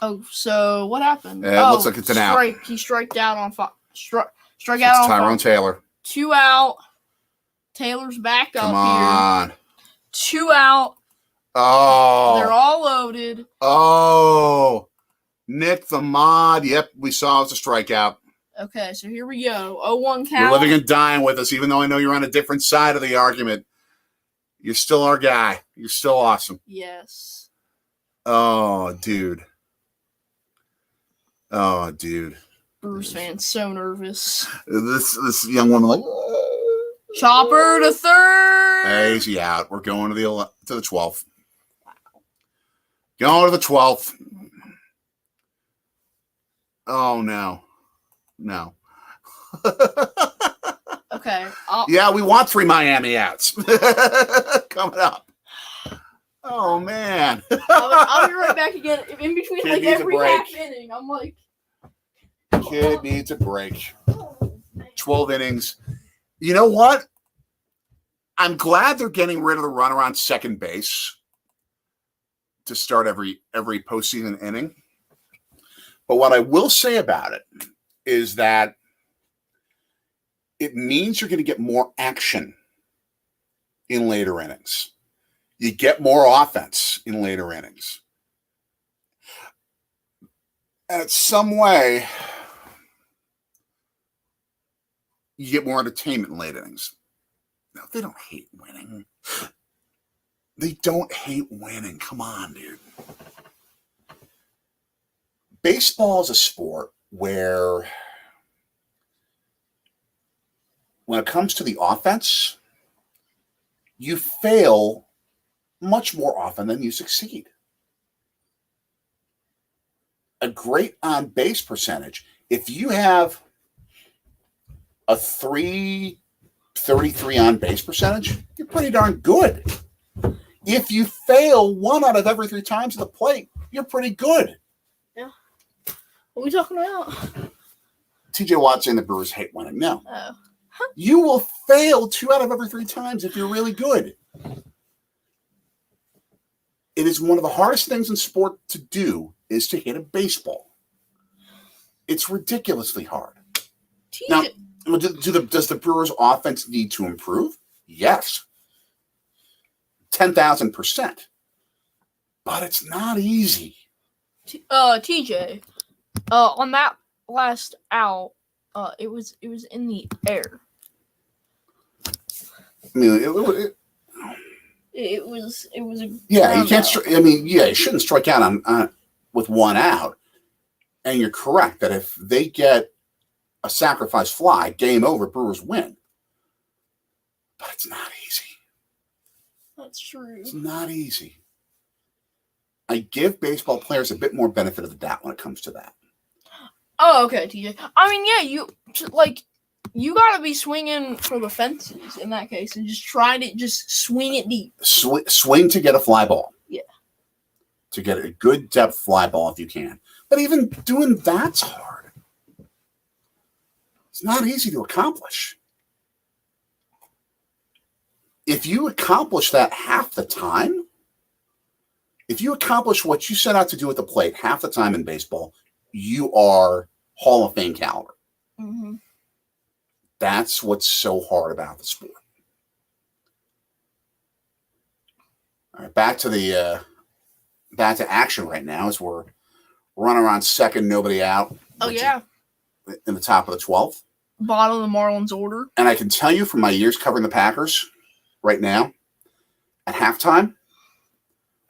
[SPEAKER 2] Oh, so what happened?
[SPEAKER 1] It looks like it's an out.
[SPEAKER 2] He striked out on strike
[SPEAKER 1] It's
[SPEAKER 2] out on
[SPEAKER 1] Tyrone Taylor.
[SPEAKER 2] 2 out. Taylor's back up
[SPEAKER 1] Come on.
[SPEAKER 2] here. 2 out.
[SPEAKER 1] Oh.
[SPEAKER 2] They're all loaded.
[SPEAKER 1] Oh. Nick the Mod. Yep, we saw it's a strikeout.
[SPEAKER 2] Okay, so here we go. 0-1 count.
[SPEAKER 1] You're living and dying with us, even though I know you're on a different side of the argument. You're still our guy. You're still awesome.
[SPEAKER 2] Yes.
[SPEAKER 1] Oh, dude. Oh, dude.
[SPEAKER 2] Brewers fans so nervous.
[SPEAKER 1] This young woman like
[SPEAKER 2] Chopper to third.
[SPEAKER 1] hey, is he out? We're going to the 12th. Wow. Going to the 12th. Oh no. No.
[SPEAKER 2] Okay.
[SPEAKER 1] Yeah, we want 3 Miami outs coming up. Oh man.
[SPEAKER 2] I'll be right back again. In between
[SPEAKER 1] Kid
[SPEAKER 2] like
[SPEAKER 1] needs a
[SPEAKER 2] every
[SPEAKER 1] break.
[SPEAKER 2] half inning, I'm like,
[SPEAKER 1] Kid needs a break. 12 innings. You know what? I'm glad they're getting rid of the runner on second base to start every postseason inning. But what I will say about it is that it means you're going to get more action in later innings. You get more offense in later innings. And in some way, you get more entertainment in late innings. No, they don't hate winning. They don't hate winning. Come on, dude. Baseball is a sport where when it comes to the offense, you fail much more often than you succeed. A great on-base percentage, if you have a 333 on-base percentage, you're pretty darn good. If you fail 1 out of every 3 times at the plate, you're pretty good.
[SPEAKER 2] Yeah. What are we talking about?
[SPEAKER 1] TJ Watt saying the Brewers hate winning. No.
[SPEAKER 2] Oh.
[SPEAKER 1] You will fail 2 out of every 3 times if you're really good. It is one of the hardest things in sport to do is to hit a baseball. It's ridiculously hard. Now, does the Brewers' offense need to improve? Yes. 10,000%. But it's not easy.
[SPEAKER 2] TJ, on that last out, it was in the air.
[SPEAKER 1] I mean,
[SPEAKER 2] It was a
[SPEAKER 1] Yeah, you can't.
[SPEAKER 2] ground out.
[SPEAKER 1] You shouldn't strike out on with one out. And you're correct that if they get a sacrifice fly, game over, Brewers win. But it's not easy.
[SPEAKER 2] That's true.
[SPEAKER 1] It's not easy. I give baseball players a bit more benefit of the doubt when it comes to that.
[SPEAKER 2] Oh, okay, TJ. I mean, yeah, you gotta be swinging for the fences in that case, and just swing it deep.
[SPEAKER 1] Swing to get a fly ball.
[SPEAKER 2] Yeah.
[SPEAKER 1] To get a good depth fly ball if you can. But even doing that's hard. It's not easy to accomplish. If you accomplish that half the time, if you accomplish what you set out to do at the plate half the time in baseball, you are Hall of Fame caliber.
[SPEAKER 2] Mm-hmm.
[SPEAKER 1] That's what's so hard about the sport. All right, back to action right now as we're running around second, nobody out.
[SPEAKER 2] Oh, yeah.
[SPEAKER 1] In the top of the 12th.
[SPEAKER 2] Bottom of the Marlins order.
[SPEAKER 1] And I can tell you from my years covering the Packers right now, at halftime,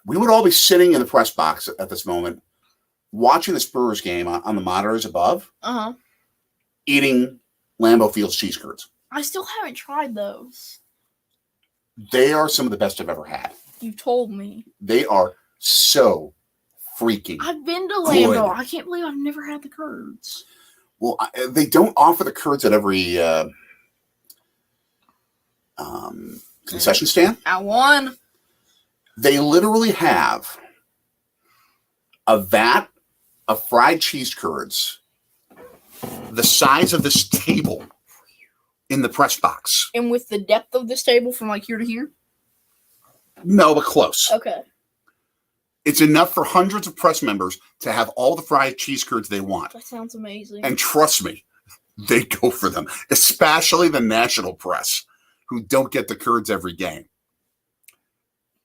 [SPEAKER 1] we would all be sitting in the press box at this moment, watching the Spurs game on the monitors above, eating Lambeau Field's cheese curds.
[SPEAKER 2] I still haven't tried those.
[SPEAKER 1] They are some of the best I've ever had.
[SPEAKER 2] You told me.
[SPEAKER 1] They are so freaking
[SPEAKER 2] I've been to
[SPEAKER 1] good.
[SPEAKER 2] Lambeau. I can't believe I've never had the curds.
[SPEAKER 1] Well, they don't offer the curds at every concession stand.
[SPEAKER 2] At one.
[SPEAKER 1] They literally have a vat of fried cheese curds the size of this table in the press box.
[SPEAKER 2] And with the depth of this table from like here to here?
[SPEAKER 1] No, but close.
[SPEAKER 2] Okay.
[SPEAKER 1] It's enough for hundreds of press members to have all the fried cheese curds they want.
[SPEAKER 2] That sounds amazing.
[SPEAKER 1] And trust me, they go for them, especially the national press, who don't get the curds every game.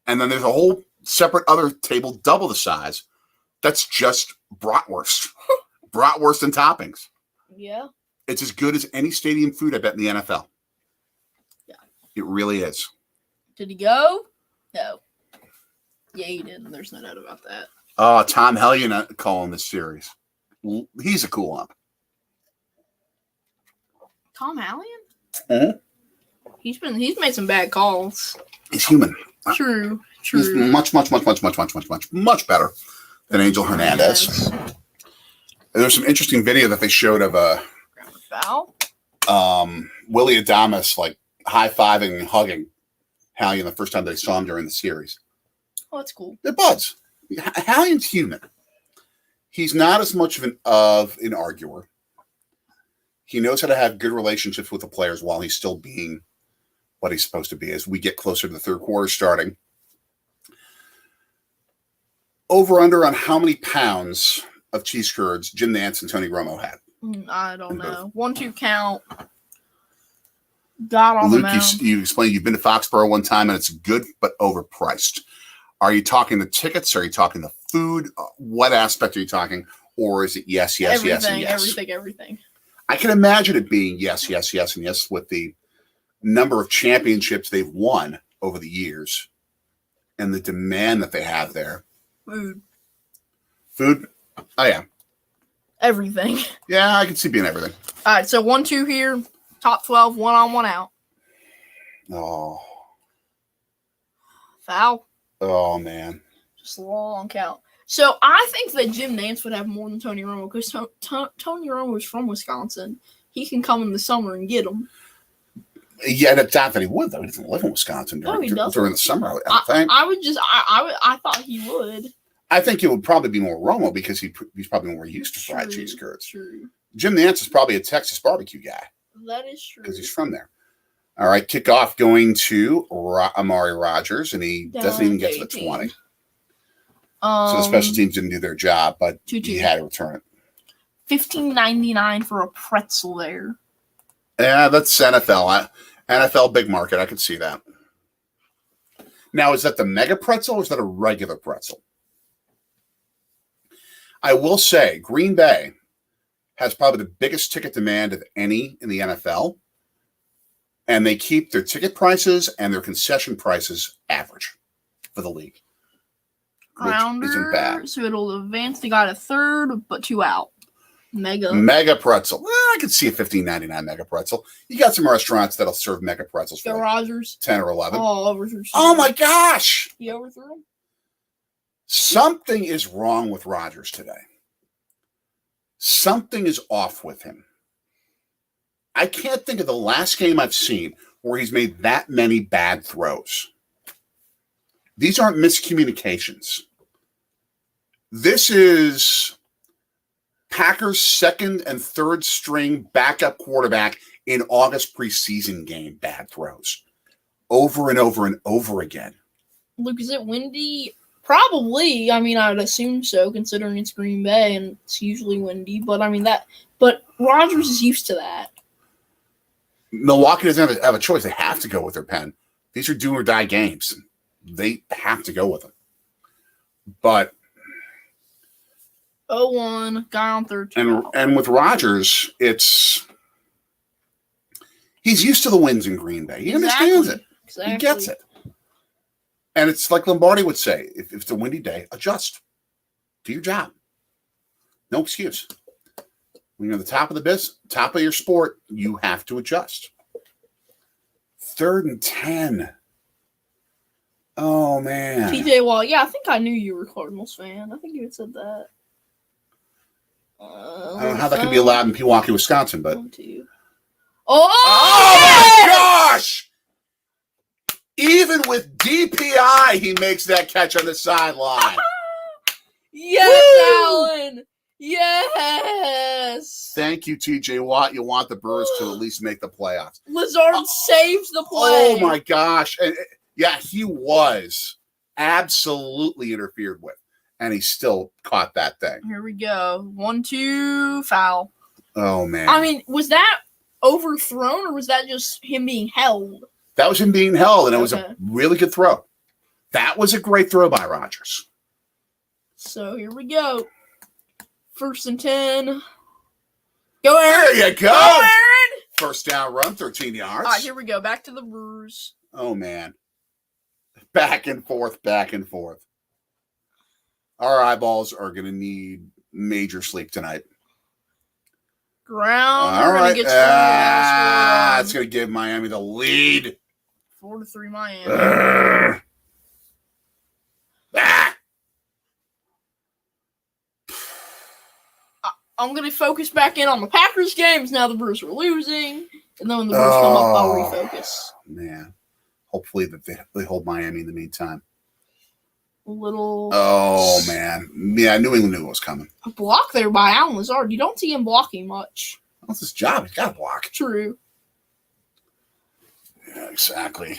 [SPEAKER 1] And then there's a whole separate other table, double the size, that's just bratwurst. Bratwurst and toppings.
[SPEAKER 2] Yeah.
[SPEAKER 1] It's as good as any stadium food, I bet, in the NFL.
[SPEAKER 2] Yeah.
[SPEAKER 1] It really is.
[SPEAKER 2] Did he go? No. Yeah, he didn't. There's no doubt about that.
[SPEAKER 1] Tom Hellion calling this series. He's a cool ump.
[SPEAKER 2] Tom Hellion?
[SPEAKER 1] Mm-hmm.
[SPEAKER 2] He's made some bad calls.
[SPEAKER 1] He's human.
[SPEAKER 2] True.
[SPEAKER 1] He's much better than Angel Hernandez. There's some interesting video that they showed of
[SPEAKER 2] Foul?
[SPEAKER 1] Willie Adames like high-fiving and hugging Hallion the first time they saw him during the series.
[SPEAKER 2] Oh, that's cool.
[SPEAKER 1] They're buds. Hallion's human. He's not as much of an arguer. He knows how to have good relationships with the players while he's still being what he's supposed to be as we get closer to the third quarter starting. Over under on how many pounds of cheese curds Jim Nantz and Tony Romo had?
[SPEAKER 2] I don't know. 1-2 count. Got on
[SPEAKER 1] Luke,
[SPEAKER 2] the mound.
[SPEAKER 1] you explained you've been to Foxborough one time and it's good but overpriced. Are you talking the tickets? Are you talking the food? What aspect are you talking? Or is it yes, and yes?
[SPEAKER 2] Everything.
[SPEAKER 1] I can imagine it being yes, and yes with the number of championships they've won over the years and the demand that they have there. Food? Oh, yeah.
[SPEAKER 2] Everything.
[SPEAKER 1] Yeah, I can see being everything.
[SPEAKER 2] All right, so 1-2 here. Top 12, 1-on, 1-out.
[SPEAKER 1] Oh.
[SPEAKER 2] Foul.
[SPEAKER 1] Oh, man.
[SPEAKER 2] Just a long count. So I think that Jim Nantz would have more than Tony Romo because Tony Romo is from Wisconsin. He can come in the summer and get them.
[SPEAKER 1] Yeah, that's not that he would, though. He doesn't live in Wisconsin during the summer, I think.
[SPEAKER 2] I thought he would.
[SPEAKER 1] I think it would probably be more Romo because he's probably more used to fried cheese curds.
[SPEAKER 2] True.
[SPEAKER 1] Jim Nantz is probably a Texas barbecue guy.
[SPEAKER 2] That is true.
[SPEAKER 1] Because he's from there. All right, kickoff going to Amari Rodgers, and he doesn't even get to the 20. So the special teams didn't do their job, but he had to return it.
[SPEAKER 2] $15.99 for a pretzel there.
[SPEAKER 1] Yeah, that's NFL. NFL big market. I could see that. Now, is that the mega pretzel or is that a regular pretzel? I will say Green Bay has probably the biggest ticket demand of any in the NFL. And they keep their ticket prices and their concession prices average for the league. Which isn't bad.
[SPEAKER 2] So it'll advance. They got a third, but 2 out.
[SPEAKER 1] Mega pretzel. Well, I could see a $15.99 mega pretzel. You got some restaurants that'll serve mega pretzels for
[SPEAKER 2] Rodgers
[SPEAKER 1] 10 or 11.
[SPEAKER 2] overthrew.
[SPEAKER 1] Oh my gosh!
[SPEAKER 2] He overthrew him.
[SPEAKER 1] Something is wrong with Rodgers today. Something is off with him. I can't think of the last game I've seen where he's made that many bad throws. These aren't miscommunications. This is Packers' second and third string backup quarterback in August preseason game bad throws. Over and over and over again.
[SPEAKER 2] Luke, is it windy? Probably. I mean, I'd assume so, considering it's Green Bay and it's usually windy. But I mean But Rodgers is used to that.
[SPEAKER 1] Milwaukee doesn't have a choice. They have to go with their pen. These are do or die games. They have to go with them. But
[SPEAKER 2] 0-1, guy on 13.
[SPEAKER 1] And with Rodgers, he's used to the wins in Green Bay. He understands it. Exactly. He gets it. And it's like Lombardi would say, if it's a windy day, adjust. Do your job. No excuse. When you're at the top of the business, top of your sport, you have to adjust. 3rd and 10. Oh, man.
[SPEAKER 2] TJ Watt. Yeah, I think I knew you were a Cardinals fan. I think you had said that.
[SPEAKER 1] I don't know how that could be allowed in Pewaukee, Wisconsin, but.
[SPEAKER 2] 1, 2.
[SPEAKER 1] Oh my gosh! Even with DPI, he makes that catch on the sideline.
[SPEAKER 2] Yes, Allen! Yes!
[SPEAKER 1] Thank you, TJ Watt. You want the Brewers to at least make the playoffs.
[SPEAKER 2] Lazard saves the play.
[SPEAKER 1] Oh my gosh. And, yeah, he was absolutely interfered with. And he still caught that thing.
[SPEAKER 2] Here we go. 1, 2, foul.
[SPEAKER 1] Oh, man.
[SPEAKER 2] I mean, was that overthrown or was that just him being held?
[SPEAKER 1] That was him being held, and it was a really good throw. That was a great throw by Rodgers.
[SPEAKER 2] So here we go. 1st and 10. Go, Aaron.
[SPEAKER 1] There you go.
[SPEAKER 2] Go, Aaron.
[SPEAKER 1] First down run, 13 yards.
[SPEAKER 2] All right, here we go. Back to the Brewers.
[SPEAKER 1] Oh, man. Back and forth, back and forth. Our eyeballs are going to need major sleep tonight.
[SPEAKER 2] Ground.
[SPEAKER 1] All right. It's going to give Miami the lead.
[SPEAKER 2] 4-3 Miami. I'm going to focus back in on the Packers games. Now the Brewers are losing. And then when the Brewers come up, I'll refocus.
[SPEAKER 1] Man. Hopefully that they hold Miami in the meantime.
[SPEAKER 2] Oh,
[SPEAKER 1] man. Yeah, New England knew it was coming.
[SPEAKER 2] A block there by Alan Lazard. You don't see him blocking much.
[SPEAKER 1] That's his job. He's got to block.
[SPEAKER 2] True.
[SPEAKER 1] Yeah, exactly.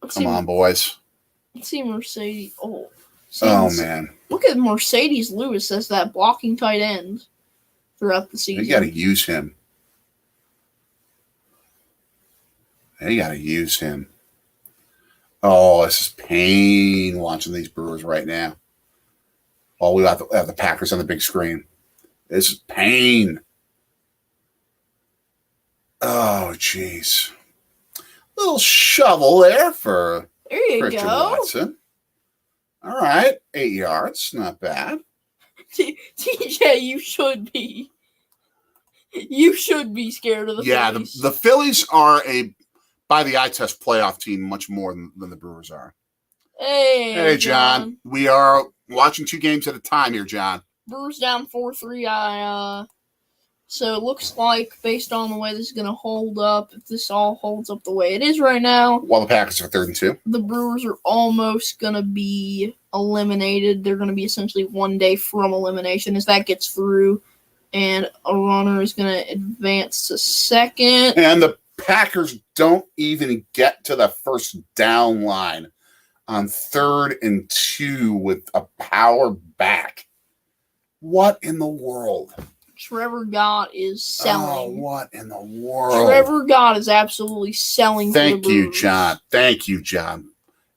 [SPEAKER 1] Come on, boys.
[SPEAKER 2] Let's see Mercedes. Oh,
[SPEAKER 1] man.
[SPEAKER 2] Look at Mercedes Lewis as that blocking tight end throughout the season.
[SPEAKER 1] They got to use him. Oh, this is pain watching these Brewers right now. Oh, we have the Packers on the big screen. This is pain. Oh, jeez. Little shovel there for Christian Watson. All right, 8 yards. Not bad.
[SPEAKER 2] TJ, you should be scared of the Phillies.
[SPEAKER 1] The Phillies are by the eye test playoff team much more than the Brewers are.
[SPEAKER 2] Hey,
[SPEAKER 1] John. We are watching 2 games at a time here, John.
[SPEAKER 2] Brewers down 4-3. So it looks like, based on the way this is going to hold up, if this all holds up the way it is right now.
[SPEAKER 1] While the Packers are 3rd and 2.
[SPEAKER 2] The Brewers are almost going to be eliminated. They're going to be essentially 1 day from elimination as that gets through. And a runner is going to advance to second.
[SPEAKER 1] And the Packers don't even get to the first down line on 3rd and 2 with a power back. What in the world?
[SPEAKER 2] Trevor Gott is selling.
[SPEAKER 1] Oh, what in the world?
[SPEAKER 2] Trevor Gott is absolutely selling.
[SPEAKER 1] Thank you, John. Thank you, John.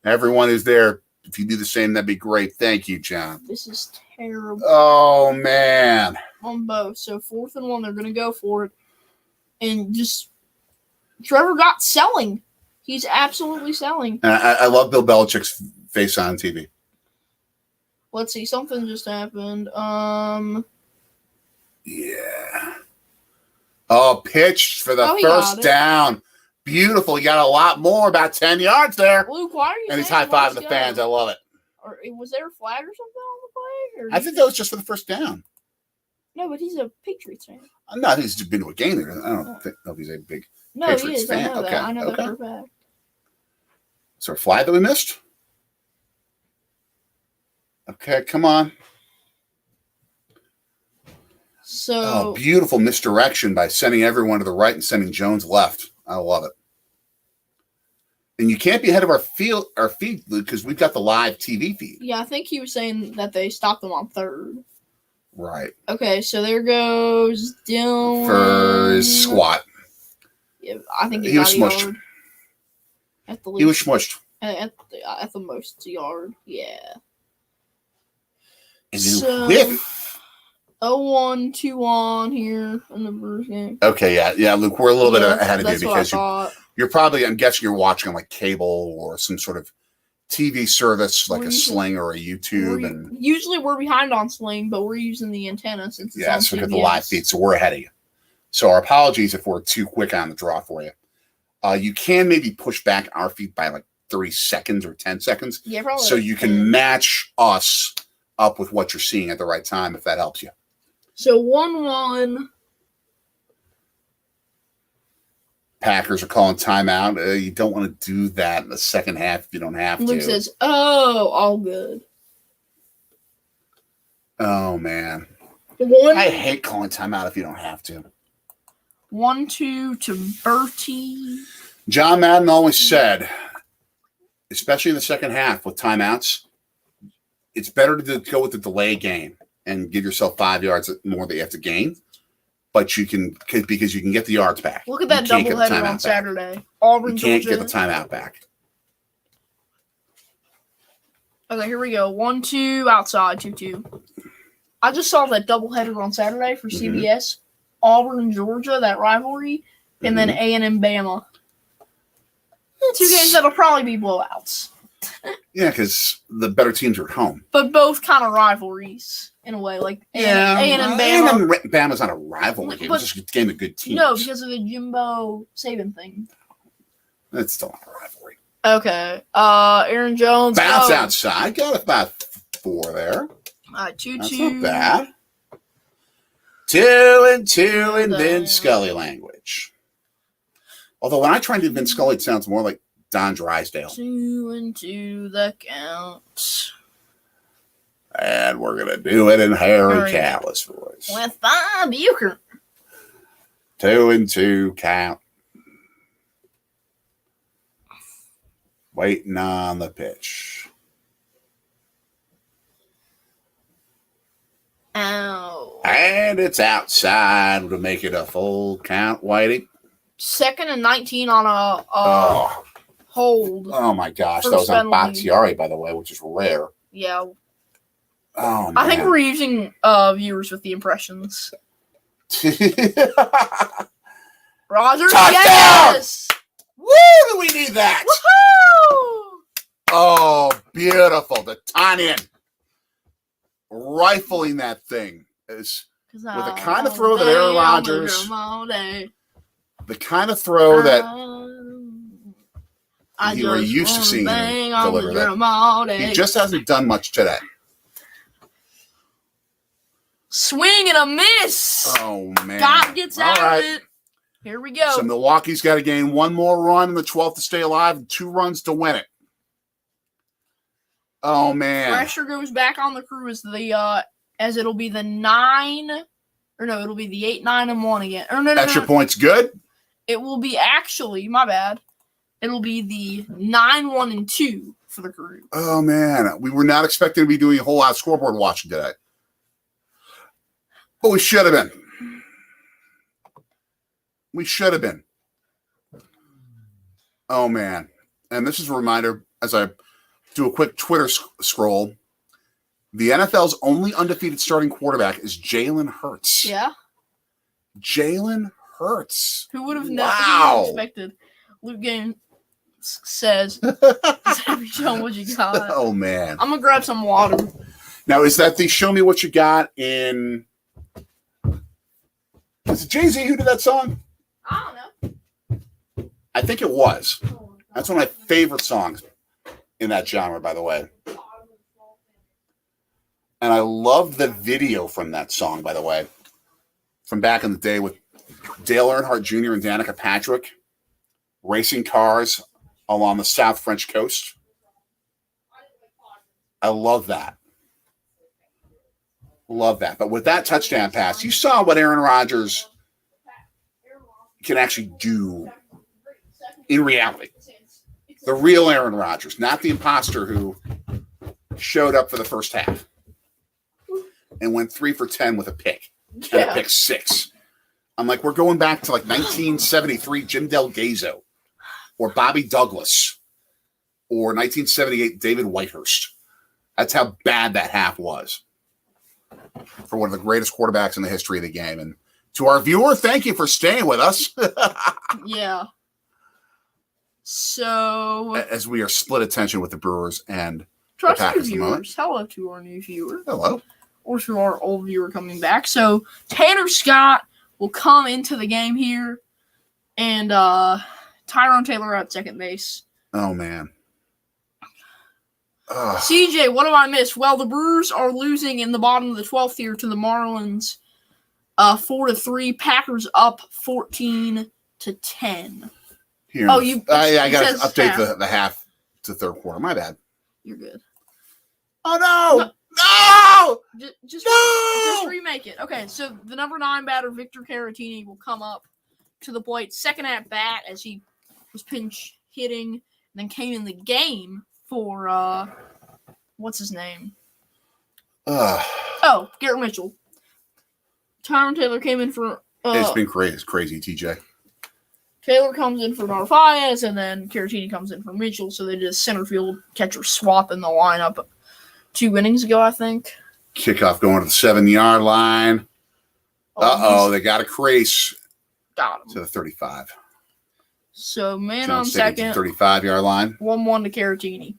[SPEAKER 1] Everyone is there. If you do the same, that'd be great. Thank you, John.
[SPEAKER 2] This is terrible.
[SPEAKER 1] Oh, man.
[SPEAKER 2] On both. So 4th and 1, they're going to go for it. And just Trevor got selling. He's absolutely selling.
[SPEAKER 1] And I love Bill Belichick's face on TV.
[SPEAKER 2] Let's see. Something just happened.
[SPEAKER 1] Yeah. Oh, pitched for the first down. Beautiful. He got a lot more, about 10 yards there.
[SPEAKER 2] Luke, why are you
[SPEAKER 1] And he's high-fiving the fans. I love it.
[SPEAKER 2] Or was there a flag or something on the play? Or
[SPEAKER 1] I think that was just for the first down.
[SPEAKER 2] No, but he's a Patriots fan.
[SPEAKER 1] No, I think he's just been to a game there. I don't know if he's a big Patriots fan.
[SPEAKER 2] I know that. I know that for a fact.
[SPEAKER 1] Is there a flag that we missed? Okay, come on.
[SPEAKER 2] So
[SPEAKER 1] beautiful misdirection by sending everyone to the right and sending Jones left. I love it. And you can't be ahead of our feed because we've got the live TV feed.
[SPEAKER 2] Yeah, I think he was saying that they stopped them on third.
[SPEAKER 1] Right.
[SPEAKER 2] Okay, so there goes Dylan
[SPEAKER 1] for his squat.
[SPEAKER 2] Yeah, I think
[SPEAKER 1] he was smushed.
[SPEAKER 2] Yard at the least.
[SPEAKER 1] He was smushed
[SPEAKER 2] at the most yard. Yeah.
[SPEAKER 1] And
[SPEAKER 2] so,
[SPEAKER 1] whiff.
[SPEAKER 2] 0-1, 2-1 here in the Brewers game.
[SPEAKER 1] Okay, yeah, Luke, we're a little bit ahead of you because you're probably, I'm guessing you're watching on like cable or some sort of TV service like a Sling or a YouTube.
[SPEAKER 2] Usually we're behind on Sling, but we're using the antenna since it's on
[SPEAKER 1] so we
[SPEAKER 2] CBS.
[SPEAKER 1] got the live feed, so we're ahead of you. So our apologies if we're too quick on the draw for you. You can maybe push back our feed by like 30 seconds or 10 seconds.
[SPEAKER 2] Yeah, probably.
[SPEAKER 1] So you can match us up with what you're seeing at the right time if that helps you.
[SPEAKER 2] So 1-1.
[SPEAKER 1] Packers are calling timeout. You don't want to do that in the second half if you don't have to.
[SPEAKER 2] Luke says, all good.
[SPEAKER 1] Oh, man. I hate calling timeout if you don't have to.
[SPEAKER 2] 1-2 to Bertie.
[SPEAKER 1] John Madden always said, especially in the second half with timeouts, it's better to go with the delay game and give yourself 5 yards more that you have to gain. But you can, because you can get the yards back.
[SPEAKER 2] Look at that doubleheader on Saturday. Auburn,
[SPEAKER 1] you can't
[SPEAKER 2] Georgia.
[SPEAKER 1] get the timeout back.
[SPEAKER 2] Okay, here we go. 1-2 outside, 2-2. I just saw that doubleheader on Saturday for CBS. Auburn, Georgia, that rivalry, and then A&M, Bama. 2 games that'll probably be blowouts.
[SPEAKER 1] Yeah, because the better teams are at home.
[SPEAKER 2] But both kind of rivalries in a way, like A&M, Bama.
[SPEAKER 1] A&M, Bama's not a rivalry game. It's just a game of good teams.
[SPEAKER 2] No, because of the Jimbo Saban thing.
[SPEAKER 1] It's still not a rivalry.
[SPEAKER 2] Okay. Aaron Jones.
[SPEAKER 1] Bounce outside. Got about 4 there.
[SPEAKER 2] 2-2.
[SPEAKER 1] That's not bad. 2-2 in Vin Scully language. Although when I try to do Vin Scully, it sounds more like Don Drysdale.
[SPEAKER 2] 2-2 the count.
[SPEAKER 1] And we're going to do it in Harry Callis voice.
[SPEAKER 2] With Bob Euchre.
[SPEAKER 1] 2-2 count. Waiting on the pitch.
[SPEAKER 2] Ow.
[SPEAKER 1] And it's outside to make it a full count, Whitey.
[SPEAKER 2] 2nd and 19 on a hold.
[SPEAKER 1] Oh, my gosh. That was on Bakhtiari, by the way, which is rare.
[SPEAKER 2] Yeah.
[SPEAKER 1] Oh, man.
[SPEAKER 2] I think we're using viewers with the impressions. Rodgers,
[SPEAKER 1] touchdown!
[SPEAKER 2] Yes!
[SPEAKER 1] Woo! Do we need that?
[SPEAKER 2] Woohoo!
[SPEAKER 1] Oh, beautiful. The Tanyan. Rifling that thing is with the kind of throw that Aaron Rodgers, the kind of throw that you were used to seeing him deliver that. He just hasn't done much today.
[SPEAKER 2] Swing and a miss.
[SPEAKER 1] Oh, man.
[SPEAKER 2] God gets out of it. Here we go.
[SPEAKER 1] So Milwaukee's got to gain 1 more run in the 12th to stay alive and 2 runs to win it. Oh, man.
[SPEAKER 2] Pressure goes back on the Crew as it'll be the 9, or no, it'll be the 8, 9, and 1 again. Or no,
[SPEAKER 1] extra points good?
[SPEAKER 2] It will be actually, my bad. It'll be the 9, 1, and 2 for the Crew.
[SPEAKER 1] Oh, man. We were not expecting to be doing a whole lot of scoreboard watching today. But we should have been. We should have been. Oh, man. And this is a reminder, as I do a quick Twitter scroll, the NFL's only undefeated starting quarterback is Jalen Hurts.
[SPEAKER 2] Yeah.
[SPEAKER 1] Jalen Hurts.
[SPEAKER 2] Who would have
[SPEAKER 1] Wow.
[SPEAKER 2] never expected? Luke Gaines says, "Show 'em what you got."
[SPEAKER 1] Oh man.
[SPEAKER 2] I'm gonna grab some water.
[SPEAKER 1] Now, is that the "Show Me What You Got" in? Is it Jay-Z who did that song?
[SPEAKER 2] I don't know.
[SPEAKER 1] I think it was. That's one of my favorite songs in that genre, by the way. And I love the video from that song, by the way, from back in the day with Dale Earnhardt Jr. and Danica Patrick racing cars along the South French coast. I love that. Love that. But with that touchdown pass, you saw what Aaron Rodgers can actually do in reality. The real Aaron Rodgers, not the imposter who showed up for the first half and went 3 for 10 with a pick and a pick six. I'm like, we're going back to like 1973 Jim Delgado or Bobby Douglas or 1978 David Whitehurst. That's how bad that half was for one of the greatest quarterbacks in the history of the game. And to our viewer, thank you for staying with us.
[SPEAKER 2] Yeah. So,
[SPEAKER 1] as we are split attention with the Brewers and
[SPEAKER 2] to our
[SPEAKER 1] the Packers
[SPEAKER 2] new
[SPEAKER 1] at the moment.
[SPEAKER 2] viewers, hello to our new viewer.
[SPEAKER 1] Hello.
[SPEAKER 2] Or to our old viewer coming back. So, Tanner Scott will come into the game here, and Tyrone Taylor at second base.
[SPEAKER 1] Oh, man. Ugh.
[SPEAKER 2] CJ, what have I missed? Well, the Brewers are losing in the bottom of the 12th here to the Marlins, 4-3. Packers up 14-10.
[SPEAKER 1] Here,
[SPEAKER 2] Oh, you.
[SPEAKER 1] I got to
[SPEAKER 2] says
[SPEAKER 1] update
[SPEAKER 2] half.
[SPEAKER 1] the half to third quarter. My bad.
[SPEAKER 2] You're good.
[SPEAKER 1] Oh, no. No!
[SPEAKER 2] Just remake it. Okay, so the number 9 batter, Victor Caratini, will come up to the plate. Second at bat as he was pinch hitting, and then came in the game for, what's his name? Oh, Garrett Mitchell. Tyrone Taylor came in for...
[SPEAKER 1] it's been crazy. It's crazy, TJ.
[SPEAKER 2] Taylor comes in for Narvaez, and then Caratini comes in for Mitchell, so they did a center field catcher swap in the lineup 2 innings ago, I think.
[SPEAKER 1] Kickoff going to the 7-yard line. They got a crease.
[SPEAKER 2] Got him.
[SPEAKER 1] To the 35.
[SPEAKER 2] So, man
[SPEAKER 1] John
[SPEAKER 2] on
[SPEAKER 1] Stiggins to
[SPEAKER 2] second.
[SPEAKER 1] the 35-yard line.
[SPEAKER 2] 1-1 to Caratini.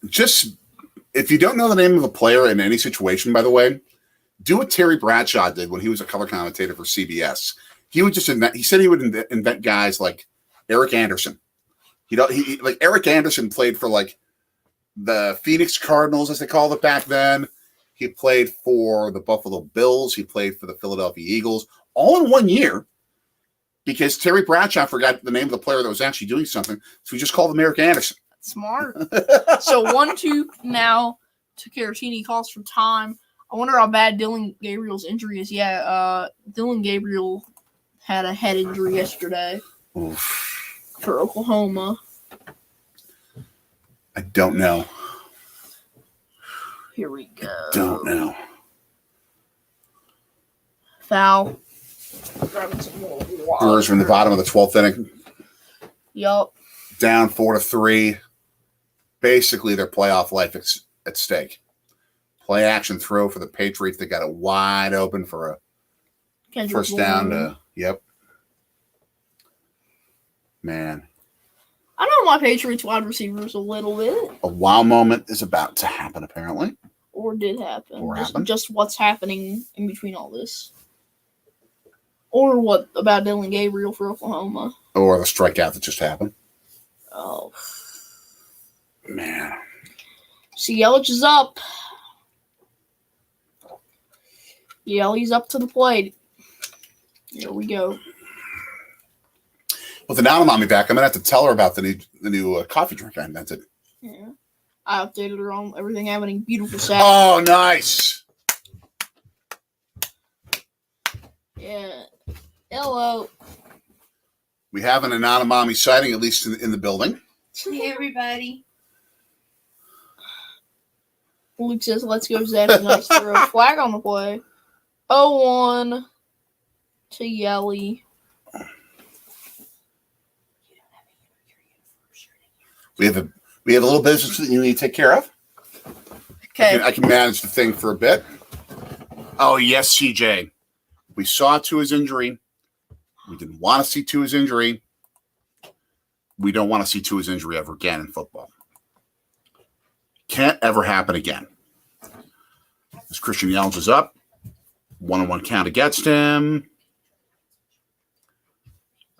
[SPEAKER 1] Just, if you don't know the name of a player in any situation, by the way, do what Terry Bradshaw did when he was a color commentator for CBS. He would just invent. He said he would invent guys like Eric Anderson. He like Eric Anderson played for like the Phoenix Cardinals, as they called it back then. He played for the Buffalo Bills. He played for the Philadelphia Eagles, all in 1 year, because Terry Bradshaw forgot the name of the player that was actually doing something, so he just called him Eric Anderson.
[SPEAKER 2] Smart. So 1-2 now to Caratini. Calls for time. I wonder how bad Dylan Gabriel's injury is. Yeah, Dylan Gabriel had a head injury yesterday.
[SPEAKER 1] Oof.
[SPEAKER 2] For Oklahoma.
[SPEAKER 1] I don't know.
[SPEAKER 2] Here we go.
[SPEAKER 1] Don't know.
[SPEAKER 2] Foul. Grabbing some more water.
[SPEAKER 1] Brewers from the bottom of the 12th inning.
[SPEAKER 2] Yup.
[SPEAKER 1] Down 4-3. Basically, their playoff life is at stake. Play action throw for the Patriots. They got it wide open for a
[SPEAKER 2] Kendrick
[SPEAKER 1] first down.
[SPEAKER 2] Bourne.
[SPEAKER 1] Yep. Man.
[SPEAKER 2] I know my Patriots wide receivers a little bit.
[SPEAKER 1] A wow moment is about to happen, apparently.
[SPEAKER 2] Or did happen.
[SPEAKER 1] Or
[SPEAKER 2] just,
[SPEAKER 1] happened.
[SPEAKER 2] just what's happening in between all this. Or what about Dylan Gabriel for Oklahoma?
[SPEAKER 1] Or the strikeout that just happened.
[SPEAKER 2] Oh.
[SPEAKER 1] Man.
[SPEAKER 2] See, Yelich is up. Yelich up to the plate. Here we go.
[SPEAKER 1] With the Nanomami back, I'm going to have to tell her about the new coffee drink I invented.
[SPEAKER 2] Yeah. I updated her on everything happening. Beautiful Saturday.
[SPEAKER 1] Oh, nice.
[SPEAKER 2] Yeah. Hello.
[SPEAKER 1] We have an Nanomami sighting, at least in the building.
[SPEAKER 3] Hey, everybody.
[SPEAKER 2] Luke says, let's go, Zach. Nice throw. Flag on the play. 0-1 to Yelly.
[SPEAKER 1] We have a little business that you need to take care of.
[SPEAKER 2] Okay.
[SPEAKER 1] I can manage the thing for a bit. Oh, yes, CJ. We saw Tua's injury. We didn't want to see Tua's injury. We don't want to see Tua's injury ever again in football. Can't ever happen again. As Christian Yelich is up, 1-on-1 count against him.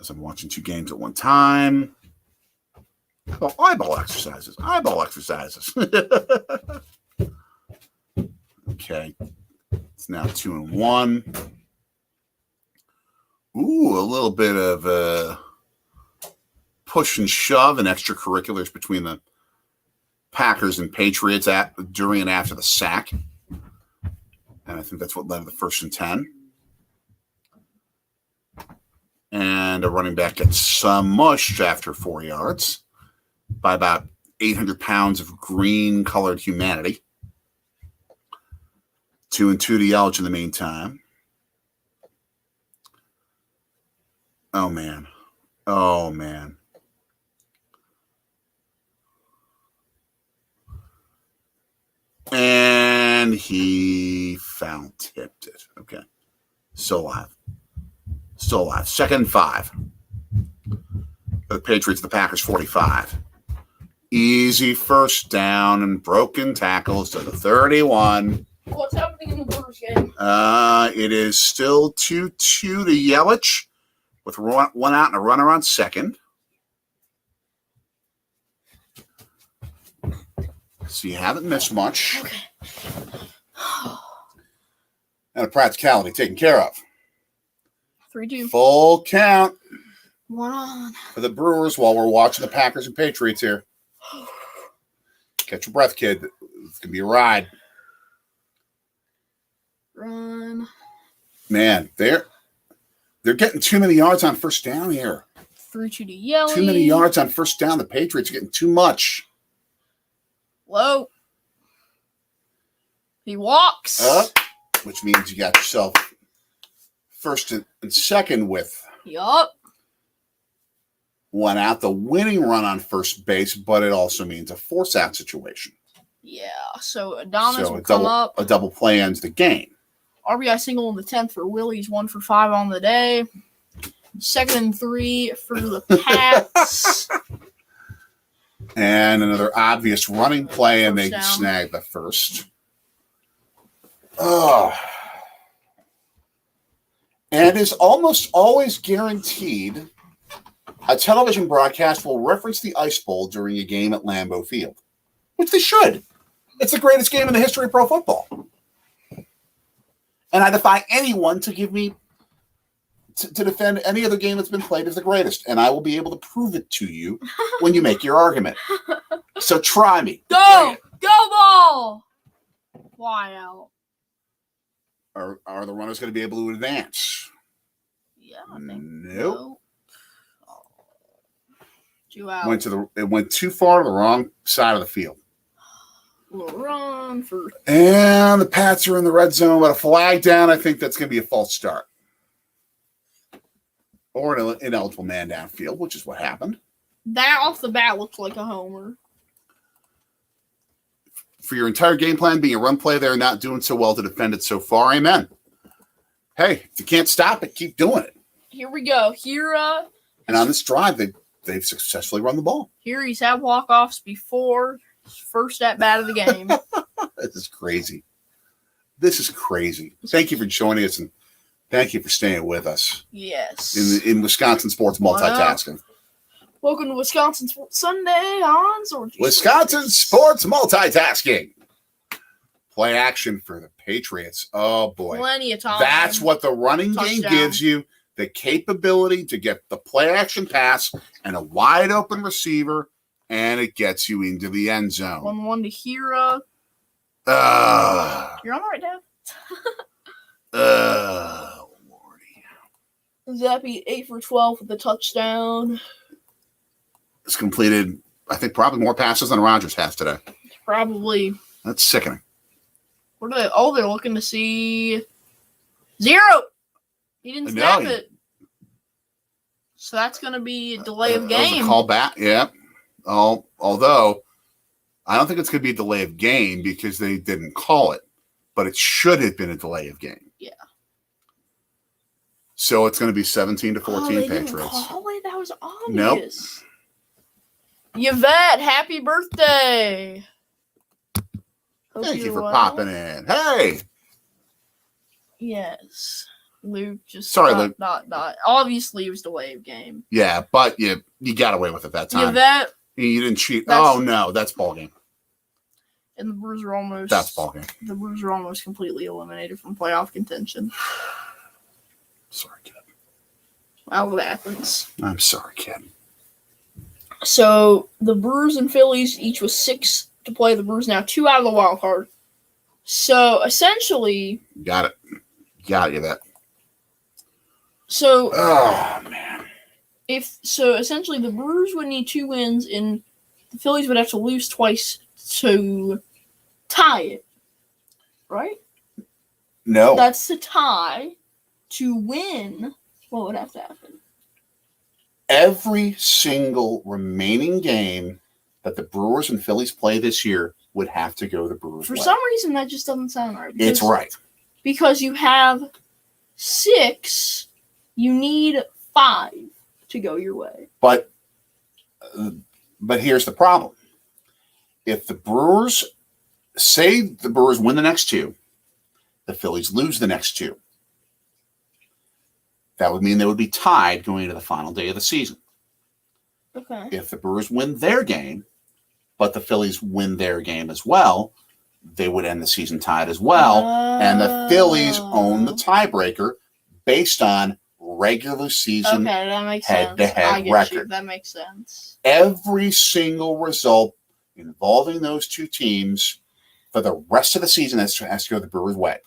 [SPEAKER 1] As I'm watching 2 games at one time. Oh, eyeball exercises. Okay. It's now 2-1. Ooh, a little bit of push and shove and extracurriculars between the Packers and Patriots during and after the sack. And I think that's what led to the 1st and 10. And a running back gets mushed after 4 yards by about 800 pounds of green-colored humanity. 2-2 to Yelich in the meantime. Oh, man. And he foul-tipped it. Okay. Still alive. 2nd and 5. The Patriots, the Packers, 45. Easy first down and broken tackles to the 31.
[SPEAKER 2] What's happening in the Brewers game?
[SPEAKER 1] It is still 2-2 to Yelich with one out and a runner on second. So you haven't missed much.
[SPEAKER 2] Okay.
[SPEAKER 1] And a practicality taken care of.
[SPEAKER 2] 3-2.
[SPEAKER 1] Full count
[SPEAKER 2] 1 on.
[SPEAKER 1] for the Brewers while we're watching the Packers and Patriots here. Catch your breath, kid. It's going to be a ride.
[SPEAKER 2] Run.
[SPEAKER 1] Man, they're getting too many yards on first down here.
[SPEAKER 2] 3-2 to Yelich.
[SPEAKER 1] Too many yards on first down. The Patriots are getting too much.
[SPEAKER 2] Low. He walks.
[SPEAKER 1] Which means you got yourself first and second with
[SPEAKER 2] Yup.
[SPEAKER 1] one out. The winning run on first base, but it also means a force-out situation.
[SPEAKER 2] Yeah, so Adonis
[SPEAKER 1] So
[SPEAKER 2] will come up.
[SPEAKER 1] a double play ends the game.
[SPEAKER 2] RBI single in the 10th for Willie's 1 for 5 on the day. 2nd and 3 for the Pats.
[SPEAKER 1] And another obvious running play, and they
[SPEAKER 2] First down.
[SPEAKER 1] snag the first. Oh. And is almost always guaranteed a television broadcast will reference the Ice Bowl during a game at Lambeau Field, which they should. It's the greatest game in the history of pro football. And I defy anyone to give me to defend any other game that's been played as the greatest. And I will be able to prove it to you when you make your argument. So try me.
[SPEAKER 2] Go! Go ball! Fly out.
[SPEAKER 1] Are the runners going to be able to advance?
[SPEAKER 2] Yeah, I think.
[SPEAKER 1] Nope.
[SPEAKER 2] Oh. 2 out.
[SPEAKER 1] It went too far to the wrong side of the field.
[SPEAKER 2] Little run for.
[SPEAKER 1] And the Pats are in the red zone, but a flag down. I think that's going to be a false start. Or an ineligible man downfield, which is what happened.
[SPEAKER 2] That off the bat looks like a homer.
[SPEAKER 1] For your entire game plan being a run play, they're not doing so well to defend it so far. Amen. Hey, if you can't stop it, keep doing it.
[SPEAKER 2] Here we go.
[SPEAKER 1] And on this drive, they've successfully run the ball.
[SPEAKER 2] Here he's had walk-offs before his first at-bat of the game.
[SPEAKER 1] This is crazy. Thank you for joining us, and thank you for staying with us.
[SPEAKER 2] Yes.
[SPEAKER 1] In Wisconsin Sports Multitasking.
[SPEAKER 2] Welcome to Wisconsin Sports Sunday on Zorgy.
[SPEAKER 1] Wisconsin Sports Multitasking. Play action for the Patriots. Oh, boy.
[SPEAKER 2] Plenty of time.
[SPEAKER 1] That's what the running game
[SPEAKER 2] Touchdown.
[SPEAKER 1] gives you, the capability to get the play action pass and a wide open receiver, and it gets you into the end zone.
[SPEAKER 2] 1-1 to Hira. You're on the right now.
[SPEAKER 1] Lordy.
[SPEAKER 2] Zappy 8 for 12 with a touchdown.
[SPEAKER 1] It's completed, I think, probably more passes than Rodgers has today.
[SPEAKER 2] Probably.
[SPEAKER 1] That's sickening.
[SPEAKER 2] What are they? Oh, they're looking to see 0. He didn't snap it. So that's going to be a delay of
[SPEAKER 1] That was
[SPEAKER 2] game.
[SPEAKER 1] a call back, yeah. Although, I don't think it's going to be a delay of game because they didn't call it, but it should have been a delay of game.
[SPEAKER 2] Yeah.
[SPEAKER 1] So it's going to be 17-14
[SPEAKER 2] they
[SPEAKER 1] Patriots.
[SPEAKER 2] Didn't call it? That was obvious.
[SPEAKER 1] Nope.
[SPEAKER 2] Yvette, happy birthday. Hope
[SPEAKER 1] Thank you
[SPEAKER 2] you're
[SPEAKER 1] for
[SPEAKER 2] well.
[SPEAKER 1] popping in. Hey.
[SPEAKER 2] Yes. Luke just
[SPEAKER 1] Sorry, Luke.
[SPEAKER 2] Obviously, it was delay of game.
[SPEAKER 1] Yeah, but you got away with it that time.
[SPEAKER 2] Yvette.
[SPEAKER 1] You didn't cheat. Oh, no. That's ball game.
[SPEAKER 2] And the Brewers are almost...
[SPEAKER 1] That's ball game.
[SPEAKER 2] The Brewers are almost completely eliminated from playoff contention.
[SPEAKER 1] Sorry, kid.
[SPEAKER 2] Well, it happens.
[SPEAKER 1] I'm sorry, kid.
[SPEAKER 2] So, the Brewers and Phillies, each with 6 to play. The Brewers now 2 out of the wild card. So, essentially...
[SPEAKER 1] Got it. Got you, that.
[SPEAKER 2] So...
[SPEAKER 1] Oh, man.
[SPEAKER 2] Essentially, the Brewers would need 2 wins, and the Phillies would have to lose twice to tie it. Right?
[SPEAKER 1] No.
[SPEAKER 2] That's the tie. To win, what would have to happen?
[SPEAKER 1] Every single remaining game that the Brewers and Phillies play this year would have to go the Brewers'
[SPEAKER 2] For
[SPEAKER 1] way.
[SPEAKER 2] some reason, that just doesn't sound right.
[SPEAKER 1] It's right.
[SPEAKER 2] Because you have 6, you need 5 to go your way.
[SPEAKER 1] But here's the problem. If the Brewers, say the Brewers win the next 2, the Phillies lose the next 2. That would mean they would be tied going into the final day of the season.
[SPEAKER 2] Okay.
[SPEAKER 1] If the Brewers win their game, but the Phillies win their game as well, they would end the season tied as well. And the Phillies own the tiebreaker based on regular season
[SPEAKER 2] that makes
[SPEAKER 1] head-to-head record.
[SPEAKER 2] That makes sense.
[SPEAKER 1] Every single result involving those 2 teams for the rest of the season has to go the Brewers' way.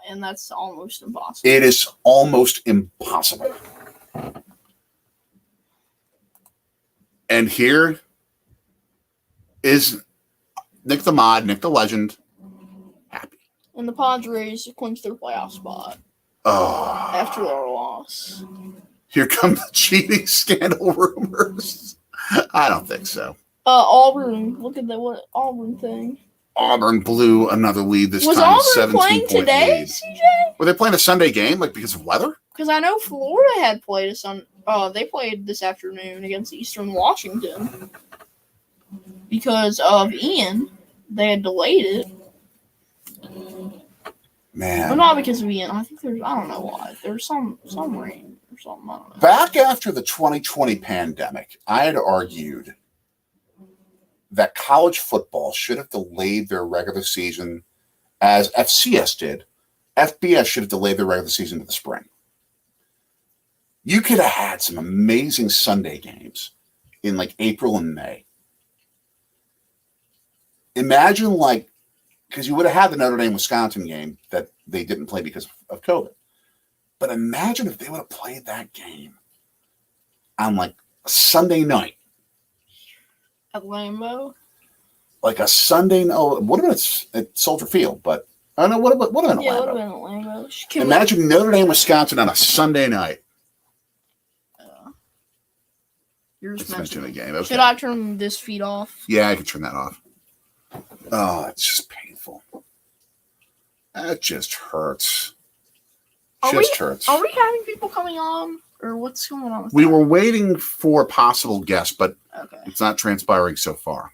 [SPEAKER 2] That's almost impossible.
[SPEAKER 1] It is almost impossible. And here is Nick the Mod, Nick the Legend, happy.
[SPEAKER 2] And the Padres clinched their playoff spot
[SPEAKER 1] After
[SPEAKER 2] their loss.
[SPEAKER 1] Here come the cheating scandal rumors. I don't think so.
[SPEAKER 2] Auburn. Look at what Auburn thing.
[SPEAKER 1] Auburn blew another lead this
[SPEAKER 2] Was
[SPEAKER 1] time.
[SPEAKER 2] Auburn playing today,
[SPEAKER 1] lead.
[SPEAKER 2] CJ?
[SPEAKER 1] Were they playing a Sunday game, like because of weather?
[SPEAKER 2] Because I know Florida had played they played this afternoon against Eastern Washington. Because of Ian, they had delayed it.
[SPEAKER 1] Man.
[SPEAKER 2] But not because of Ian. I think I don't know why. There's some rain or something. I don't know.
[SPEAKER 1] Back after the 2020 pandemic, I had argued that college football should have delayed their regular season as FCS did. FBS should have delayed their regular season to the spring. You could have had some amazing Sunday games in like April and May. Imagine because you would have had the Notre Dame-Wisconsin game that they didn't play because of COVID. But imagine if they would have played that game on a Sunday night.
[SPEAKER 2] At Lambeau?
[SPEAKER 1] Like a Sunday, would have been at Soldier Field, but I don't know, would have been at Lambeau.
[SPEAKER 2] Yeah, would have been at Lambeau.
[SPEAKER 1] Imagine Notre Dame-Wisconsin on a Sunday night.
[SPEAKER 2] You're just
[SPEAKER 1] mentioning the game. Okay.
[SPEAKER 2] Should I turn this feed off?
[SPEAKER 1] Yeah, I can turn that off. Oh, it's just painful. That just hurts. Hurts.
[SPEAKER 2] Are we having people coming on? Or what's going on with
[SPEAKER 1] We
[SPEAKER 2] that?
[SPEAKER 1] were waiting for a possible guest, but
[SPEAKER 2] Okay.
[SPEAKER 1] it's not transpiring so far.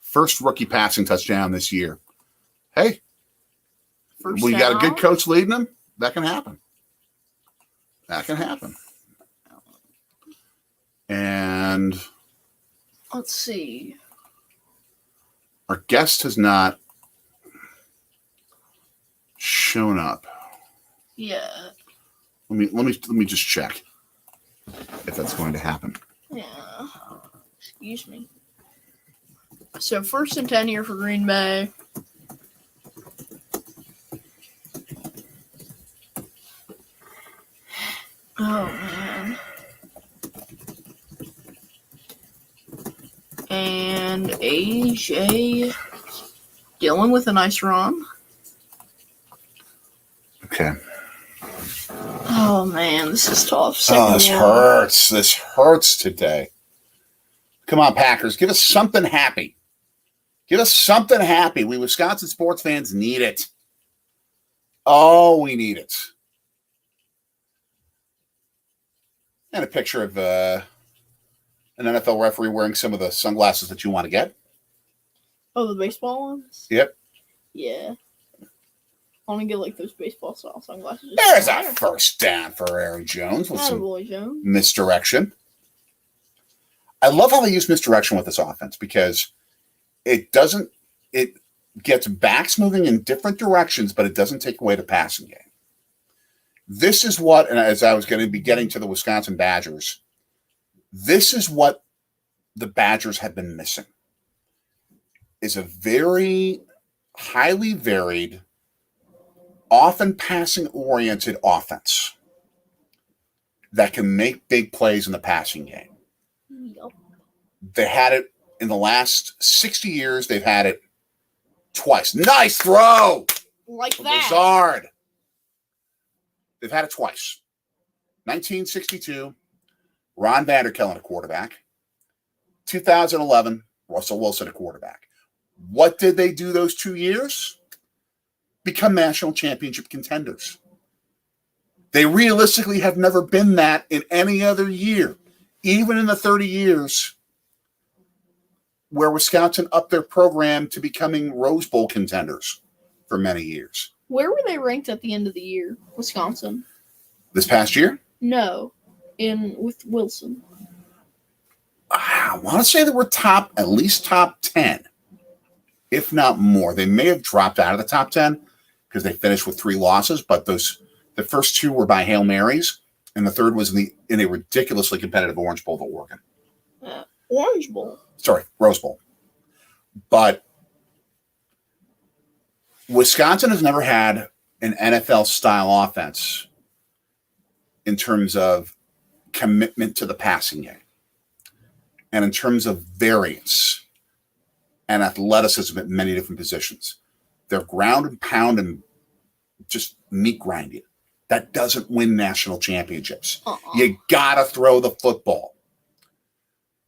[SPEAKER 1] First rookie passing touchdown this year. Hey, we got a good coach leading them. That can happen. And
[SPEAKER 2] let's see.
[SPEAKER 1] Our guest has not shown up.
[SPEAKER 2] Yeah.
[SPEAKER 1] Let me just check if that's going to happen.
[SPEAKER 2] Yeah. Excuse me. So 1st and 10 here for Green Bay. Oh man. And AJ Dillon with a nice run.
[SPEAKER 1] Okay.
[SPEAKER 2] Oh man, this is tough.
[SPEAKER 1] This hurts. This hurts today. Come on, Packers. Give us something happy. Give us something happy. We Wisconsin sports fans need it. Oh, we need it. And a picture of an NFL referee wearing some of the sunglasses that you want to get.
[SPEAKER 2] Oh, the baseball ones?
[SPEAKER 1] Yep.
[SPEAKER 2] Yeah. I want to get like those baseball style sunglasses.
[SPEAKER 1] There's a first down for Aaron Jones with some
[SPEAKER 2] Jones.
[SPEAKER 1] misdirection. I love how they use misdirection with this offense because it gets backs moving in different directions, but it doesn't take away the passing game. This is what, and as I was going to be getting to the Wisconsin Badgers, this is what the Badgers have been missing, is a very highly varied, often passing-oriented offense that can make big plays in the passing game.
[SPEAKER 2] Yep.
[SPEAKER 1] They had it in the last 60 years. They've had it twice. Nice throw!
[SPEAKER 2] Like that.
[SPEAKER 1] Lazard. They've had it twice. 1962, Ron Vanderkellen at quarterback. 2011, Russell Wilson at quarterback. What did they do those 2 years? Become national championship contenders. They realistically have never been that in any other year, even in the 30 years where Wisconsin upped their program to becoming Rose Bowl contenders for many years.
[SPEAKER 2] Where were they ranked at the end of the year, Wisconsin?
[SPEAKER 1] This past year?
[SPEAKER 2] No, with Wilson.
[SPEAKER 1] I want to say they were at least top 10, if not more. They may have dropped out of the top 10 because they finished with 3 losses, but the first 2 were by Hail Marys, and the third was in a ridiculously competitive Orange Bowl to Oregon.
[SPEAKER 2] Orange Bowl?
[SPEAKER 1] Sorry, Rose Bowl. But Wisconsin has never had an NFL-style offense in terms of commitment to the passing game and in terms of variance and athleticism at many different positions. They're ground and pound and just meat grind you. That doesn't win national championships. You got to throw the football,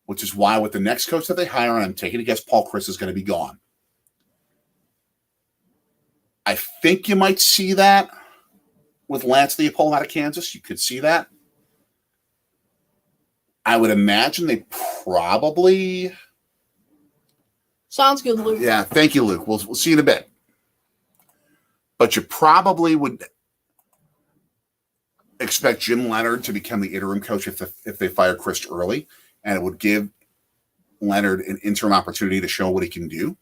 [SPEAKER 1] which is why with the next coach that they hire, and I'm taking a guess Paul Chris is going to be gone. I think you might see that with Lance Leopold out of Kansas. You could see that. I would imagine they probably...
[SPEAKER 2] Sounds good, Luke.
[SPEAKER 1] Yeah, thank you, Luke. We'll see you in a bit. But you probably would expect Jim Leonard to become the interim coach if they fire Chris early, and it would give Leonard an interim opportunity to show what he can do.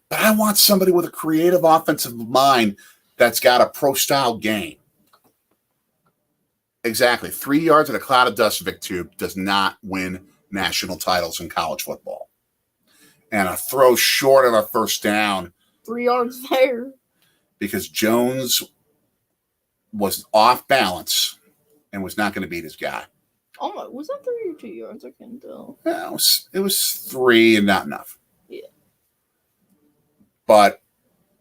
[SPEAKER 1] But I want somebody with a creative offensive mind that's got a pro-style game. Exactly. 3 yards in a cloud of dust, Vic Tube, does not win national titles in college football. And a throw short of a first down.
[SPEAKER 2] 3 yards there.
[SPEAKER 1] Because Jones was off balance and was not going to beat his guy.
[SPEAKER 2] Oh my, was that 3 or 2 yards? I can't tell.
[SPEAKER 1] Yeah, it was 3 and not enough.
[SPEAKER 2] Yeah.
[SPEAKER 1] But,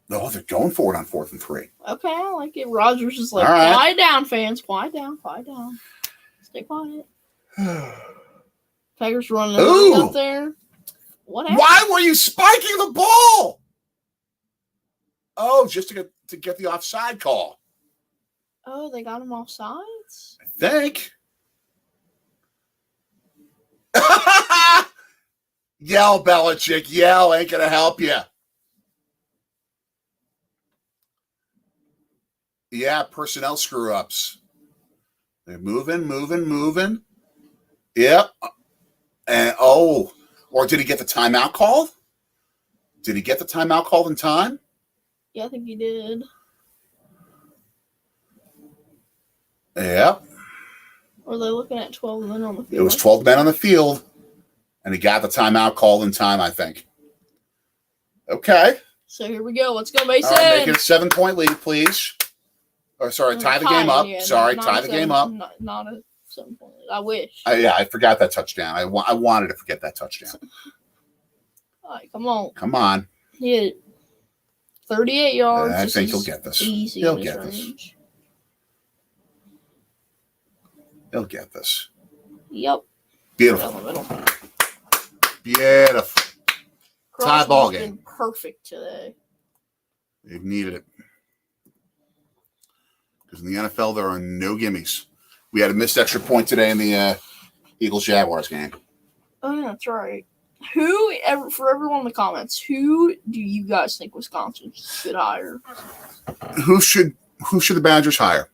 [SPEAKER 1] they're going for it on 4th and 3.
[SPEAKER 2] Okay, I like it. Rodgers is like,
[SPEAKER 1] right.
[SPEAKER 2] Quiet down, fans. Quiet down. Stay quiet. Packers running up there. What happened?
[SPEAKER 1] Why were you spiking the ball? Oh, just to get the offside call.
[SPEAKER 2] Oh, they got him off sides?
[SPEAKER 1] I think. Yell, Belichick. Yell. Ain't going to help you. Yeah, personnel screw-ups. They're moving. Yep. And, or did he get the timeout called? Did he get the timeout called in time?
[SPEAKER 2] Yeah, I think he did.
[SPEAKER 1] Yep.
[SPEAKER 2] Or are they looking at 12 men on the field?
[SPEAKER 1] It was 12 men on the field, and he got the timeout called in time, I think. Okay.
[SPEAKER 2] So here we go. Let's go, Mason.
[SPEAKER 1] All right, make it a 7-point lead, please. Or, sorry, tie the game up.
[SPEAKER 2] Yeah,
[SPEAKER 1] tie the game up.
[SPEAKER 2] Not a 7-point lead. I wish.
[SPEAKER 1] I forgot that touchdown. I wanted to forget that touchdown.
[SPEAKER 2] All right, come on.
[SPEAKER 1] Come on.
[SPEAKER 2] Hit it. 38 yards.
[SPEAKER 1] I think he'll get this.
[SPEAKER 2] Easy.
[SPEAKER 1] He'll get this. He'll get this.
[SPEAKER 2] Yep.
[SPEAKER 1] Beautiful. Beautiful. Tie ball
[SPEAKER 2] Crosby's
[SPEAKER 1] game.
[SPEAKER 2] been perfect today.
[SPEAKER 1] They've needed it. Because in the NFL, there are no gimmies. We had a missed extra point today in the Eagles-Jaguars game.
[SPEAKER 2] Oh, yeah, that's right. For everyone in the comments, who do you guys think Wisconsin should hire?
[SPEAKER 1] Who should the Badgers hire?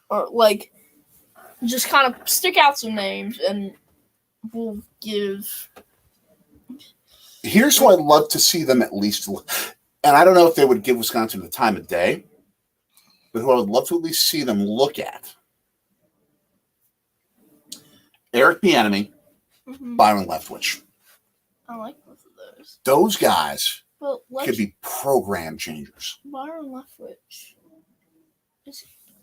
[SPEAKER 2] Or, like, just kind of stick out some names and we'll give.
[SPEAKER 1] Here's who I'd love to see them at least. And I don't know if they would give Wisconsin the time of day, but who I would love to at least see them look at. Eric Bieniemy, Byron Leftwich.
[SPEAKER 2] I like both of those.
[SPEAKER 1] Those guys
[SPEAKER 2] But
[SPEAKER 1] could be program changers.
[SPEAKER 2] Byron Leftwich.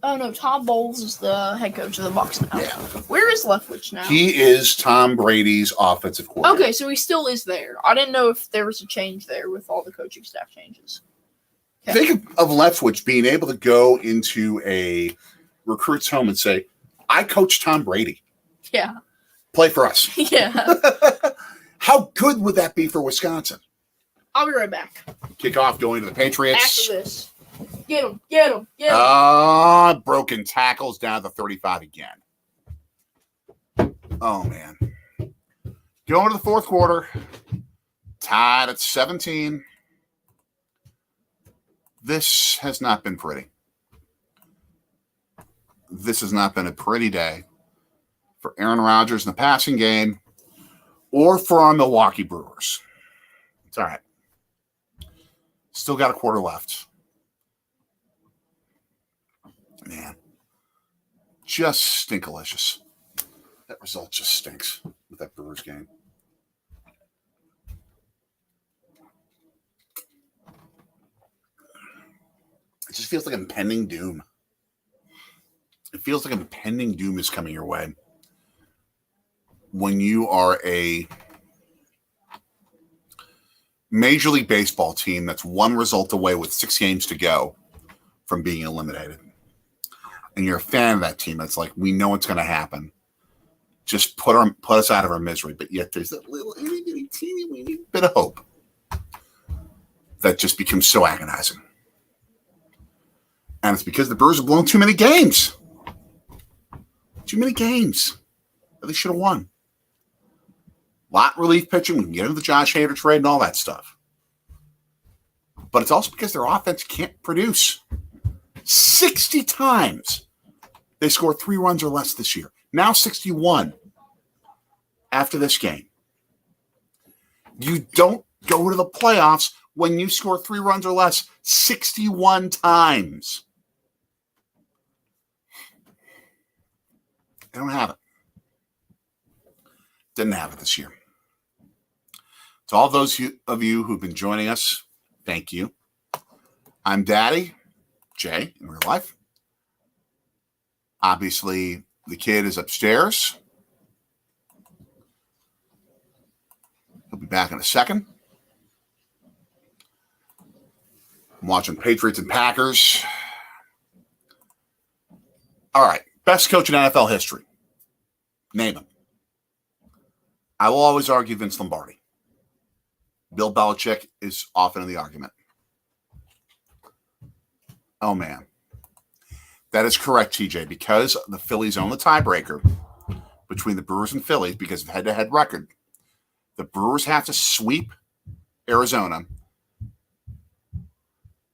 [SPEAKER 2] Oh no, Todd Bowles is the head coach of the Bucs now.
[SPEAKER 1] Yeah.
[SPEAKER 2] Where is Leftwich now?
[SPEAKER 1] He is Tom Brady's offensive coordinator.
[SPEAKER 2] Okay, so he still is there. I didn't know if there was a change there with all the coaching staff changes. Okay.
[SPEAKER 1] Think of Leftwich being able to go into a recruit's home and say, I coach Tom Brady.
[SPEAKER 2] Yeah.
[SPEAKER 1] Play for us.
[SPEAKER 2] Yeah.
[SPEAKER 1] How good would that be for Wisconsin?
[SPEAKER 2] I'll be right back.
[SPEAKER 1] Kickoff going to the Patriots.
[SPEAKER 2] After this. Get him.
[SPEAKER 1] Broken tackles down to the 35 again. Oh, man. Going to the fourth quarter. Tied at 17. This has not been pretty. This has not been a pretty day for Aaron Rodgers in the passing game or for our Milwaukee Brewers. It's all right. Still got a quarter left. Man, just stinkalicious. That result just stinks with that Brewers game. It just feels like impending doom. It feels like impending doom is coming your way when you are a Major League Baseball team that's one result away with 6 games to go from being eliminated. And you're a fan of that team. That's like, we know it's going to happen. Just put us out of our misery. But yet there's that little itty bitty teeny weeny bit of hope that just becomes so agonizing. And it's because the Brewers have blown too many games. Too many games that they should have won. Lot relief pitching. We can get into the Josh Hader trade and all that stuff. But it's also because their offense can't produce. 60 times they scored 3 runs or less this year. Now 61 after this game. You don't go to the playoffs when you score 3 runs or less 61 times. They don't have it. Didn't have it this year. To all those of you who've been joining us, thank you. I'm Daddy, Jay, in real life. Obviously, the kid is upstairs. He'll be back in a second. I'm watching Patriots and Packers. All right, best coach in NFL history. Name him. I will always argue Vince Lombardi. Bill Belichick is often in the argument. Oh, man. That is correct, TJ, because the Phillies own the tiebreaker between the Brewers and Phillies because of head-to-head record. The Brewers have to sweep Arizona,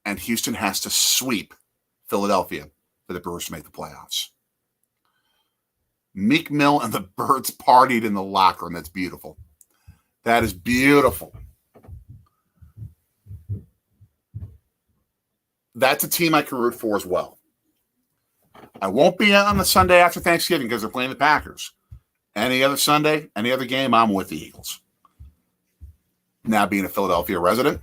[SPEAKER 1] and Houston has to sweep Philadelphia for the Brewers to make the playoffs. Meek Mill and the Birds partied in the locker room. That's beautiful. That is beautiful. That's a team I can root for as well. I won't be on the Sunday after Thanksgiving because they're playing the Packers. Any other Sunday, any other game, I'm with the Eagles. Now being a Philadelphia resident,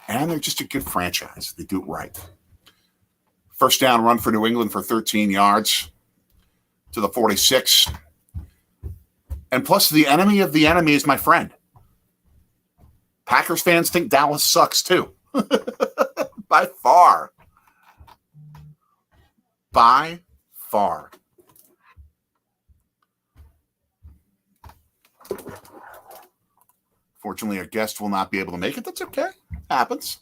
[SPEAKER 1] and they're just a good franchise. They do it right. First down run for New England for 13 yards to the 46. And plus, the enemy of the enemy is my friend. Packers fans think Dallas sucks too. By far. By far. Fortunately, our guest will not be able to make it. That's okay. Happens.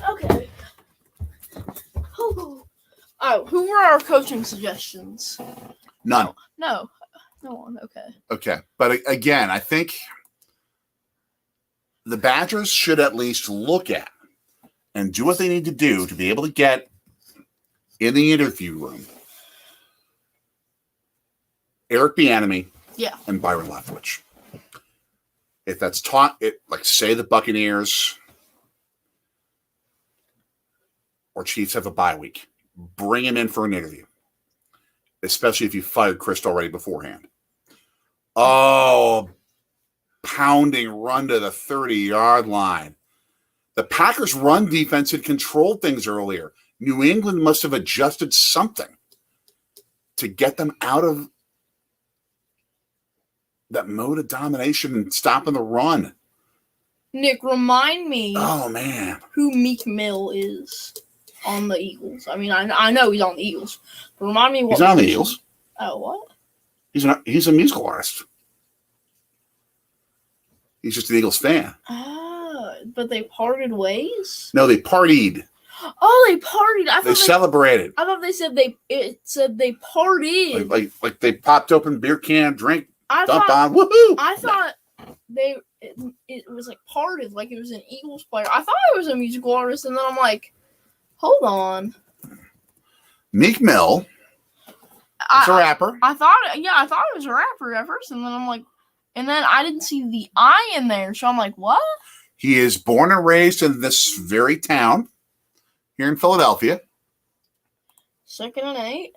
[SPEAKER 2] Okay. Oh, who were our coaching suggestions?
[SPEAKER 1] None.
[SPEAKER 2] No one. Okay.
[SPEAKER 1] Okay. But again, I think the Badgers should at least look at and do what they need to do to be able to get in the interview room Eric Bieniemy and Byron Leftwich. If that's taught, like say the Buccaneers or Chiefs have a bye week, bring him in for an interview, especially if you fired Chris already beforehand. Oh, pounding run to the 30-yard line. The Packers' run defense had controlled things earlier. New England must have adjusted something to get them out of that mode of domination and stopping the run.
[SPEAKER 2] Nick, remind me who Meek Mill is on the Eagles. I mean, I know he's on the Eagles, but remind me what
[SPEAKER 1] he's on the Eagles.
[SPEAKER 2] Oh, what?
[SPEAKER 1] He's a musical artist. He's just an Eagles fan.
[SPEAKER 2] But they parted ways?
[SPEAKER 1] No, they partied.
[SPEAKER 2] Oh, they partied.
[SPEAKER 1] They celebrated.
[SPEAKER 2] I thought they said they partied.
[SPEAKER 1] Like they popped open beer can, drink, dump on,
[SPEAKER 2] woohoo! I thought it was like parted, like it was an Eagles player. I thought it was a musical artist, and then I'm like, hold on.
[SPEAKER 1] Meek Mill is a rapper.
[SPEAKER 2] I thought it was a rapper at first, and then I'm like, and then I didn't see the I in there, so I'm like, what?
[SPEAKER 1] He is born and raised in this very town here in Philadelphia.
[SPEAKER 2] 2nd and 8.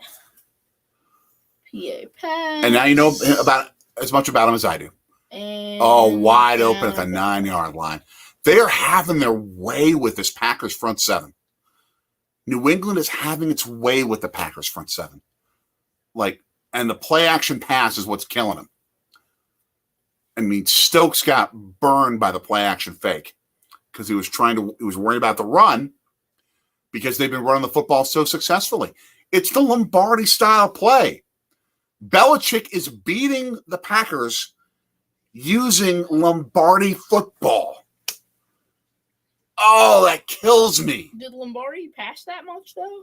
[SPEAKER 2] PA pass.
[SPEAKER 1] And now you know about as much about him as I do.
[SPEAKER 2] And
[SPEAKER 1] wide open at the 9-yard line. They are having their way with this Packers front seven. New England is having its way with the Packers front seven. And the play action pass is what's killing them. I mean, Stokes got burned by the play action fake because he was worried about the run because they've been running the football so successfully. It's the Lombardi style play. Belichick is beating the Packers using Lombardi football. Oh, that kills me.
[SPEAKER 2] Did Lombardi pass that much, though?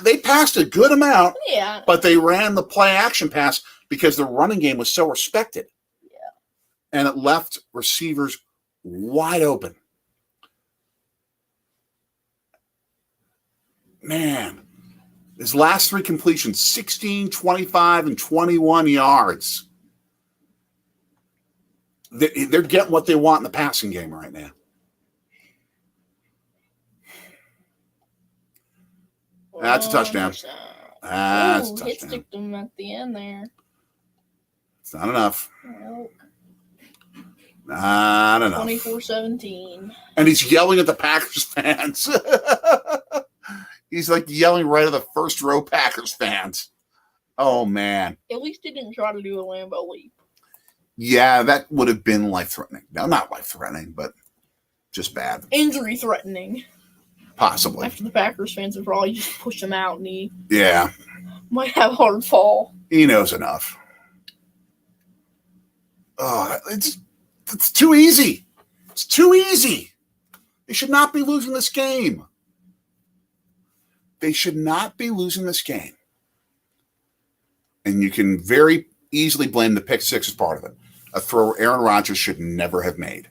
[SPEAKER 1] They passed a good amount,
[SPEAKER 2] yeah,
[SPEAKER 1] but they ran the play action pass because the running game was so respected. And it left receivers wide open. Man, his last 3 completions, 16, 25, and 21 yards. They're getting what they want in the passing game right now. That's a touchdown. That's a touchdown.
[SPEAKER 2] Hit sticked him at the end there.
[SPEAKER 1] It's not enough.
[SPEAKER 2] Nope.
[SPEAKER 1] Not enough.
[SPEAKER 2] 24-17.
[SPEAKER 1] And he's yelling at the Packers fans. He's like yelling right at the first row Packers fans. Oh, man.
[SPEAKER 2] At least he didn't try to do a Lambeau leap.
[SPEAKER 1] Yeah, that would have been life-threatening. No, not life-threatening, but just bad.
[SPEAKER 2] Injury-threatening.
[SPEAKER 1] Possibly.
[SPEAKER 2] After the Packers fans would probably just push him out and he might have a hard fall.
[SPEAKER 1] He knows enough. Oh, it's too easy. It's too easy. They should not be losing this game. They should not be losing this game. And you can very easily blame the pick six as part of it. A throw Aaron Rodgers should never have made.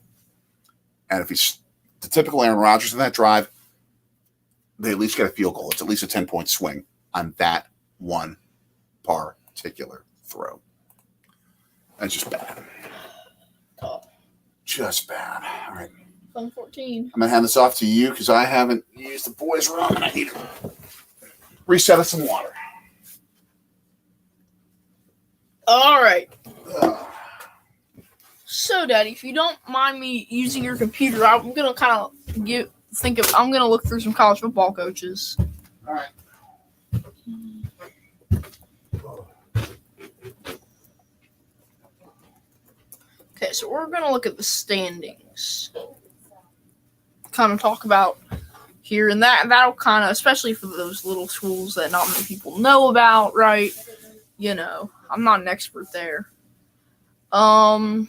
[SPEAKER 1] And if he's the typical Aaron Rodgers in that drive, they at least get a field goal. It's at least a 10-point swing on that one particular throw. That's just bad.
[SPEAKER 2] Oh.
[SPEAKER 1] Just bad. All right.
[SPEAKER 2] 14.
[SPEAKER 1] I'm going to hand this off to you because I haven't used the boys' room and I need to reset us some water.
[SPEAKER 2] All right. So, Daddy, if you don't mind me using your computer, I'm going to kind of I'm going to look through some college football coaches.
[SPEAKER 1] All right.
[SPEAKER 2] Okay, so we're going to look at the standings. Kind of talk about here, and that'll kind of, especially for those little schools that not many people know about, right? You know, I'm not an expert there. So I'm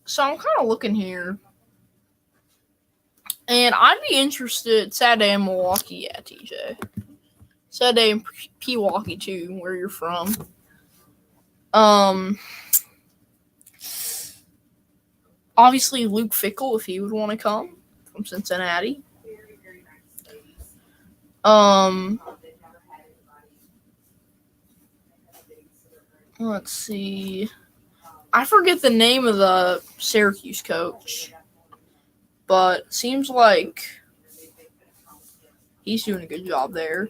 [SPEAKER 2] kind of looking here, and I'd be interested. Saturday in Milwaukee, yeah, TJ. Saturday in Pewaukee too, where you're from. Obviously Luke Fickell, if he would want to come from Cincinnati. Let's see. I forget the name of the Syracuse coach, but seems like he's doing a good job there.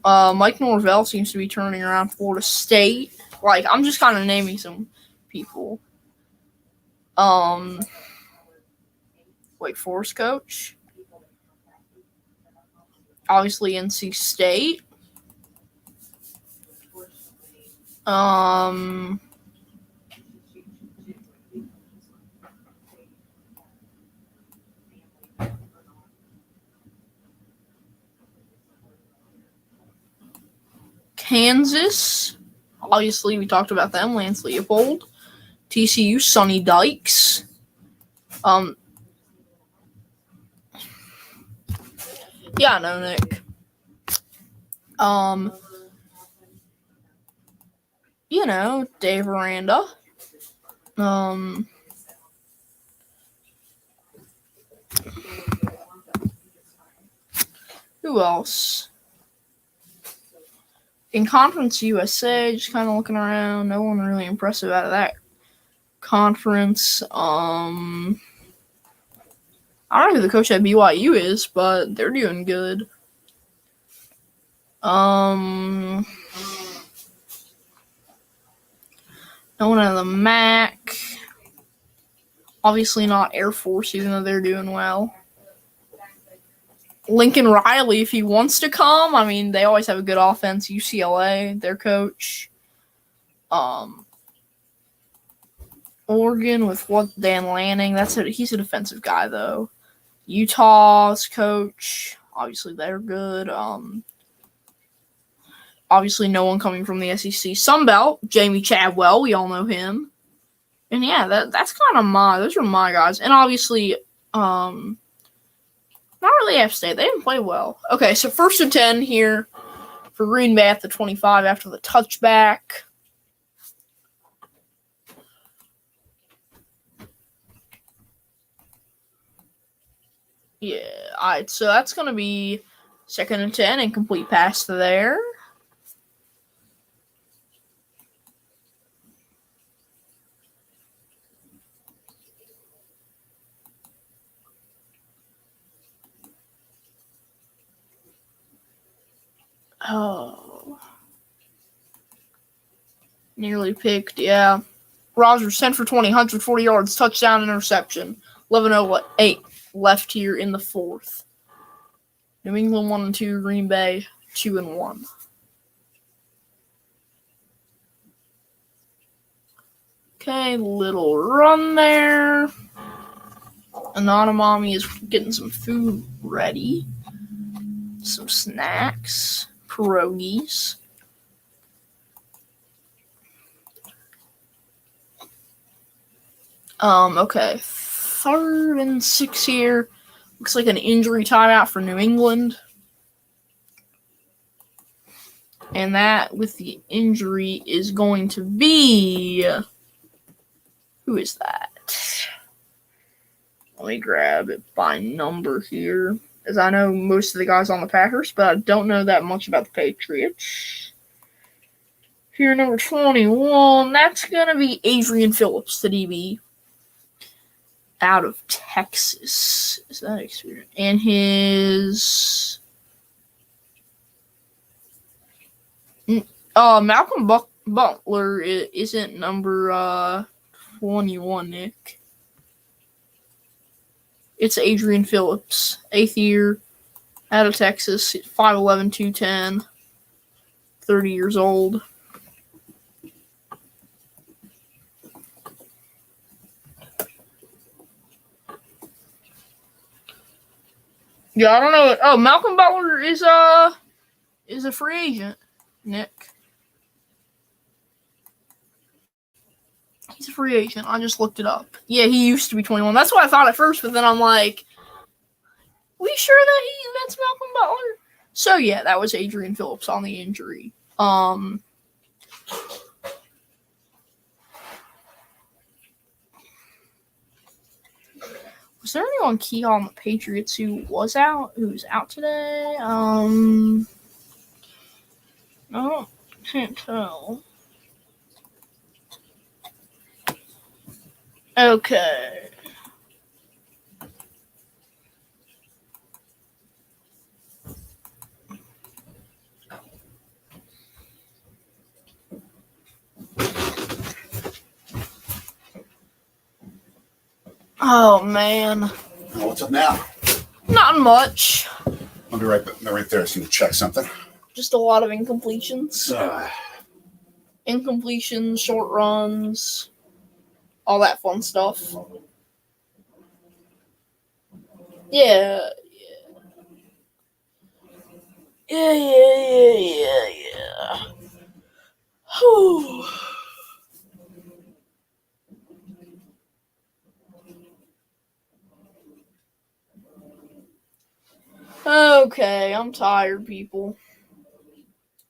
[SPEAKER 2] Mike Norvell seems to be turning around Florida State. Like, I'm just kind of naming some people. Wake Forest coach. Obviously NC State. Kansas. Obviously, we talked about them. Lance Leopold. TCU, Sonny Dykes. Yeah, no, Nick. You know, Dave Aranda. Who else? In Conference USA, just kind of looking around. No one really impressive out of that conference. I don't know who the coach at BYU is, but they're doing good. No one out of the MAC. Obviously not Air Force, even though they're doing well. Lincoln Riley, if he wants to come. I mean, they always have a good offense. UCLA, their coach. Oregon with Dan Lanning. He's a defensive guy, though. Utah's coach. Obviously, they're good. Obviously, no one coming from the SEC. Sunbelt, Jamie Chadwell. We all know him. And yeah, that's kind of those are my guys. And obviously, not really F State. They didn't play well. Okay, so 1st and 10 here for Green Bay at the 25 after the touchback. Yeah, all right, so that's going to be 2nd and 10 and complete pass to there. Oh. Nearly picked, yeah. Rodgers 10 for 20, 140 yards, touchdown, interception. 11:08 left here in the 4th. New England 1-2, Green Bay 2-1. Okay, little run there. Anonymami is getting some food ready. Some snacks, pierogies. Okay. 3rd and 6 here. Looks like an injury timeout for New England. And that with the injury is going to be... Who is that? Let me grab it by number here, as I know most of the guys on the Packers, but I don't know that much about the Patriots. Here, number 21, that's going to be Adrian Phillips, the DB, out of Texas. Is that experience? And his... Malcolm Butler isn't number 21, Nick. It's Adrian Phillips, 8th year, out of Texas, 5'11", 210, 30 years old. Yeah, I don't know. Oh, Malcolm Butler is a free agent, Nick. He's a free agent. I just looked it up. Yeah, he used to be 21. That's what I thought at first, but then I'm like, we sure that's Malcolm Butler? So yeah, that was Adrian Phillips on the injury. Was there anyone key on the Patriots who's out today? No, can't tell. Okay. Oh man.
[SPEAKER 1] What's up now?
[SPEAKER 2] Not much.
[SPEAKER 1] I'll be right there. So you check something.
[SPEAKER 2] Just a lot of incompletions. Incompletions, short runs, all that fun stuff. Yeah. Whew. Okay, I'm tired, people.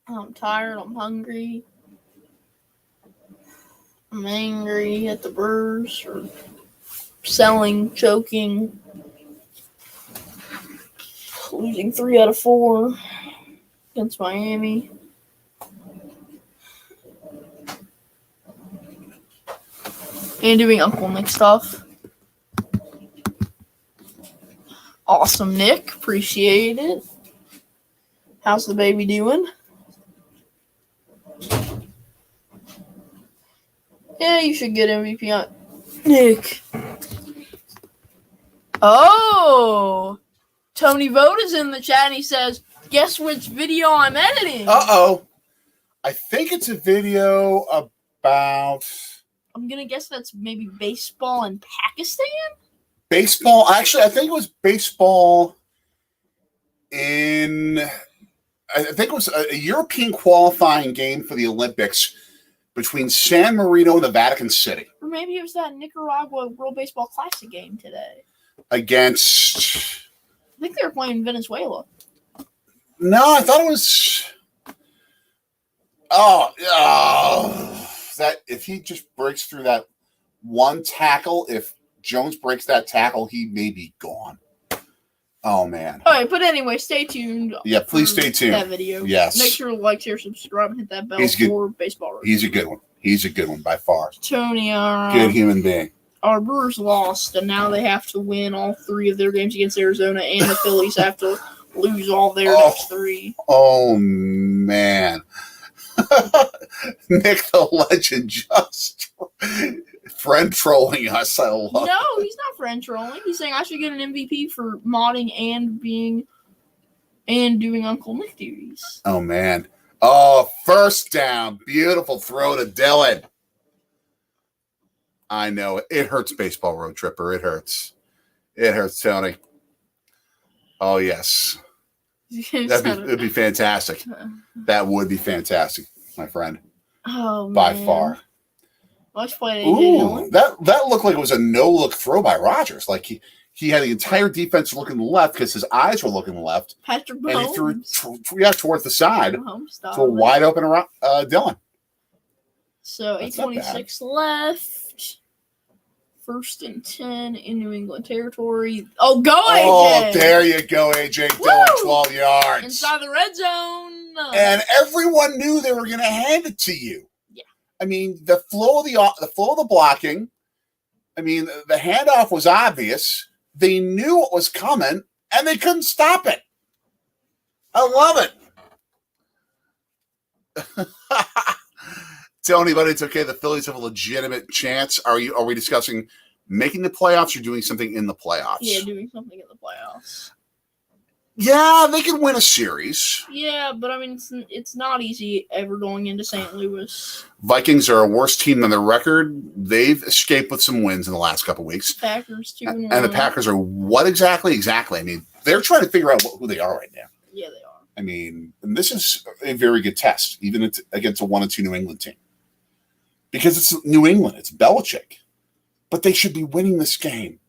[SPEAKER 2] I'm tired, I'm hungry. I'm angry at the Brewers for selling, choking, losing 3 out of 4 against Miami. And doing Uncle Nick stuff. Awesome, Nick. Appreciate it. How's the baby doing? Yeah, you should get MVP on Nick. Oh! Tony Vogt is in the chat and he says, guess which video I'm editing?
[SPEAKER 1] Uh-oh. I think it's a video about...
[SPEAKER 2] I'm going to guess that's maybe baseball in Pakistan?
[SPEAKER 1] Baseball. Actually, I think it was baseball in... I think it was a European qualifying game for the Olympics between San Marino and the Vatican City.
[SPEAKER 2] Or maybe it was that Nicaragua World Baseball Classic game today.
[SPEAKER 1] Against...
[SPEAKER 2] I think they were playing Venezuela.
[SPEAKER 1] No, I thought it was... that if he just breaks through that one tackle, if Jones breaks that tackle, he may be gone. Oh, man.
[SPEAKER 2] All right, but anyway, stay tuned.
[SPEAKER 1] Yeah, please stay tuned.
[SPEAKER 2] That video.
[SPEAKER 1] Yes.
[SPEAKER 2] Make sure to like, share, subscribe, and hit that bell for Baseball Road.
[SPEAKER 1] He's a good one. He's a good one by far.
[SPEAKER 2] Tony,
[SPEAKER 1] good human being.
[SPEAKER 2] Our Brewers lost, and now they have to win all 3 of their games against Arizona, and the Phillies have to lose all their next 3.
[SPEAKER 1] Oh, man. Nick the Legend just friend trolling us. I love
[SPEAKER 2] No, he's not friend trolling. He's saying I should get an MVP for modding and doing Uncle Nick duties.
[SPEAKER 1] Oh, man. Oh, first down. Beautiful throw to Dylan. I know. It hurts, Baseball Road Tripper. It hurts. It hurts, Tony. Oh, yes. It'd be fantastic. That would be fantastic, my friend.
[SPEAKER 2] Oh,
[SPEAKER 1] by
[SPEAKER 2] man.
[SPEAKER 1] far.
[SPEAKER 2] Let's play
[SPEAKER 1] Ooh, that looked like it was a no-look throw by Rodgers. Like he had the entire defense looking left because his eyes were looking left.
[SPEAKER 2] Patrick Mahomes.
[SPEAKER 1] And he threw towards the side to a wide open Dylan.
[SPEAKER 2] So 8:26 left. 1st and 10 in New England territory. Oh, go AJ!
[SPEAKER 1] Oh, there you go, AJ. Dylan, 12 yards.
[SPEAKER 2] Inside the red zone.
[SPEAKER 1] And everyone knew they were going to hand it to you.
[SPEAKER 2] Yeah.
[SPEAKER 1] I mean, the flow of the blocking. I mean, the handoff was obvious. They knew what was coming, and they couldn't stop it. I love it. Tony, but it's okay. The Phillies have a legitimate chance. Are we discussing making the playoffs or doing something in the playoffs?
[SPEAKER 2] Yeah, doing something in the playoffs.
[SPEAKER 1] Yeah, they can win a series.
[SPEAKER 2] Yeah, but I mean, it's not easy ever going into St. Louis.
[SPEAKER 1] Vikings are a worse team than their record. They've escaped with some wins in the last couple of weeks.
[SPEAKER 2] Packers 2-1.
[SPEAKER 1] And the Packers are what exactly? Exactly. I mean, They're trying to figure out who they are right now.
[SPEAKER 2] Yeah, they are.
[SPEAKER 1] I mean, and this is a very good test, even against a 1-2 New England team. Because it's New England. It's Belichick. But they should be winning this game.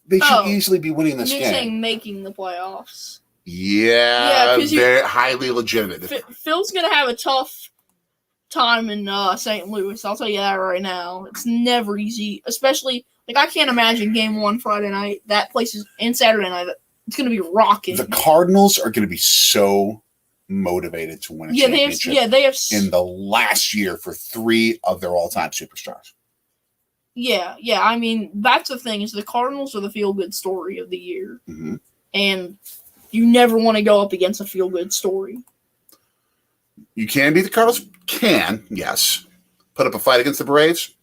[SPEAKER 1] They should easily be winning this game.
[SPEAKER 2] You're saying making the playoffs.
[SPEAKER 1] Yeah, they're highly legitimate.
[SPEAKER 2] Phil's going to have a tough time in St. Louis. I'll tell you that right now. It's never easy, especially I can't imagine Game 1 Friday night. That place is and Saturday night. It's going to be rocking.
[SPEAKER 1] The Cardinals are going to be so motivated to win a championship.
[SPEAKER 2] They have
[SPEAKER 1] in the last year for 3 of their all-time superstars.
[SPEAKER 2] Yeah. I mean, that's the thing is the Cardinals are the feel-good story of the year, and you never want to go up against a feel-good story.
[SPEAKER 1] You can beat the Cardinals. Can, yes. Put up a fight against the Braves.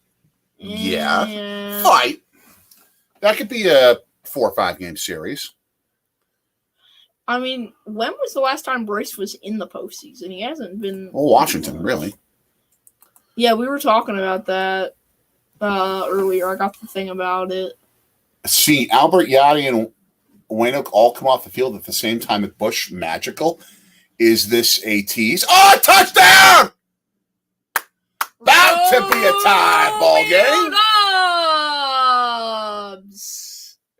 [SPEAKER 1] Yeah. Fight. That could be a 4 or 5 game series.
[SPEAKER 2] I mean, when was the last time Bryce was in the postseason? He hasn't been.
[SPEAKER 1] Well, Washington, really.
[SPEAKER 2] Yeah, we were talking about that earlier. I got the thing about it.
[SPEAKER 1] See, Albert, Yachty, and Waino all come off the field at the same time at Busch. Magical. Is this a tease? Oh, touchdown! About to be a tie ball game.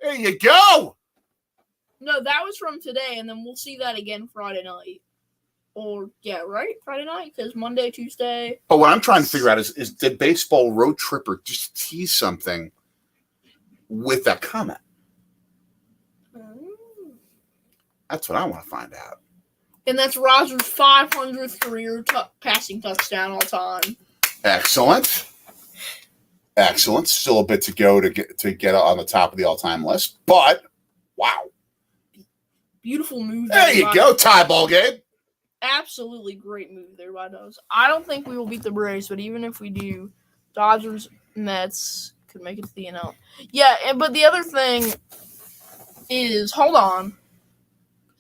[SPEAKER 1] There you go.
[SPEAKER 2] No, that was from today, and then we'll see that again Friday night. Right? Friday night, because Monday, Tuesday.
[SPEAKER 1] But what I'm trying to figure out is did Baseball Road Tripper just tease something with that comment? That's what I want to find out.
[SPEAKER 2] And that's Rodgers' 500th career passing touchdown all time.
[SPEAKER 1] Excellent. Still a bit to go to get on the top of the all-time list, but wow.
[SPEAKER 2] Beautiful move.
[SPEAKER 1] There you go, tie ball game.
[SPEAKER 2] Absolutely great move there by Dodgers. I don't think we will beat the Braves, but even if we do, Dodgers, Mets could make it to the NL. Yeah, but the other thing is, hold on.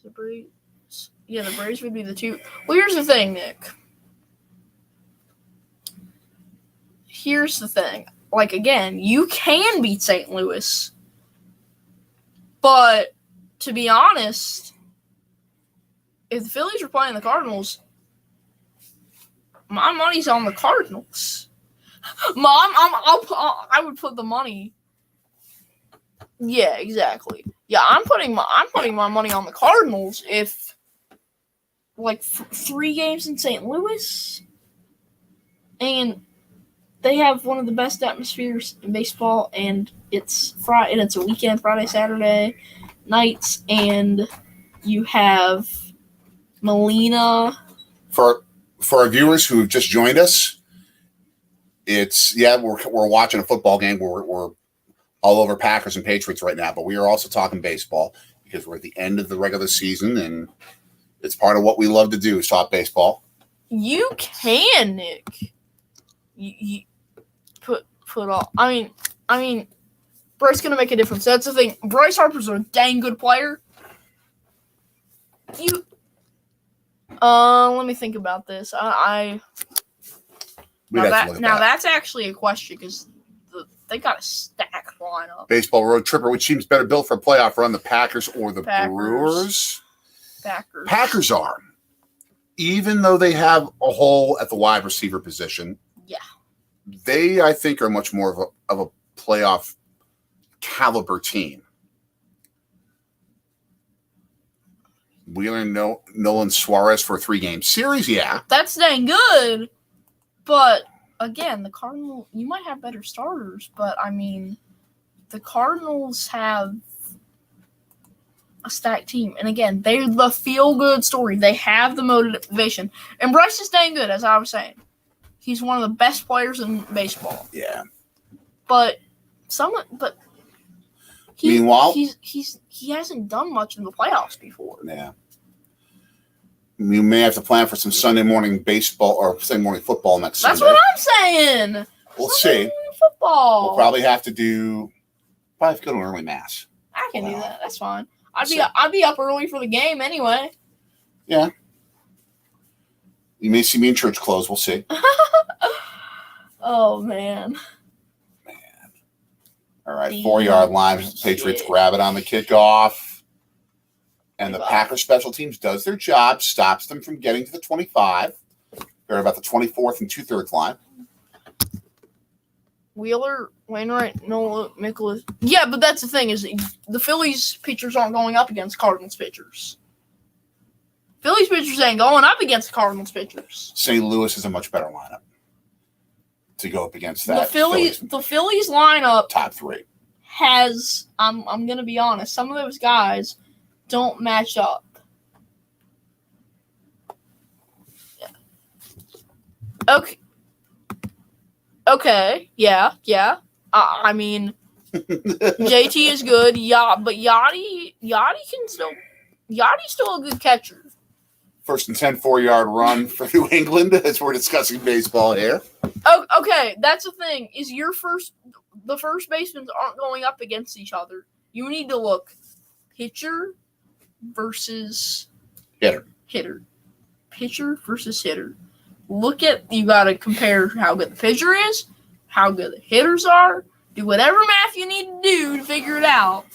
[SPEAKER 2] The Braves would be the 2. Well, here's the thing, Nick. Here's the thing. Again, you can beat St. Louis, but to be honest, if the Phillies are playing the Cardinals, my money's on the Cardinals. I would put the money. Yeah, exactly. Yeah, I'm putting my money on the Cardinals if 3 games in St. Louis, and they have one of the best atmospheres in baseball, and it's Friday, and it's a weekend, Friday, Saturday nights, and you have Molina.
[SPEAKER 1] For our viewers who have just joined us, we're watching a football game. We're all over Packers and Patriots right now, but we are also talking baseball because we're at the end of the regular season, and it's part of what we love to do is talk baseball.
[SPEAKER 2] You can, Nick. You put all. I mean, Bryce gonna make a difference. That's the thing. Bryce Harper's a dang good player. Let me think about this. That's actually a question because they got a stacked lineup.
[SPEAKER 1] Baseball Road Tripper, which seems better built for a playoff run, the Packers or the Brewers? Packers are. Even though they have a hole at the wide receiver position, they, I think, are much more of a playoff caliber team. Wheeler, Nolan, Suarez for a 3-game series, yeah.
[SPEAKER 2] That's dang good. But, again, the Cardinals, you might have better starters, but, the Cardinals have a stacked team. And, again, they're the feel-good story. They have the motivation. And Bryce is dang good, as I was saying. He's one of the best players in baseball.
[SPEAKER 1] Yeah.
[SPEAKER 2] Meanwhile, he hasn't done much in the playoffs before.
[SPEAKER 1] Yeah. You may have to plan for some Sunday morning baseball or Sunday morning football next Sunday.
[SPEAKER 2] That's what I'm saying.
[SPEAKER 1] We'll see.
[SPEAKER 2] Football.
[SPEAKER 1] We'll probably have to go to an early mass.
[SPEAKER 2] I can do that. That's fine. I'd be up early for the game anyway.
[SPEAKER 1] Yeah. You may see me in church clothes. We'll see.
[SPEAKER 2] Oh, man.
[SPEAKER 1] All right, 4-yard line. Patriots grab it on the kickoff. And the Packers special teams does their job, stops them from getting to the 25. They're about the 24th and 2/3 line.
[SPEAKER 2] Wheeler, Wainwright, Nola, Mikolas. Yeah, but that's the thing is the Phillies pitchers aren't going up against Cardinals pitchers. Phillies pitchers ain't going up against Cardinals pitchers.
[SPEAKER 1] St. Louis is a much better lineup to go up against that.
[SPEAKER 2] The Phillies lineup
[SPEAKER 1] top 3
[SPEAKER 2] has. I'm gonna be honest. Some of those guys don't match up. Yeah. Okay. Okay. Yeah. I mean, JT is good. Yeah, but Yachty's still a good catcher.
[SPEAKER 1] First and 10, 4-yard run for New England as we're discussing baseball here.
[SPEAKER 2] Oh, okay, that's the thing. Is the first basemen aren't going up against each other. You need to look pitcher versus hitter. Pitcher versus hitter. You got to compare how good the pitcher is, how good the hitters are. Do whatever math you need to do to figure it out.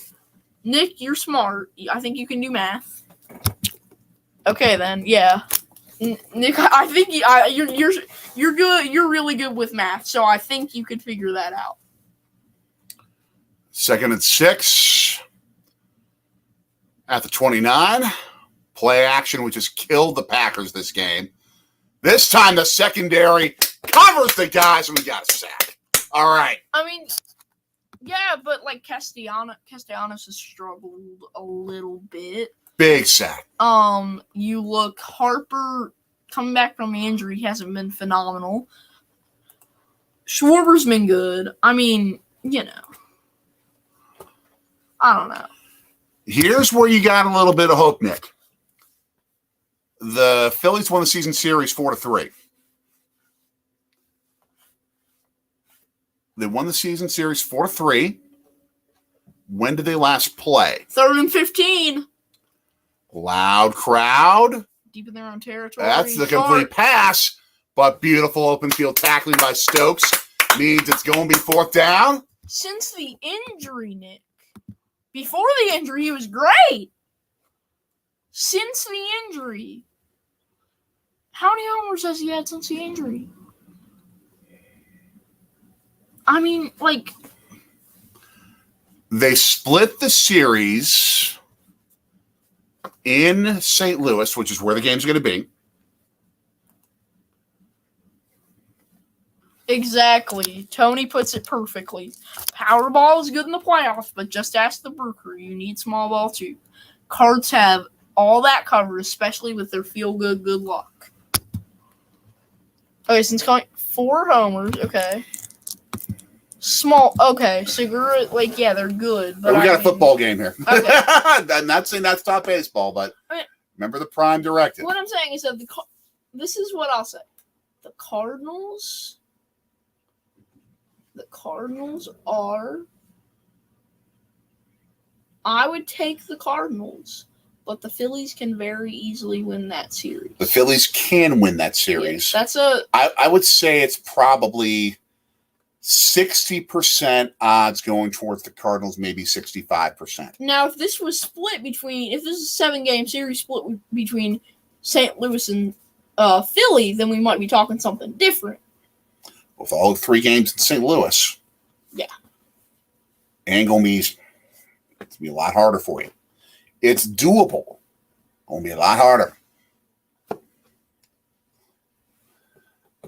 [SPEAKER 2] Nick, you're smart. I think you can do math. Okay, then, yeah. Nick, I think you're good. You're really good with math, so I think you could figure that out.
[SPEAKER 1] 2nd and 6 at the 29. Play action, which has killed the Packers this game. This time the secondary covers the guys, and we got a sack. All right.
[SPEAKER 2] I mean, yeah, but like Castellanos has struggled a little bit.
[SPEAKER 1] Big sack.
[SPEAKER 2] You look Harper coming back from the injury hasn't been phenomenal. Schwarber's been good. I mean, I don't know.
[SPEAKER 1] Here's where you got a little bit of hope, Nick. The Phillies won the season series 4-3. They won the season series 4-3. When did they last play?
[SPEAKER 2] 3rd and 15.
[SPEAKER 1] Loud crowd.
[SPEAKER 2] Deep in their own territory.
[SPEAKER 1] That's the complete pass, but beautiful open field tackling by Stokes means it's going to be 4th down.
[SPEAKER 2] Since the injury, Nick. Before the injury, he was great. Since the injury. How many homers has he had since the injury? I mean, like...
[SPEAKER 1] They split the series in St. Louis, which is where the game's going to be.
[SPEAKER 2] Exactly. Tony puts it perfectly. Powerball is good in the playoffs, but just ask the Brooker. You need small ball too. Cards have all that covered, especially with their feel-good good luck. Okay, since calling 4 homers, okay. Small, okay, Segura, like, yeah, they're good. But
[SPEAKER 1] we got a football game here.
[SPEAKER 2] Okay.
[SPEAKER 1] I'm not saying that's not baseball, but remember the prime directive.
[SPEAKER 2] What I'm saying is that this is what I'll say. The Cardinals are, I would take the Cardinals, but the Phillies can very easily win that series.
[SPEAKER 1] The Phillies can win that series.
[SPEAKER 2] Yes,
[SPEAKER 1] I would say it's probably 60% odds going towards the Cardinals, maybe 65%.
[SPEAKER 2] Now, if this was if this is a 7-game series split between St. Louis and Philly, then we might be talking something different.
[SPEAKER 1] With all 3 games in St. Louis.
[SPEAKER 2] Yeah.
[SPEAKER 1] Ain't going to be easy. It's going to be a lot harder for you. It's doable. Going to be a lot harder.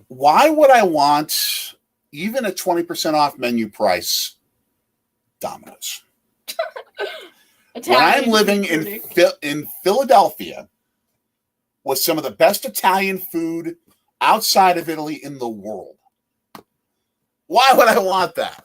[SPEAKER 1] Why would I want even a 20% off menu price Domino's? When I'm living in Philadelphia with some of the best Italian food outside of Italy in the world, why would I want that?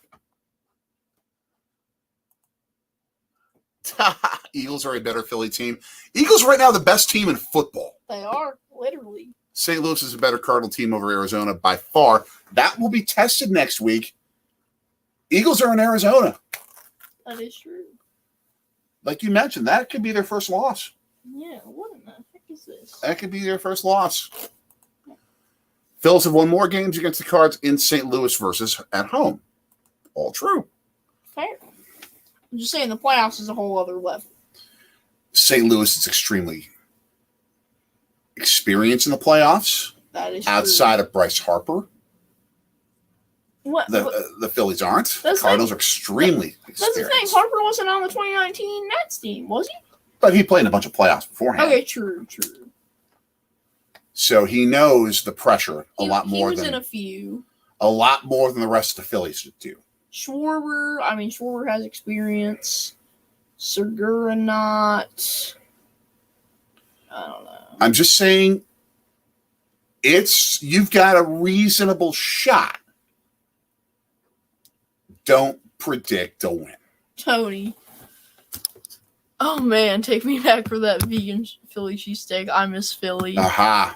[SPEAKER 1] Eagles are a better Philly team. Eagles right now the best team in football.
[SPEAKER 2] They are, literally.
[SPEAKER 1] St. Louis is a better Cardinal team over Arizona by far. That will be tested next week. Eagles are in Arizona.
[SPEAKER 2] That is true.
[SPEAKER 1] Like you mentioned, that could be their first loss.
[SPEAKER 2] Yeah, what in the heck is this?
[SPEAKER 1] That could be their first loss. Phils have won more games against the Cards in St. Louis versus at home. All true.
[SPEAKER 2] Fair. I'm just saying the playoffs is a whole other level.
[SPEAKER 1] St. Louis is extremely experienced in the playoffs.
[SPEAKER 2] That is
[SPEAKER 1] outside
[SPEAKER 2] true.
[SPEAKER 1] of Bryce Harper.
[SPEAKER 2] What
[SPEAKER 1] The Phillies aren't.
[SPEAKER 2] The
[SPEAKER 1] Cardinals are extremely experienced.
[SPEAKER 2] That's the thing. Harper wasn't on the 2019 Nets team, was he?
[SPEAKER 1] But he played in a bunch of playoffs beforehand.
[SPEAKER 2] Okay, true.
[SPEAKER 1] So he knows the pressure
[SPEAKER 2] He was in a few.
[SPEAKER 1] A lot more than the rest of the Phillies do.
[SPEAKER 2] Schwarber has experience. Segura not. I don't know.
[SPEAKER 1] I'm just saying you've got a reasonable shot. Don't predict a win.
[SPEAKER 2] Tony. Oh man, take me back for that vegan Philly cheesesteak. I miss Philly.
[SPEAKER 1] Aha.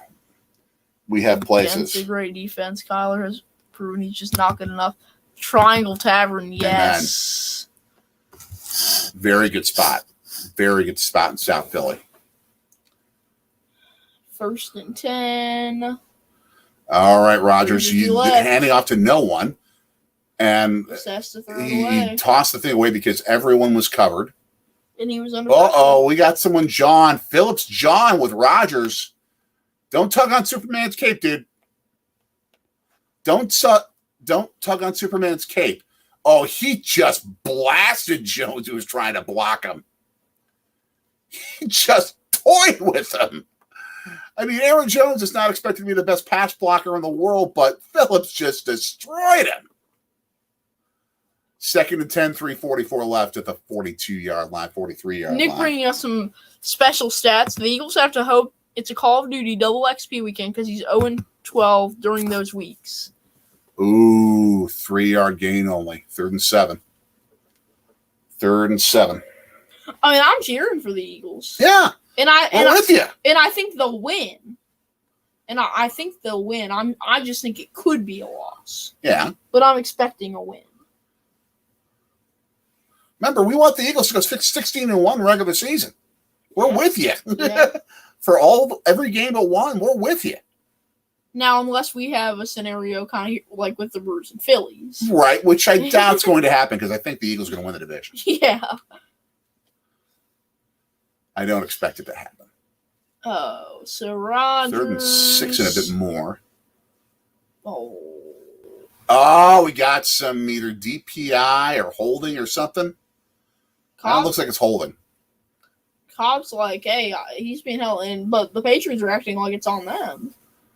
[SPEAKER 1] We have places.
[SPEAKER 2] Against a great defense. Kyler has proven he's just not good enough. Triangle Tavern, yes.
[SPEAKER 1] Amen. Very good spot. Very good spot in South Philly.
[SPEAKER 2] 1st and 10.
[SPEAKER 1] All right, Rodgers. You handing off to no one. And he tossed the thing away because everyone was covered.
[SPEAKER 2] And he was under
[SPEAKER 1] pressure. We got someone, John Phillips. John with Rodgers. Don't tug on Superman's cape, dude. Don't tug on Superman's cape. Oh, he just blasted Jones, who was trying to block him. He just toyed with him. I mean, Aaron Jones is not expected to be the best pass blocker in the world, but Phillips just destroyed him. 2nd and 10, 3:44 left at the 42-yard line, 43-yard line.
[SPEAKER 2] Nick bringing us some special stats. The Eagles have to hope it's a Call of Duty double XP weekend because he's 0-12 during those weeks.
[SPEAKER 1] Ooh, 3-yard gain only. 3rd and 7. 3rd and 7.
[SPEAKER 2] I mean, I'm cheering for the Eagles.
[SPEAKER 1] Yeah.
[SPEAKER 2] I'm
[SPEAKER 1] with you.
[SPEAKER 2] And I think they'll win. I think they'll win. I just think it could be a loss.
[SPEAKER 1] Yeah.
[SPEAKER 2] But I'm expecting a win.
[SPEAKER 1] Remember, we want the Eagles to go 16-1 regular season. We're with you.
[SPEAKER 2] Yeah.
[SPEAKER 1] For every game but one, we're with you.
[SPEAKER 2] Now, unless we have a scenario kind of like with the Brewers and Phillies.
[SPEAKER 1] Right, which I doubt is going to happen because I think the Eagles are going to win the division.
[SPEAKER 2] Yeah.
[SPEAKER 1] I don't expect it to happen.
[SPEAKER 2] Oh, so Rodgers.
[SPEAKER 1] 3rd and 6 and a bit more.
[SPEAKER 2] Oh,
[SPEAKER 1] we got some either DPI or holding or something.
[SPEAKER 2] Cobb,
[SPEAKER 1] that looks like it's holding.
[SPEAKER 2] Cobb's like, hey, he's being held in, but the Patriots are acting like it's on them.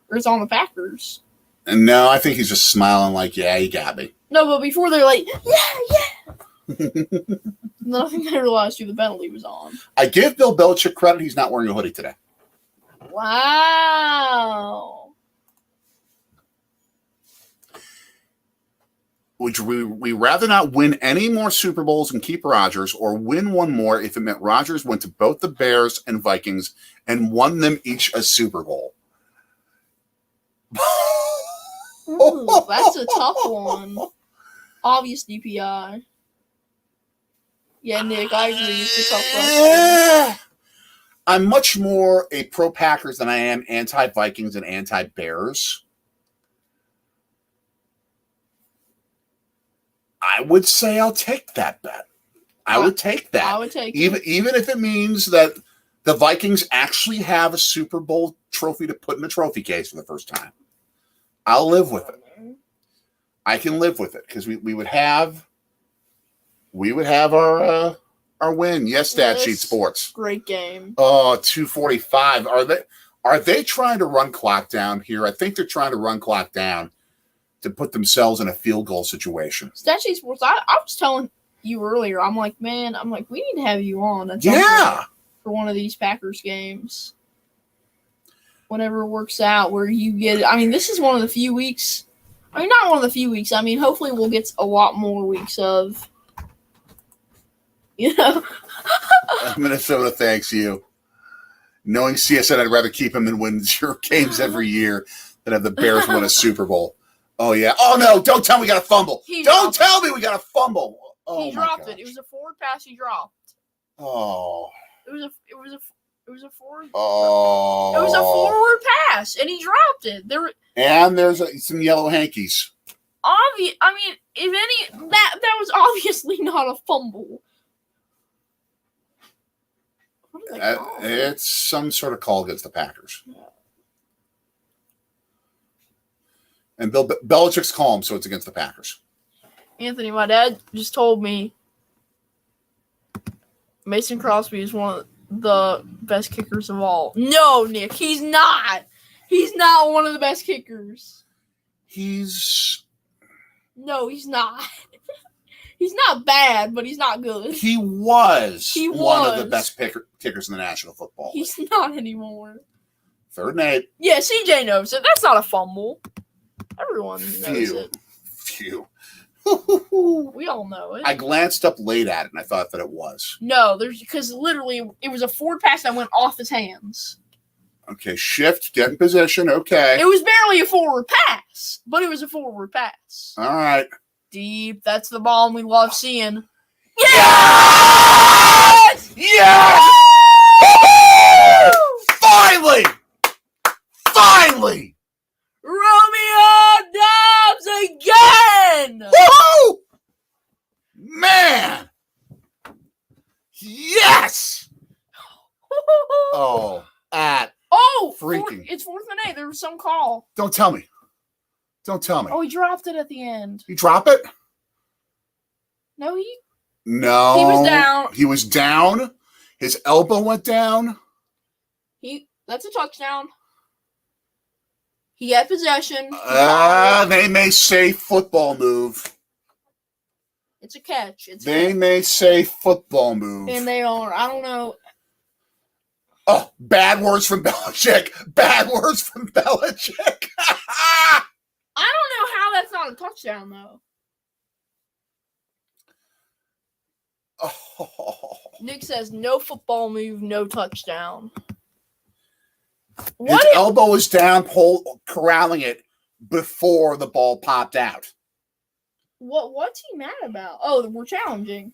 [SPEAKER 2] Or it's on the Packers.
[SPEAKER 1] And no, I think he's just smiling like, yeah, you got me.
[SPEAKER 2] No, but before they're like, yeah. And then I think they realized who the penalty was on.
[SPEAKER 1] I give Bill Belichick credit. He's not wearing a hoodie today.
[SPEAKER 2] Wow.
[SPEAKER 1] Would we rather not win any more Super Bowls and keep Rodgers, or win one more if it meant Rodgers went to both the Bears and Vikings and won them each a Super Bowl?
[SPEAKER 2] Ooh, that's a tough one. Obvious DPI. Yeah, Nick, I agree. It's a tough question.
[SPEAKER 1] I'm much more a pro-Packers than I am anti-Vikings and anti-Bears. I would say I'll take that bet. I would take that.
[SPEAKER 2] I would take
[SPEAKER 1] even if it means that the Vikings actually have a Super Bowl trophy to put in the trophy case for the first time. I'll live with it. I can live with it because we would have our win. Yes, Stat Sheet Sports.
[SPEAKER 2] Great game.
[SPEAKER 1] Oh, 2:45. Are they trying to run clock down here? I think they're trying to run clock down to put themselves in a field goal situation.
[SPEAKER 2] Stat Sheet Sports. I was telling you earlier. I'm like, we need to have you on. For one of these Packers games. Whenever it works out, where you get. I mean, this is one of the few weeks. I mean, not one of the few weeks. I mean, hopefully we'll get a lot more weeks of.
[SPEAKER 1] Minnesota thanks you. Knowing CSN, I'd rather keep him than win 0 games every year than have the Bears win a Super Bowl. Oh, yeah. Oh, no. Don't tell me we got a fumble. Don't tell me we got a fumble. Oh,
[SPEAKER 2] he dropped it. It was a forward pass he dropped.
[SPEAKER 1] Oh.
[SPEAKER 2] It was a forward.
[SPEAKER 1] Oh.
[SPEAKER 2] It was a forward pass, and he dropped it.
[SPEAKER 1] And there's some yellow hankies.
[SPEAKER 2] I mean, if any, that was obviously not a fumble. they call it?
[SPEAKER 1] It's some sort of call against the Packers.
[SPEAKER 2] Yeah.
[SPEAKER 1] And Belichick's calm, so it's against the Packers.
[SPEAKER 2] Anthony, my dad just told me Mason Crosby is one of the best kickers of all. No, Nick, he's not. He's not one of the best kickers. No, he's not. He's not bad, but he's not good.
[SPEAKER 1] He was one of the best kickers in the National Football League.
[SPEAKER 2] He's not anymore.
[SPEAKER 1] 3rd and 8.
[SPEAKER 2] Yeah, CJ knows it. That's not a fumble. Everyone knows it.
[SPEAKER 1] Phew.
[SPEAKER 2] We all know it.
[SPEAKER 1] I glanced up late at it, and I thought that it was.
[SPEAKER 2] No, because literally it was a forward pass that went off his hands.
[SPEAKER 1] Okay, shift, get in position, okay.
[SPEAKER 2] It was barely a forward pass, but it was a forward pass.
[SPEAKER 1] All right.
[SPEAKER 2] Deep. That's the ball we love seeing.
[SPEAKER 1] Yes! Yes! Finally! Finally!
[SPEAKER 2] Romeo Dobbs again!
[SPEAKER 1] Woo! Man! Yes! Oh, freaking.
[SPEAKER 2] It's 4th and 8. There was some call.
[SPEAKER 1] Don't tell me. Don't tell me.
[SPEAKER 2] Oh, he dropped it at the end.
[SPEAKER 1] He dropped it?
[SPEAKER 2] No.
[SPEAKER 1] He
[SPEAKER 2] was down.
[SPEAKER 1] He was down. His elbow went down.
[SPEAKER 2] That's a touchdown. He had possession.
[SPEAKER 1] They may say football move.
[SPEAKER 2] It's a catch.
[SPEAKER 1] They may say football move.
[SPEAKER 2] And they are. I don't know.
[SPEAKER 1] Oh, bad words from Belichick. Bad words from Belichick.
[SPEAKER 2] I don't know how that's not a touchdown, though.
[SPEAKER 1] Oh.
[SPEAKER 2] Nick says, no football move, no touchdown.
[SPEAKER 1] His elbow was down, corralling it before the ball popped out.
[SPEAKER 2] What's he mad about? Oh, we're challenging.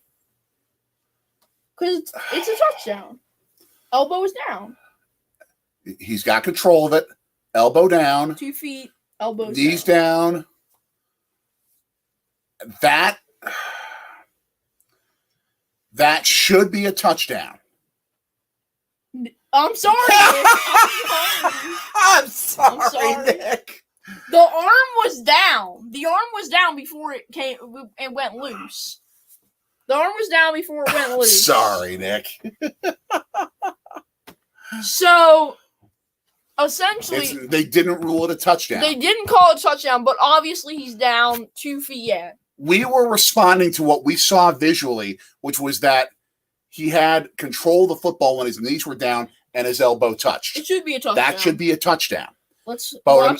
[SPEAKER 2] Because it's a touchdown. Elbow is down.
[SPEAKER 1] He's got control of it. Elbow down.
[SPEAKER 2] 2 feet. Elbow
[SPEAKER 1] knees down. That should be a touchdown.
[SPEAKER 2] I'm sorry, Nick.
[SPEAKER 1] I'm sorry, Nick.
[SPEAKER 2] The arm was down. The arm was down before it went loose. The arm was down before it went loose.
[SPEAKER 1] Sorry, Nick.
[SPEAKER 2] So, essentially,
[SPEAKER 1] they didn't rule it a touchdown.
[SPEAKER 2] They didn't call it a touchdown, but obviously he's down 2 feet yet.
[SPEAKER 1] We were responding to what we saw visually, which was that he had control of the football when his knees were down and his elbow touched.
[SPEAKER 2] It should be a touchdown.
[SPEAKER 1] That should be a touchdown.
[SPEAKER 2] But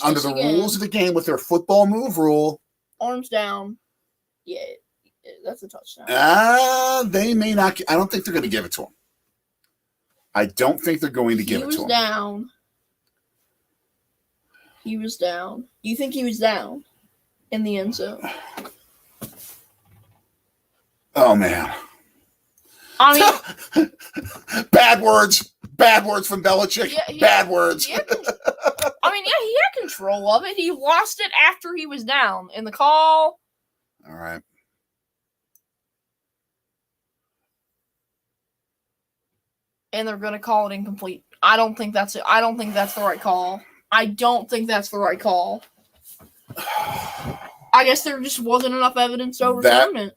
[SPEAKER 1] under the rules of the game with their football move rule,
[SPEAKER 2] arms down. Yeah, that's a touchdown.
[SPEAKER 1] They may not. I don't think they're going to give it to him. I don't think they're going to give it to him.
[SPEAKER 2] He was down. You think he was down in the end zone?
[SPEAKER 1] Oh, man.
[SPEAKER 2] I
[SPEAKER 1] mean, bad words from Belichick. Bad words.
[SPEAKER 2] He had control of it. He lost it after he was down in the call.
[SPEAKER 1] All right.
[SPEAKER 2] And they're going to call it incomplete. I don't think that's it. I don't think that's the right call. I guess there just wasn't enough evidence to overturn it.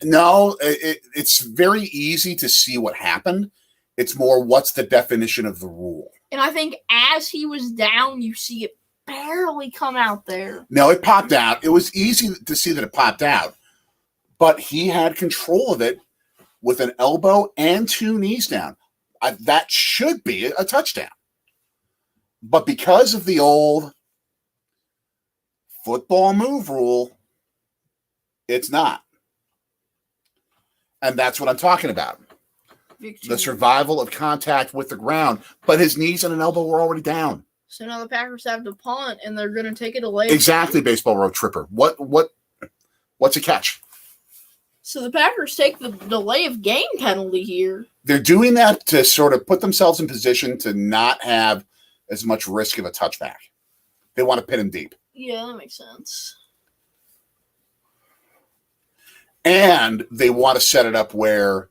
[SPEAKER 1] No, it's very easy to see what happened. It's more what's the definition of the rule.
[SPEAKER 2] And I think as he was down, you see it barely come out there.
[SPEAKER 1] No, it popped out. It was easy to see that it popped out. But he had control of it with an elbow and 2 knees down. That should be a touchdown. But because of the old football move rule, it's not. And that's what I'm talking about.
[SPEAKER 2] Victory.
[SPEAKER 1] The survival of contact with the ground. But his knees and an elbow were already down.
[SPEAKER 2] So now the Packers have to punt, and they're going to take it away.
[SPEAKER 1] Exactly, Baseball Road Tripper. What's a catch?
[SPEAKER 2] So the Packers take the delay of game penalty here.
[SPEAKER 1] They're doing that to sort of put themselves in position to not have as much risk of a touchback. They want to pin him deep.
[SPEAKER 2] Yeah, that makes sense.
[SPEAKER 1] And they want to set it up where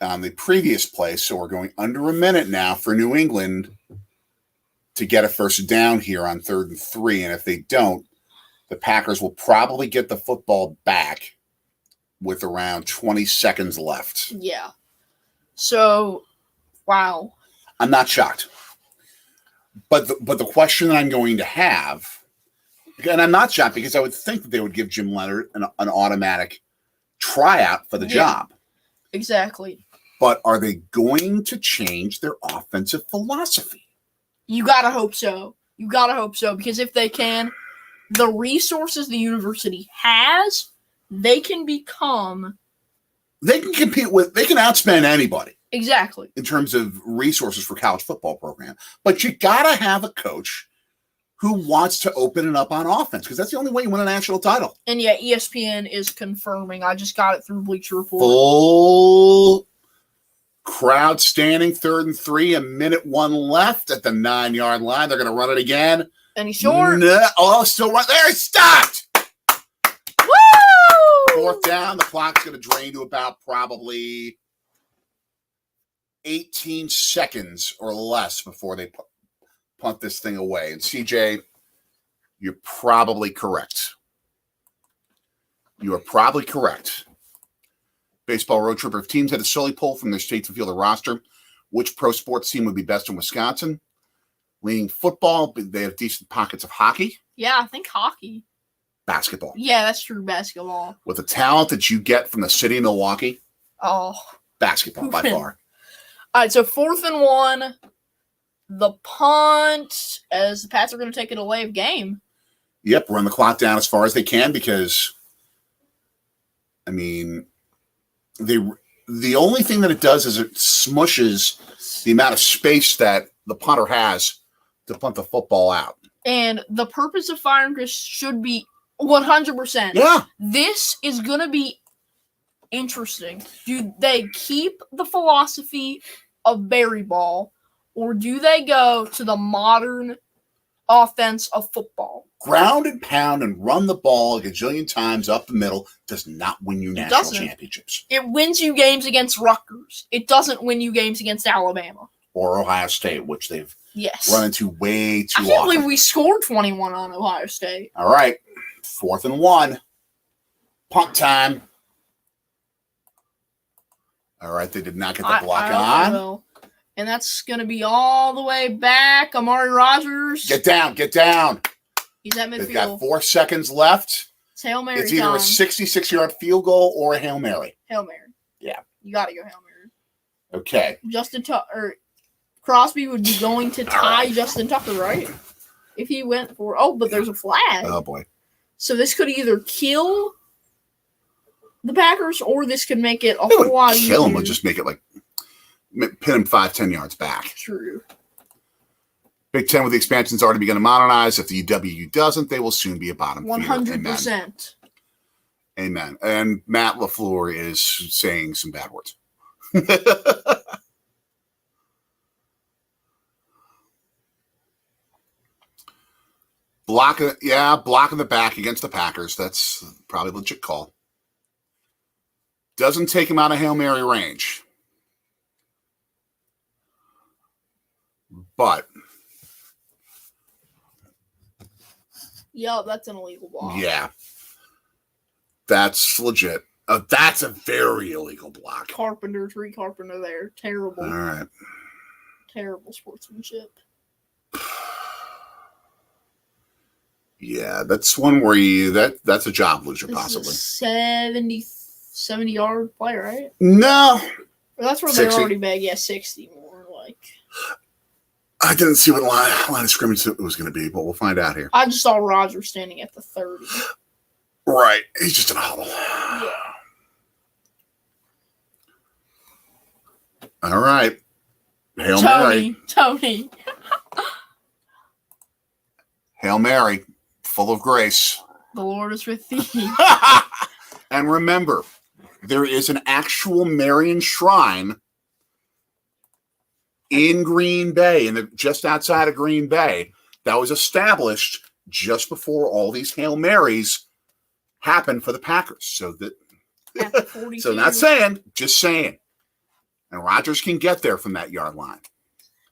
[SPEAKER 1] on the previous play. So we're going under a minute now for New England to get a first down here on 3rd and 3. And if they don't, the Packers will probably get the football back with around 20 seconds left.
[SPEAKER 2] Yeah. So, wow.
[SPEAKER 1] I'm not shocked. But the question that I'm going to have, and I'm not shocked because I would think that they would give Jim Leonard an automatic tryout for the job.
[SPEAKER 2] Exactly.
[SPEAKER 1] But are they going to change their offensive philosophy?
[SPEAKER 2] You gotta hope so. You gotta hope so, because if they can, the resources the university has, they can become.
[SPEAKER 1] They can compete with. They can outspend anybody.
[SPEAKER 2] Exactly.
[SPEAKER 1] In terms of resources for college football program, but you gotta have a coach who wants to open it up on offense because that's the only way you win a national title.
[SPEAKER 2] And yeah, ESPN is confirming. I just got it through Bleacher Report.
[SPEAKER 1] Full crowd standing, 3rd and 3, a minute 1 left at the 9-yard line. They're going to run it again.
[SPEAKER 2] And he's short.
[SPEAKER 1] No, still right there. He stopped.
[SPEAKER 2] Woo!
[SPEAKER 1] 4th down. The clock's going to drain to about probably 18 seconds or less before they punt this thing away. And CJ, you're probably correct. You are probably correct. Baseball Road Tripper. If teams had to solely pull from their state to field a roster, which pro sports team would be best in Wisconsin? Leaning football, they have decent pockets of hockey.
[SPEAKER 2] Yeah, I think hockey.
[SPEAKER 1] Basketball.
[SPEAKER 2] Yeah, that's true. Basketball.
[SPEAKER 1] With the talent that you get from the city of Milwaukee, basketball by far.
[SPEAKER 2] All right, so 4th and 1. The punt, as the Pats are going to take it away of game.
[SPEAKER 1] Yep, run the clock down as far as they can because, I mean, the only thing that it does is it smushes the amount of space that the punter has to punt the football out.
[SPEAKER 2] And the purpose of firing Chris should be 100%.
[SPEAKER 1] Yeah.
[SPEAKER 2] This is going to be interesting. Do they keep the philosophy of Berry ball, or do they go to the modern offense of football?
[SPEAKER 1] Ground and pound and run the ball a gajillion times up the middle does not win you national championships.
[SPEAKER 2] It wins you games against Rutgers. It doesn't win you games against Alabama.
[SPEAKER 1] Or Ohio State, which they've
[SPEAKER 2] Yes.
[SPEAKER 1] run into way too often.
[SPEAKER 2] I can't believe we scored 21 on Ohio State.
[SPEAKER 1] All right. 4th and 1. Punt time. All right. They did not get the block on.
[SPEAKER 2] Will. And that's going to be all the way back. Amari Rodgers.
[SPEAKER 1] Get down. Get down.
[SPEAKER 2] He's at midfield.
[SPEAKER 1] They've got 4 seconds left.
[SPEAKER 2] It's Hail Mary
[SPEAKER 1] It's either
[SPEAKER 2] time.
[SPEAKER 1] a 66-yard field goal or a Hail Mary.
[SPEAKER 2] Hail Mary.
[SPEAKER 1] Yeah.
[SPEAKER 2] You got to go Hail Mary.
[SPEAKER 1] Okay.
[SPEAKER 2] Crosby would be going to tie Justin Tucker, right? If he went for but there's a flag.
[SPEAKER 1] Oh boy.
[SPEAKER 2] So this could either kill the Packers or this could make it a whole lot easier.
[SPEAKER 1] Kill him would just make it like pin him 5-10 yards back.
[SPEAKER 2] True.
[SPEAKER 1] Big Ten with the expansion's already begun to modernize. If the UW doesn't, they will soon be a bottom feeder.
[SPEAKER 2] 100%.
[SPEAKER 1] Amen. And Matt LaFleur is saying some bad words. Blocking the back against the Packers. That's probably a legit call. Doesn't take him out of Hail Mary range. But.
[SPEAKER 2] Yeah, that's an illegal block.
[SPEAKER 1] Yeah. That's legit. That's a very illegal block.
[SPEAKER 2] Three Carpenter there. Terrible.
[SPEAKER 1] All right.
[SPEAKER 2] Terrible sportsmanship.
[SPEAKER 1] Yeah, that's one where that's a job loser,
[SPEAKER 2] this
[SPEAKER 1] possibly.
[SPEAKER 2] Is a 70-yard play, right?
[SPEAKER 1] No.
[SPEAKER 2] Or that's where
[SPEAKER 1] 60.
[SPEAKER 2] they're already big. Yeah, 60 more.
[SPEAKER 1] I didn't see what line of scrimmage it was going to be, but we'll find out here.
[SPEAKER 2] I just saw Rodgers standing at the 30.
[SPEAKER 1] Right. He's just in a huddle.
[SPEAKER 2] Yeah.
[SPEAKER 1] All right. Hail Mary.
[SPEAKER 2] Tony.
[SPEAKER 1] Hail Mary. Full of grace.
[SPEAKER 2] The Lord is with thee.
[SPEAKER 1] And remember, there is an actual Marian shrine in Green Bay, just outside of Green Bay, that was established just before all these Hail Marys happened for the Packers. So not saying, just saying. And Rodgers can get there from that yard line.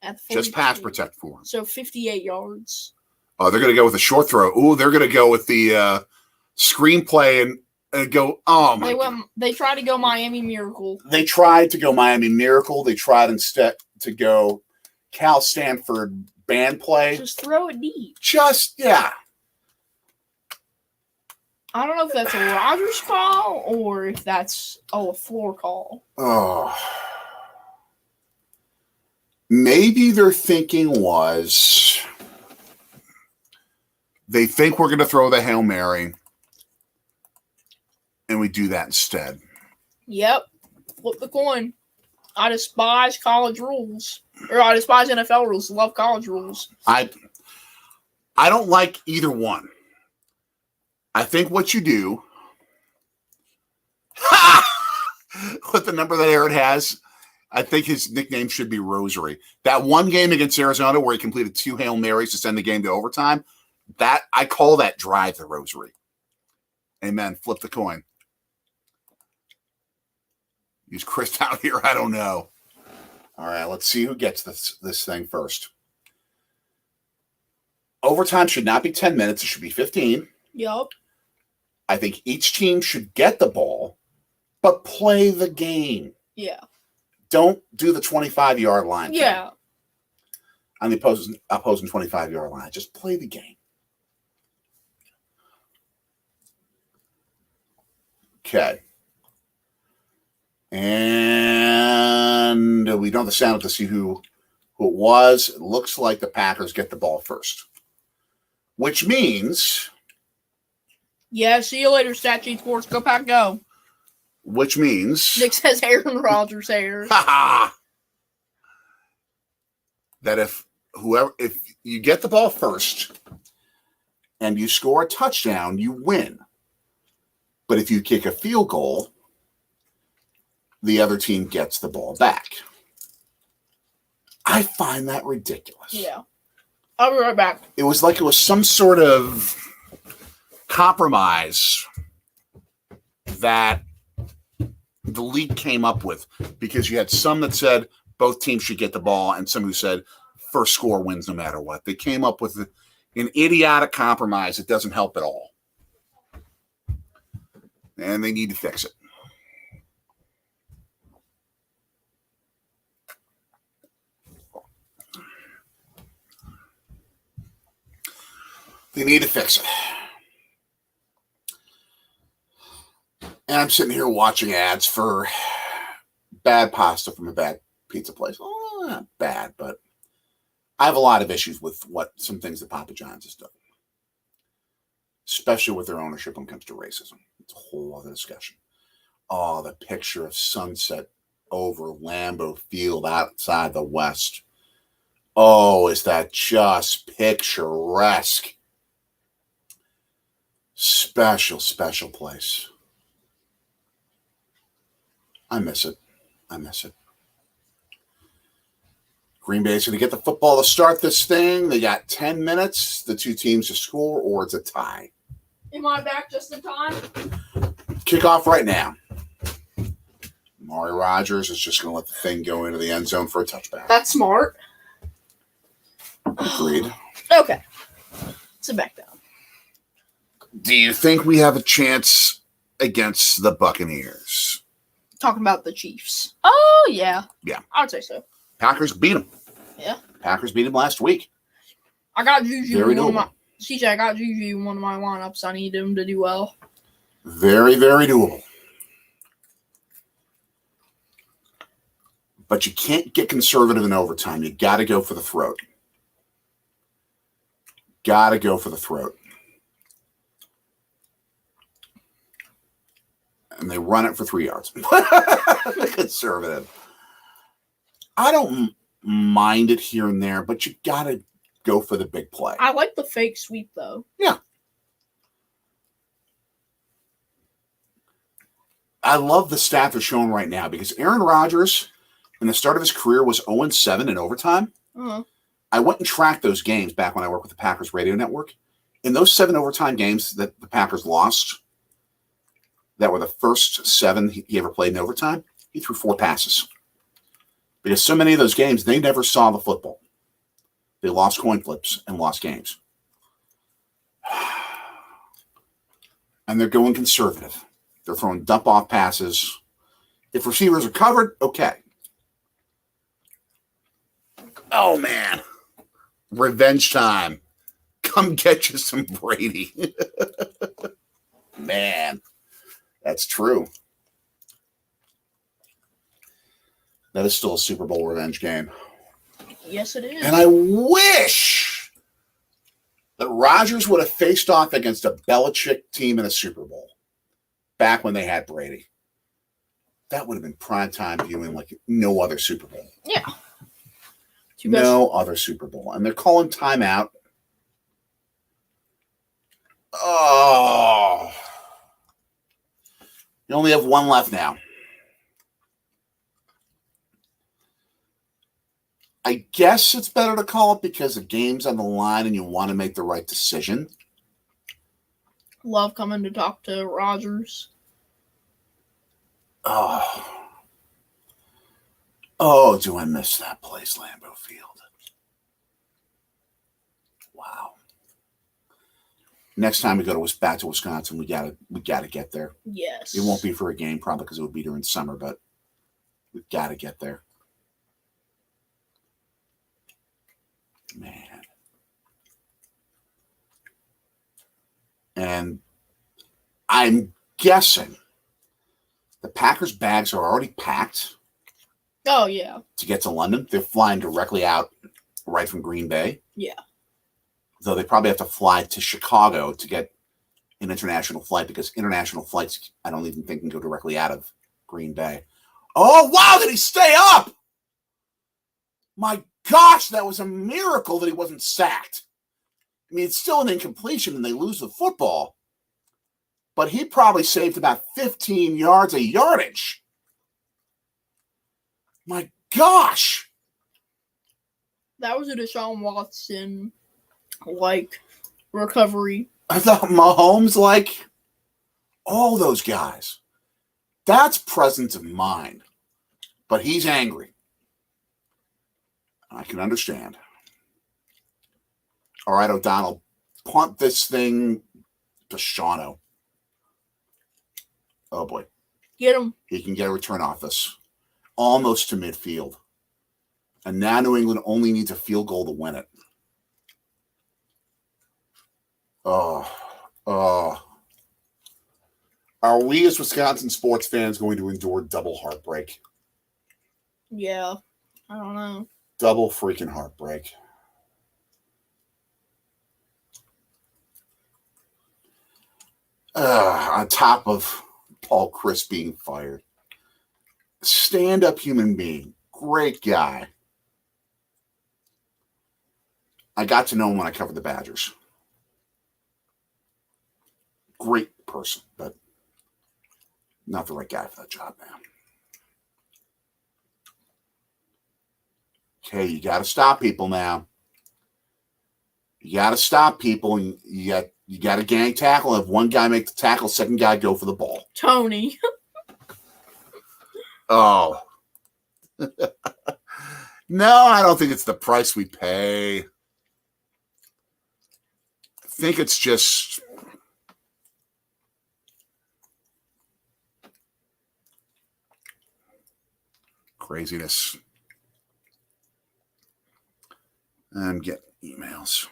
[SPEAKER 2] At the
[SPEAKER 1] Just pass
[SPEAKER 2] 42.
[SPEAKER 1] protect for him.
[SPEAKER 2] So 58 yards.
[SPEAKER 1] Oh, they're going to go with a short throw. Ooh, they're going to go with the screenplay and go, oh, my God.
[SPEAKER 2] They tried to go Miami Miracle.
[SPEAKER 1] They tried to go Miami Miracle. They tried instead to go Cal Stanford band play.
[SPEAKER 2] Just throw it deep.
[SPEAKER 1] Yeah.
[SPEAKER 2] I don't know if that's a Rodgers call or if that's, a floor call.
[SPEAKER 1] Oh. Maybe their thinking was they think we're going to throw the Hail Mary, and we do that instead.
[SPEAKER 2] Yep. Flip the coin. I despise college rules. Or I despise NFL rules. Love college rules.
[SPEAKER 1] I don't like either one. I think what you do with the number that Aaron has, I think his nickname should be Rosary. That one game against Arizona where he completed 2 Hail Marys to send the game to overtime, that I call that drive the Rosary. Amen. Flip the coin. Use Chris out here. I don't know. All right, let's see who gets this thing first. Overtime should not be 10 minutes. It should be 15.
[SPEAKER 2] Yep.
[SPEAKER 1] I think each team should get the ball, but play the game.
[SPEAKER 2] Yeah.
[SPEAKER 1] Don't do the 25-yard line.
[SPEAKER 2] Yeah.
[SPEAKER 1] On the opposing 25-yard line. Just play the game. Okay. And we don't have the sound to see who it was. It looks like the Packers get the ball first. Which means...
[SPEAKER 2] Yeah, see you later, Stat Sheet Sports. Go Pack, go.
[SPEAKER 1] Which means...
[SPEAKER 2] Nick says Aaron Rodgers here.
[SPEAKER 1] that if you get the ball first and you score a touchdown, you win. But if you kick a field goal, the other team gets the ball back. I find that ridiculous.
[SPEAKER 2] Yeah. I'll be right back.
[SPEAKER 1] It was like it was some sort of compromise that the league came up with, because you had some that said both teams should get the ball and some who said first score wins no matter what. They came up with an idiotic compromise that doesn't help at all. And they need to fix it. They need to fix it. And I'm sitting here watching ads for bad pasta from a bad pizza place. Oh, not bad, but I have a lot of issues with some things that Papa John's has done, especially with their ownership when it comes to racism. It's a whole other discussion. Oh, the picture of sunset over Lambeau Field outside the West. Oh, is that just picturesque? Special, special place. I miss it. Green Bay's going to get the football to start this thing. They got 10 minutes, the two teams to score, or it's a tie.
[SPEAKER 2] Am I back just in time?
[SPEAKER 1] Kickoff right now. Aaron Rodgers is just going to let the thing go into the end zone for a touchback.
[SPEAKER 2] That's smart.
[SPEAKER 1] Agreed.
[SPEAKER 2] Okay. Sit back down.
[SPEAKER 1] Do you think we have a chance against the Buccaneers?
[SPEAKER 2] Talking about the Chiefs. Oh, yeah.
[SPEAKER 1] Yeah.
[SPEAKER 2] I would say so.
[SPEAKER 1] Packers beat them.
[SPEAKER 2] Yeah.
[SPEAKER 1] Packers beat them last week.
[SPEAKER 2] I got Juju
[SPEAKER 1] Very
[SPEAKER 2] in one of
[SPEAKER 1] doable.
[SPEAKER 2] my... CJ, I got Juju in one of my lineups. I need him to do well.
[SPEAKER 1] Very, very doable. But you can't get conservative in overtime. You got to go for the throat. Got to go for the throat. And they run it for 3 yards. Conservative. I don't mind it here and there, but you got to go for the big play.
[SPEAKER 2] I like the fake sweep, though.
[SPEAKER 1] Yeah. I love the stat they're showing right now, because Aaron Rodgers, in the start of his career, was 0-7 in overtime.
[SPEAKER 2] Uh-huh.
[SPEAKER 1] I went and tracked those games back when I worked with the Packers radio network. In those 7 overtime games that the Packers lost, that were the first 7 he ever played in overtime, he threw 4 passes. Because so many of those games, they never saw the football. They lost coin flips and lost games. And they're going conservative. They're throwing dump-off passes. If receivers are covered, okay. Oh, man. Revenge time. Come get you some Brady. Man, that's true. That is still a Super Bowl revenge game.
[SPEAKER 2] Yes, it is.
[SPEAKER 1] And I wish that Rodgers would have faced off against a Belichick team in a Super Bowl back when they had Brady. That would have been primetime viewing like no other Super Bowl.
[SPEAKER 2] Yeah.
[SPEAKER 1] No other Super Bowl. And they're calling timeout. Oh. You only have one left now. I guess it's better to call it because the game's on the line and you want to make the right decision.
[SPEAKER 2] Love coming to talk to Rodgers.
[SPEAKER 1] Oh, do I miss that place, Lambeau Field? Wow. Next time we go back to Wisconsin, we gotta get there.
[SPEAKER 2] Yes.
[SPEAKER 1] It won't be for a game, probably because it would be during summer, but we've got to get there. Man. And I'm guessing the Packers' bags are already packed.
[SPEAKER 2] Oh, yeah.
[SPEAKER 1] To get to London. They're flying directly out right from Green Bay.
[SPEAKER 2] Yeah.
[SPEAKER 1] Though they probably have to fly to Chicago to get an international flight because international flights, I don't even think can go directly out of Green Bay. Oh, wow, did he stay up? My gosh, that was a miracle that he wasn't sacked. I mean, it's still an incompletion and they lose the football. But he probably saved about 15 yards of yardage. My gosh.
[SPEAKER 2] That was a Deshaun Watson, recovery.
[SPEAKER 1] I thought Mahomes, all those guys. That's presence of mind. But he's angry. I can understand. All right, O'Donnell, punt this thing to Shauno. Oh, boy.
[SPEAKER 2] Get him.
[SPEAKER 1] He can get a return off this. Almost to midfield. And now New England only needs a field goal to win it. Oh. Are we as Wisconsin sports fans going to endure double heartbreak?
[SPEAKER 2] Yeah. I don't know.
[SPEAKER 1] Double freaking heartbreak. On top of Paul Chris being fired. Stand-up human being. Great guy. I got to know him when I covered the Badgers. Great person, but not the right guy for that job now. Okay, you got to stop people now. You got to stop people. And you got to gang tackle. If one guy make the tackle, second guy go for the ball.
[SPEAKER 2] Tony.
[SPEAKER 1] Oh. No, I don't think it's the price we pay. I think it's just craziness. I'm getting emails.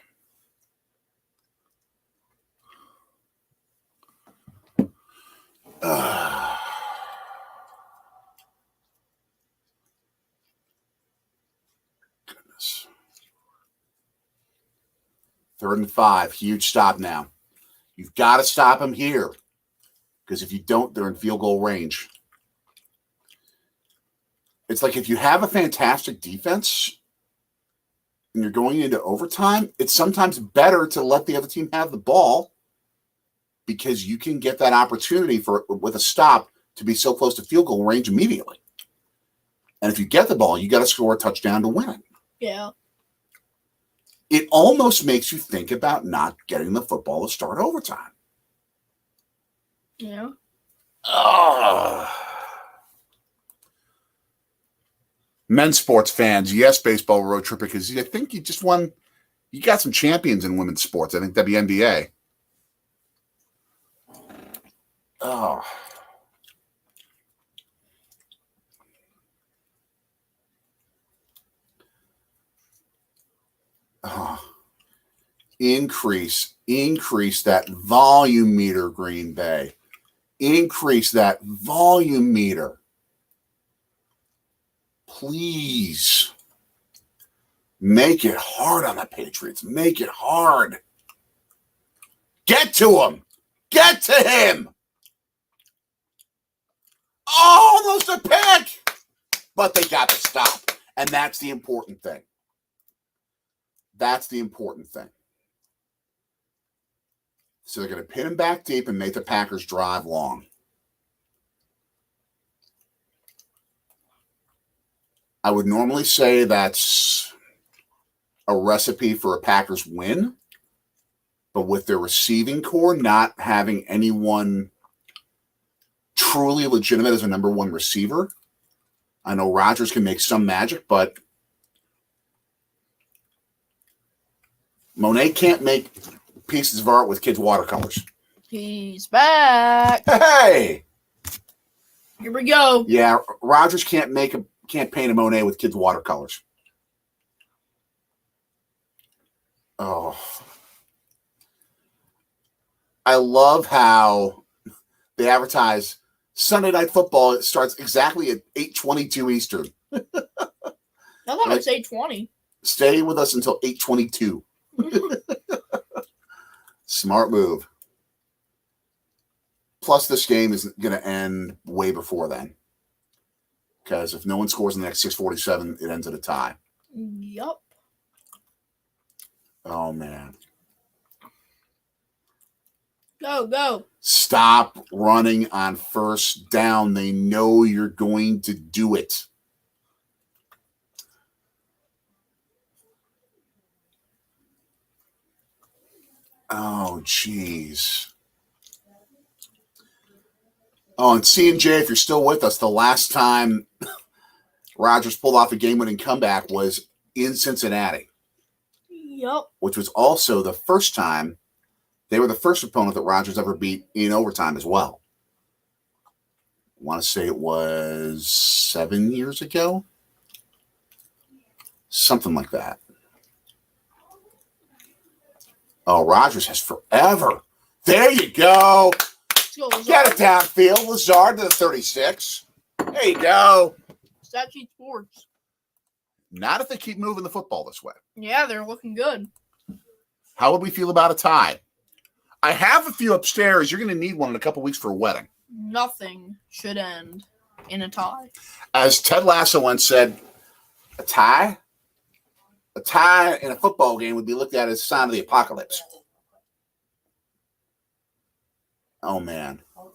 [SPEAKER 1] Goodness. 3rd and 5. Huge stop now. You've got to stop them here. Because if you don't, they're in field goal range. It's like if you have a fantastic defense and you're going into overtime, it's sometimes better to let the other team have the ball because you can get that opportunity with a stop to be so close to field goal range immediately. And if you get the ball, you got to score a touchdown to win it.
[SPEAKER 2] Yeah.
[SPEAKER 1] It almost makes you think about not getting the football to start overtime.
[SPEAKER 2] Yeah.
[SPEAKER 1] men's sports fans, yes, baseball road trip, because I think you just won. You got some champions in women's sports. I think WNBA. Oh. Oh. Increase that volume meter, Green Bay. Increase that volume meter. Please. Make it hard on the Patriots. Make it hard. Get to him. Get to him. Oh, almost a pick. But they got to stop. And that's the important thing. That's the important thing. So they're going to pin him back deep and make the Packers drive long. I would normally say that's a recipe for a Packers win, but with their receiving core not having anyone truly legitimate as a number one receiver, I know Rodgers can make some magic, but Monet can't make pieces of art with kids' watercolors.
[SPEAKER 2] He's back.
[SPEAKER 1] Hey!
[SPEAKER 2] Here we go.
[SPEAKER 1] Yeah, Rodgers can't paint a Monet with kids' watercolors. Oh. I love how they advertise Sunday Night Football. It starts exactly at 8:22 Eastern.
[SPEAKER 2] I thought it was 8:20.
[SPEAKER 1] Stay with us until 8:22. Smart move. Plus, this game is going to end way before then. Because if no one scores in the next 6:47, it ends at a tie.
[SPEAKER 2] Yup.
[SPEAKER 1] Oh, man.
[SPEAKER 2] Go.
[SPEAKER 1] Stop running on first down. They know you're going to do it. Oh, jeez. Oh, and C&J, if you're still with us, the last time Rodgers pulled off a game-winning comeback was in Cincinnati.
[SPEAKER 2] Yup.
[SPEAKER 1] Which was also the first time they were the first opponent that Rodgers ever beat in overtime as well. I want to say it was 7 years ago. Something like that. Oh, Rodgers has forever. There you go.
[SPEAKER 2] Let's go, Lazard.
[SPEAKER 1] Get it downfield. Lazard to the 36. There you go.
[SPEAKER 2] Statue Sports.
[SPEAKER 1] Not if they keep moving the football this way.
[SPEAKER 2] Yeah, they're looking good.
[SPEAKER 1] How would we feel about a tie? I have a few upstairs. You're going to need one in a couple weeks for a wedding.
[SPEAKER 2] Nothing should end in a tie.
[SPEAKER 1] As Ted Lasso once said, a tie in a football game would be looked at as a sign of the apocalypse. Oh, man.
[SPEAKER 2] All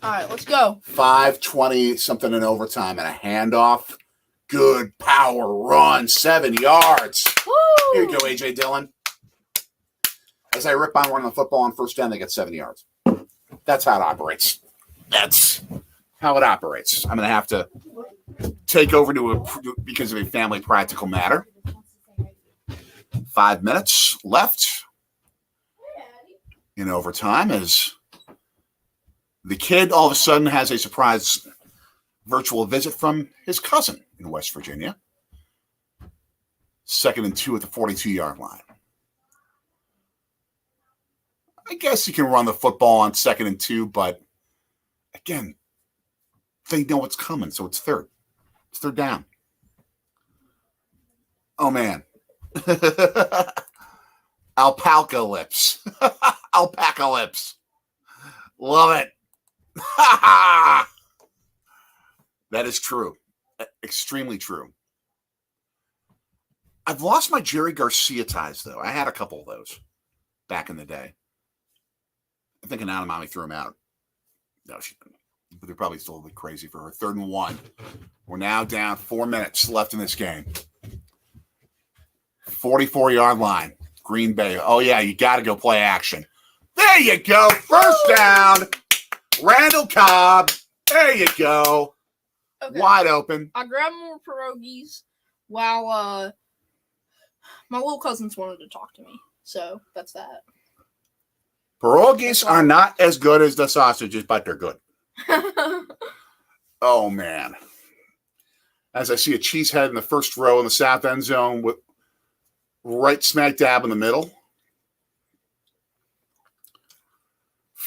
[SPEAKER 2] right, let's go.
[SPEAKER 1] 5:20 something in overtime and a handoff. Good power run, 7 yards.
[SPEAKER 2] Woo!
[SPEAKER 1] Here you go, A.J. Dillon. As I rip on running the football on first down, they get 7 yards. That's how it operates. That's how it operates. I'm going to have to take over because of a family practical matter. 5 minutes left in overtime as the kid all of a sudden has a surprise virtual visit from his cousin in West Virginia. 2nd and 2 at the 42-yard line. I guess you can run the football on 2nd and 2, but again, they know what's coming, so it's third. It's third down. Oh, man. Alpaca lips. Alpaca lips. Love it. That is true. Extremely true. I've lost my Jerry Garcia ties, though. I had a couple of those back in the day. I think Anna Mommy threw them out. No, she didn't. But they're probably still a bit crazy for her. 3rd and 1. We're now down 4 minutes left in this game. 44-yard line. Green Bay. Oh, yeah, you got to go play action. There you go. First down. Randall Cobb. There you go.
[SPEAKER 2] Okay.
[SPEAKER 1] Wide open.
[SPEAKER 2] I grabbed more pierogies while my little cousins wanted to talk to me. So that's that.
[SPEAKER 1] Pierogies are not as good as the sausages, but they're good. Oh, man. As I see a cheesehead in the first row in the south end zone with right smack dab in the middle.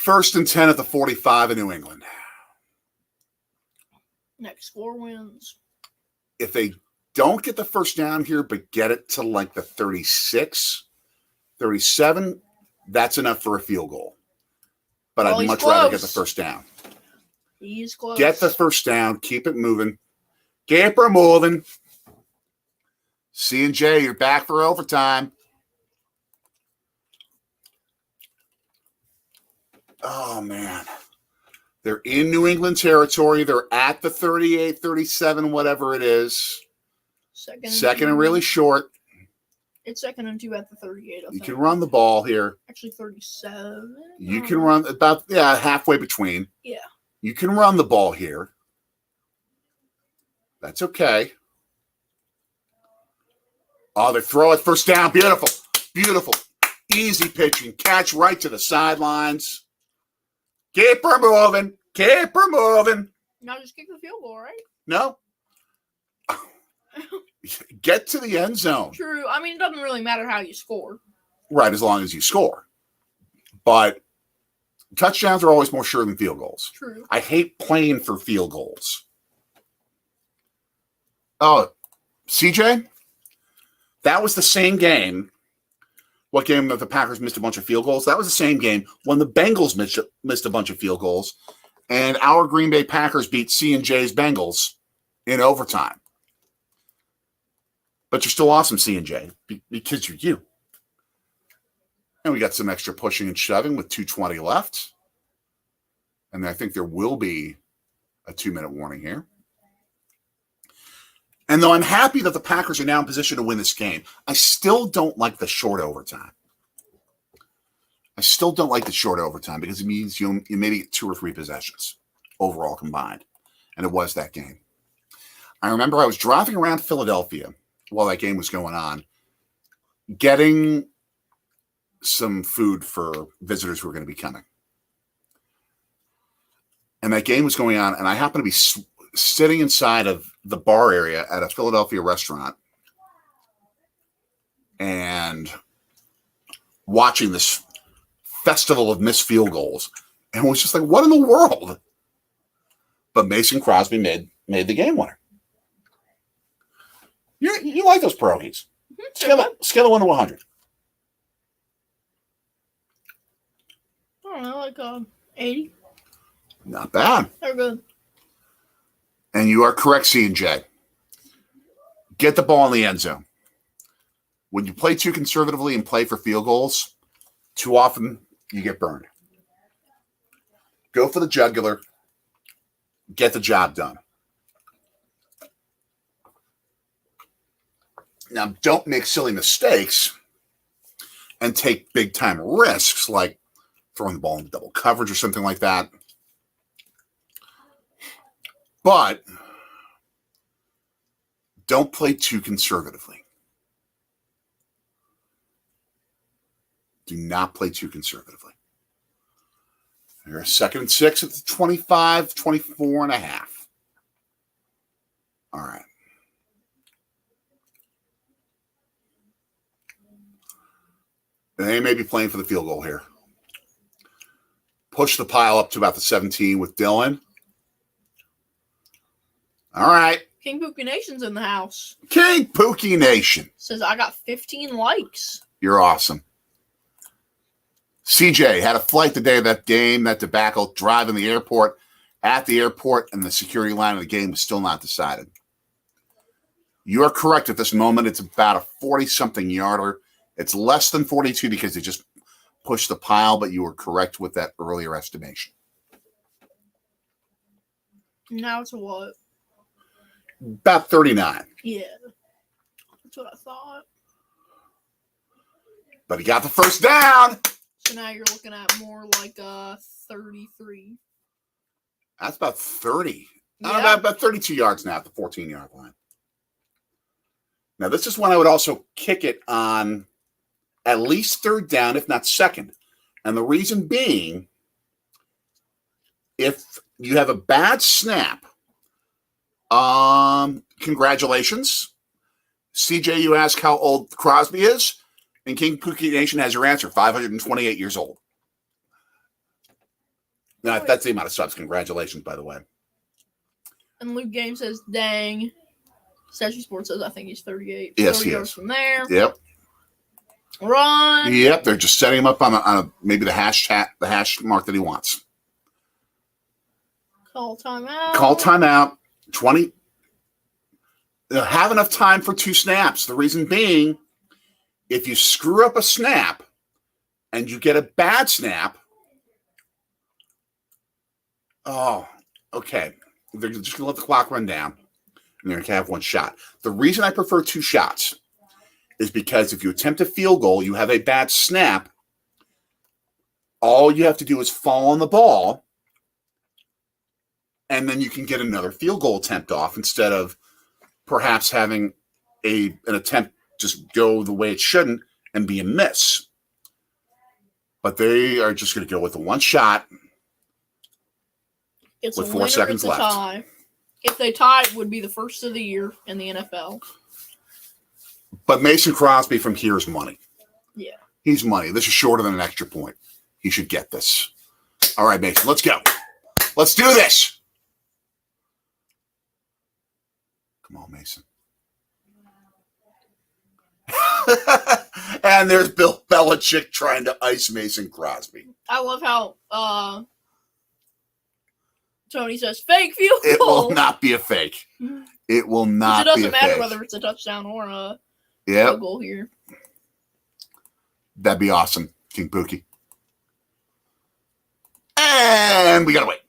[SPEAKER 1] 1st and 10 at the 45 in New England.
[SPEAKER 2] Next 4 wins.
[SPEAKER 1] If they don't get the first down here, but get it to like the 36, 37, that's enough for a field goal. But I'd much rather get the first down.
[SPEAKER 2] He's close.
[SPEAKER 1] Get the first down. Keep it moving. Keep her moving. C&J, you're back for overtime. Oh, man. They're in New England territory. They're at the 38, 37, whatever it is. Second and really short.
[SPEAKER 2] It's 2nd and 2 at the 38.
[SPEAKER 1] You can run the ball here.
[SPEAKER 2] Actually, 37.
[SPEAKER 1] You can run about, halfway between.
[SPEAKER 2] Yeah.
[SPEAKER 1] You can run the ball here. That's okay. Oh, they throw it first down. Beautiful. Beautiful. Easy pitching. Catch right to the sidelines. Keep her moving. Keep her moving.
[SPEAKER 2] Now just kick the field goal, right?
[SPEAKER 1] No. Get to the end zone.
[SPEAKER 2] True. I mean, it doesn't really matter how you score.
[SPEAKER 1] Right, as long as you score. But touchdowns are always more sure than field goals.
[SPEAKER 2] True.
[SPEAKER 1] I hate playing for field goals. Oh, CJ? That was the same game. What game that the Packers missed a bunch of field goals? That was the same game when the Bengals missed a bunch of field goals, and our Green Bay Packers beat C&J's Bengals in overtime. But you're still awesome, C&J, because you're you. And we got some extra pushing and shoving with 2:20 left. And I think there will be a 2-minute warning here. And though I'm happy that the Packers are now in position to win this game, I still don't like the short overtime. I still don't like the short overtime because it means you maybe get 2 or 3 possessions overall combined. And it was that game. I remember I was driving around Philadelphia while that game was going on, getting some food for visitors who were going to be coming. And that game was going on, and I happened to be sitting inside of the bar area at a Philadelphia restaurant and watching this festival of missed field goals. And it was just like, what in the world? But Mason Crosby made the game winner. You like those pierogies. Scale of 1 to 100.
[SPEAKER 2] I don't know, like 80.
[SPEAKER 1] Not bad.
[SPEAKER 2] They're good.
[SPEAKER 1] And you are correct, C&J. Get the ball in the end zone. When you play too conservatively and play for field goals, too often you get burned. Go for the jugular. Get the job done. Now, don't make silly mistakes and take big-time risks like throwing the ball into double coverage or something like that. But don't play too conservatively. Do not play too conservatively. Here's 2nd and 6 at the 25, 24 and a half. All right. They may be playing for the field goal here. Push the pile up to about the 17 with Dylan. All right.
[SPEAKER 2] King Pookie Nation's in the house.
[SPEAKER 1] King Pookie Nation.
[SPEAKER 2] Says I got 15 likes.
[SPEAKER 1] You're awesome. CJ had a flight the day of that game, that debacle, driving the airport, at the airport, and the security line of the game was still not decided. You are correct at this moment. It's about a 40-something yarder. It's less than 42 because they just pushed the pile, but you were correct with that earlier estimation.
[SPEAKER 2] Now it's a what?
[SPEAKER 1] About 39.
[SPEAKER 2] Yeah. That's what I thought.
[SPEAKER 1] But he got the first down.
[SPEAKER 2] So now you're looking at more like 33.
[SPEAKER 1] That's about 30. About 32 yards now at the 14-yard line. Now, this is when I would also kick it on at least third down, if not second. And the reason being, if you have a bad snap, congratulations. CJ, you ask how old Crosby is, and King Pookie Nation has your answer, 528 years old. Now, that's the amount of subs. Congratulations, by the way.
[SPEAKER 2] And Luke Game says, dang. Statue Sports says, I think he's 38.
[SPEAKER 1] Yes,
[SPEAKER 2] 30
[SPEAKER 1] he
[SPEAKER 2] yards
[SPEAKER 1] is.
[SPEAKER 2] from there.
[SPEAKER 1] Yep.
[SPEAKER 2] Run.
[SPEAKER 1] Yep, they're just setting him up on maybe the hash mark that he wants.
[SPEAKER 2] Call timeout.
[SPEAKER 1] Call timeout. 20. They'll have enough time for 2 snaps. The reason being, if you screw up a snap and you get a bad snap, okay. They're just going to let the clock run down, and they're going to have 1 shot. The reason I prefer 2 shots is because if you attempt a field goal, you have a bad snap, all you have to do is fall on the ball, and then you can get another field goal attempt off instead of perhaps having an attempt just go the way it shouldn't and be a miss. But they are just going to go with the 1 shot.
[SPEAKER 2] It's
[SPEAKER 1] with
[SPEAKER 2] a
[SPEAKER 1] 4
[SPEAKER 2] winner,
[SPEAKER 1] seconds
[SPEAKER 2] it's a
[SPEAKER 1] left.
[SPEAKER 2] tie. If they tie, it would be the first of the year in the NFL.
[SPEAKER 1] But Mason Crosby from here is money.
[SPEAKER 2] Yeah.
[SPEAKER 1] He's money. This is shorter than an extra point. He should get this. All right, Mason, let's go. Let's do this. Come on, Mason. And there's Bill Belichick trying to ice Mason Crosby.
[SPEAKER 2] I love how Tony says fake field goal.
[SPEAKER 1] It will not be a fake. It will not be a fake.
[SPEAKER 2] It doesn't matter whether it's a touchdown or a field goal here.
[SPEAKER 1] That'd be awesome, King Pookie. And we gotta wait.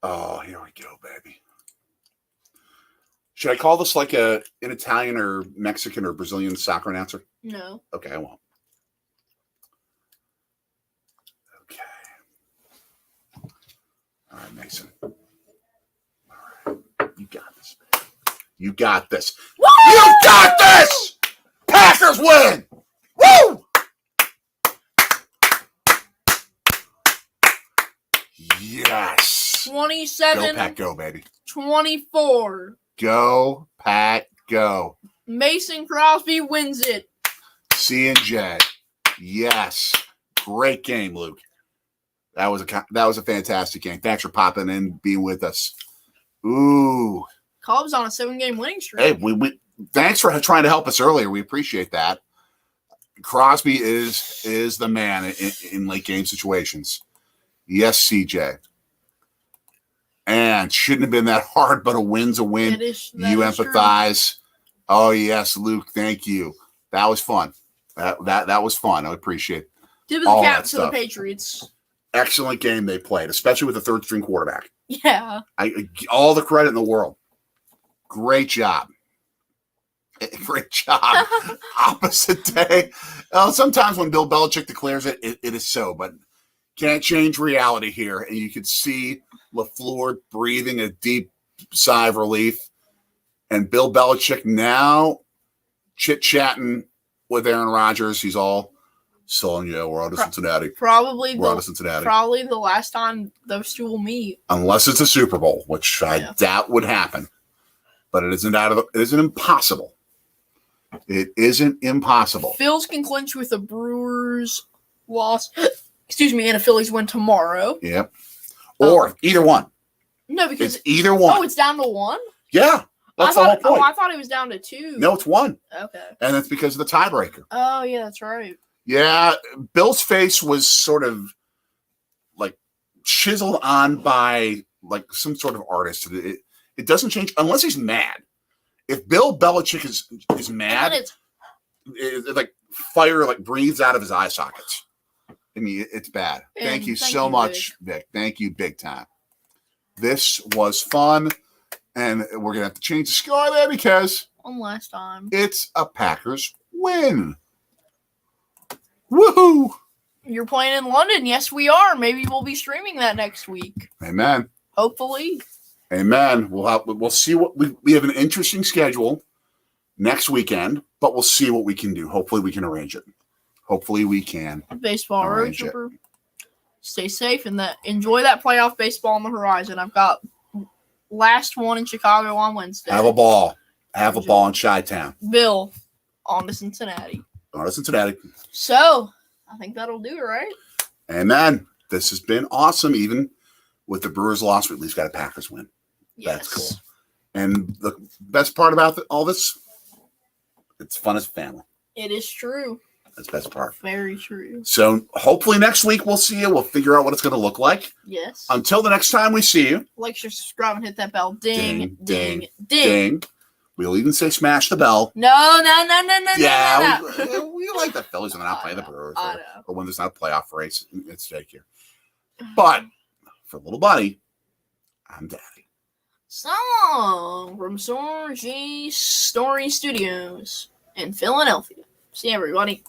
[SPEAKER 1] Oh, here we go, baby. Should I call this like an Italian or Mexican or Brazilian soccer announcer?
[SPEAKER 2] No.
[SPEAKER 1] Okay, I won't. Okay. All right, Mason. All right. You got this, baby. You got this.
[SPEAKER 2] Woo!
[SPEAKER 1] You got this! Packers win! Woo! Yes.
[SPEAKER 2] 27.
[SPEAKER 1] Go, Pack, go, baby.
[SPEAKER 2] 24.
[SPEAKER 1] Go, Pat, go.
[SPEAKER 2] Mason Crosby wins it.
[SPEAKER 1] C&J. Yes. Great game, Luke. That was a fantastic game. Thanks for popping in, being with us. Ooh.
[SPEAKER 2] Cubs on a 7-game winning streak.
[SPEAKER 1] Hey, we thanks for trying to help us earlier. We appreciate that. Crosby is the man in late game situations. Yes, CJ. And shouldn't have been that hard, but a win's a win. You empathize. True. Oh, yes, Luke. Thank you. That was fun. That was fun. I appreciate it.
[SPEAKER 2] Tip of the cap to the Patriots.
[SPEAKER 1] Excellent game they played, especially with the third-string quarterback.
[SPEAKER 2] Yeah.
[SPEAKER 1] All the credit in the world. Great job. Great job. Opposite day. Sometimes when Bill Belichick declares it, it is so, but can't change reality here. And you could see LaFleur breathing a deep sigh of relief. And Bill Belichick now chit-chatting with Aaron Rodgers. He's all selling, we're out of Cincinnati.
[SPEAKER 2] Probably
[SPEAKER 1] the
[SPEAKER 2] last time those two will meet.
[SPEAKER 1] Unless it's a Super Bowl, which I doubt would happen. But it isn't impossible. It isn't impossible.
[SPEAKER 2] Phils can clinch with a Brewers loss. And a Phillies win tomorrow.
[SPEAKER 1] Yep. Or either one.
[SPEAKER 2] No, because
[SPEAKER 1] it's either one.
[SPEAKER 2] Oh, it's down to 1?
[SPEAKER 1] Yeah. That's the whole point.
[SPEAKER 2] I thought it was down to 2.
[SPEAKER 1] No, it's 1.
[SPEAKER 2] Okay.
[SPEAKER 1] And that's because of the tiebreaker.
[SPEAKER 2] Oh, yeah, that's right.
[SPEAKER 1] Yeah. Bill's face was sort of like chiseled on by like some sort of artist. It doesn't change unless he's mad. If Bill Belichick is mad, it like fire like breathes out of his eye sockets. I mean, it's bad. Thank you so much, Vic. Thank you big time. This was fun, and we're going to have to change the score there because
[SPEAKER 2] one last time.
[SPEAKER 1] It's a Packers win. Woohoo!
[SPEAKER 2] You're playing in London. Yes, we are. Maybe we'll be streaming that next week.
[SPEAKER 1] Amen.
[SPEAKER 2] Hopefully.
[SPEAKER 1] Amen. We'll see what we have an interesting schedule next weekend, but we'll see what we can do. Hopefully we can arrange it. Hopefully we can.
[SPEAKER 2] Baseball road
[SPEAKER 1] arrange it.
[SPEAKER 2] tripper. Stay safe and enjoy that playoff baseball on the horizon. I've got last one in Chicago on Wednesday.
[SPEAKER 1] Have a ball. Have a ball in Chi-Town.
[SPEAKER 2] Bill on to Cincinnati.
[SPEAKER 1] Go to Cincinnati.
[SPEAKER 2] So, I think that'll do it, right?
[SPEAKER 1] Amen. This has been awesome. Even with the Brewers loss, we at least got a Packers win.
[SPEAKER 2] Yes.
[SPEAKER 1] That's cool. And the best part about all this, it's fun as a family.
[SPEAKER 2] It is true.
[SPEAKER 1] That's the best part.
[SPEAKER 2] Very true.
[SPEAKER 1] So hopefully next week we'll see you. We'll figure out what it's going to look like.
[SPEAKER 2] Yes.
[SPEAKER 1] Until the next time we see you.
[SPEAKER 2] Like, share, subscribe, and hit that bell. Ding, ding, ding.
[SPEAKER 1] Ding. We'll even say smash the bell.
[SPEAKER 2] No.
[SPEAKER 1] Yeah,
[SPEAKER 2] no.
[SPEAKER 1] we like the Phillies when they're not playing the Brewers
[SPEAKER 2] I know.
[SPEAKER 1] or when there's not a playoff race at stake here. But for little buddy, I'm Daddy.
[SPEAKER 2] Song from Sorgy Story Studios in Philadelphia. See everybody.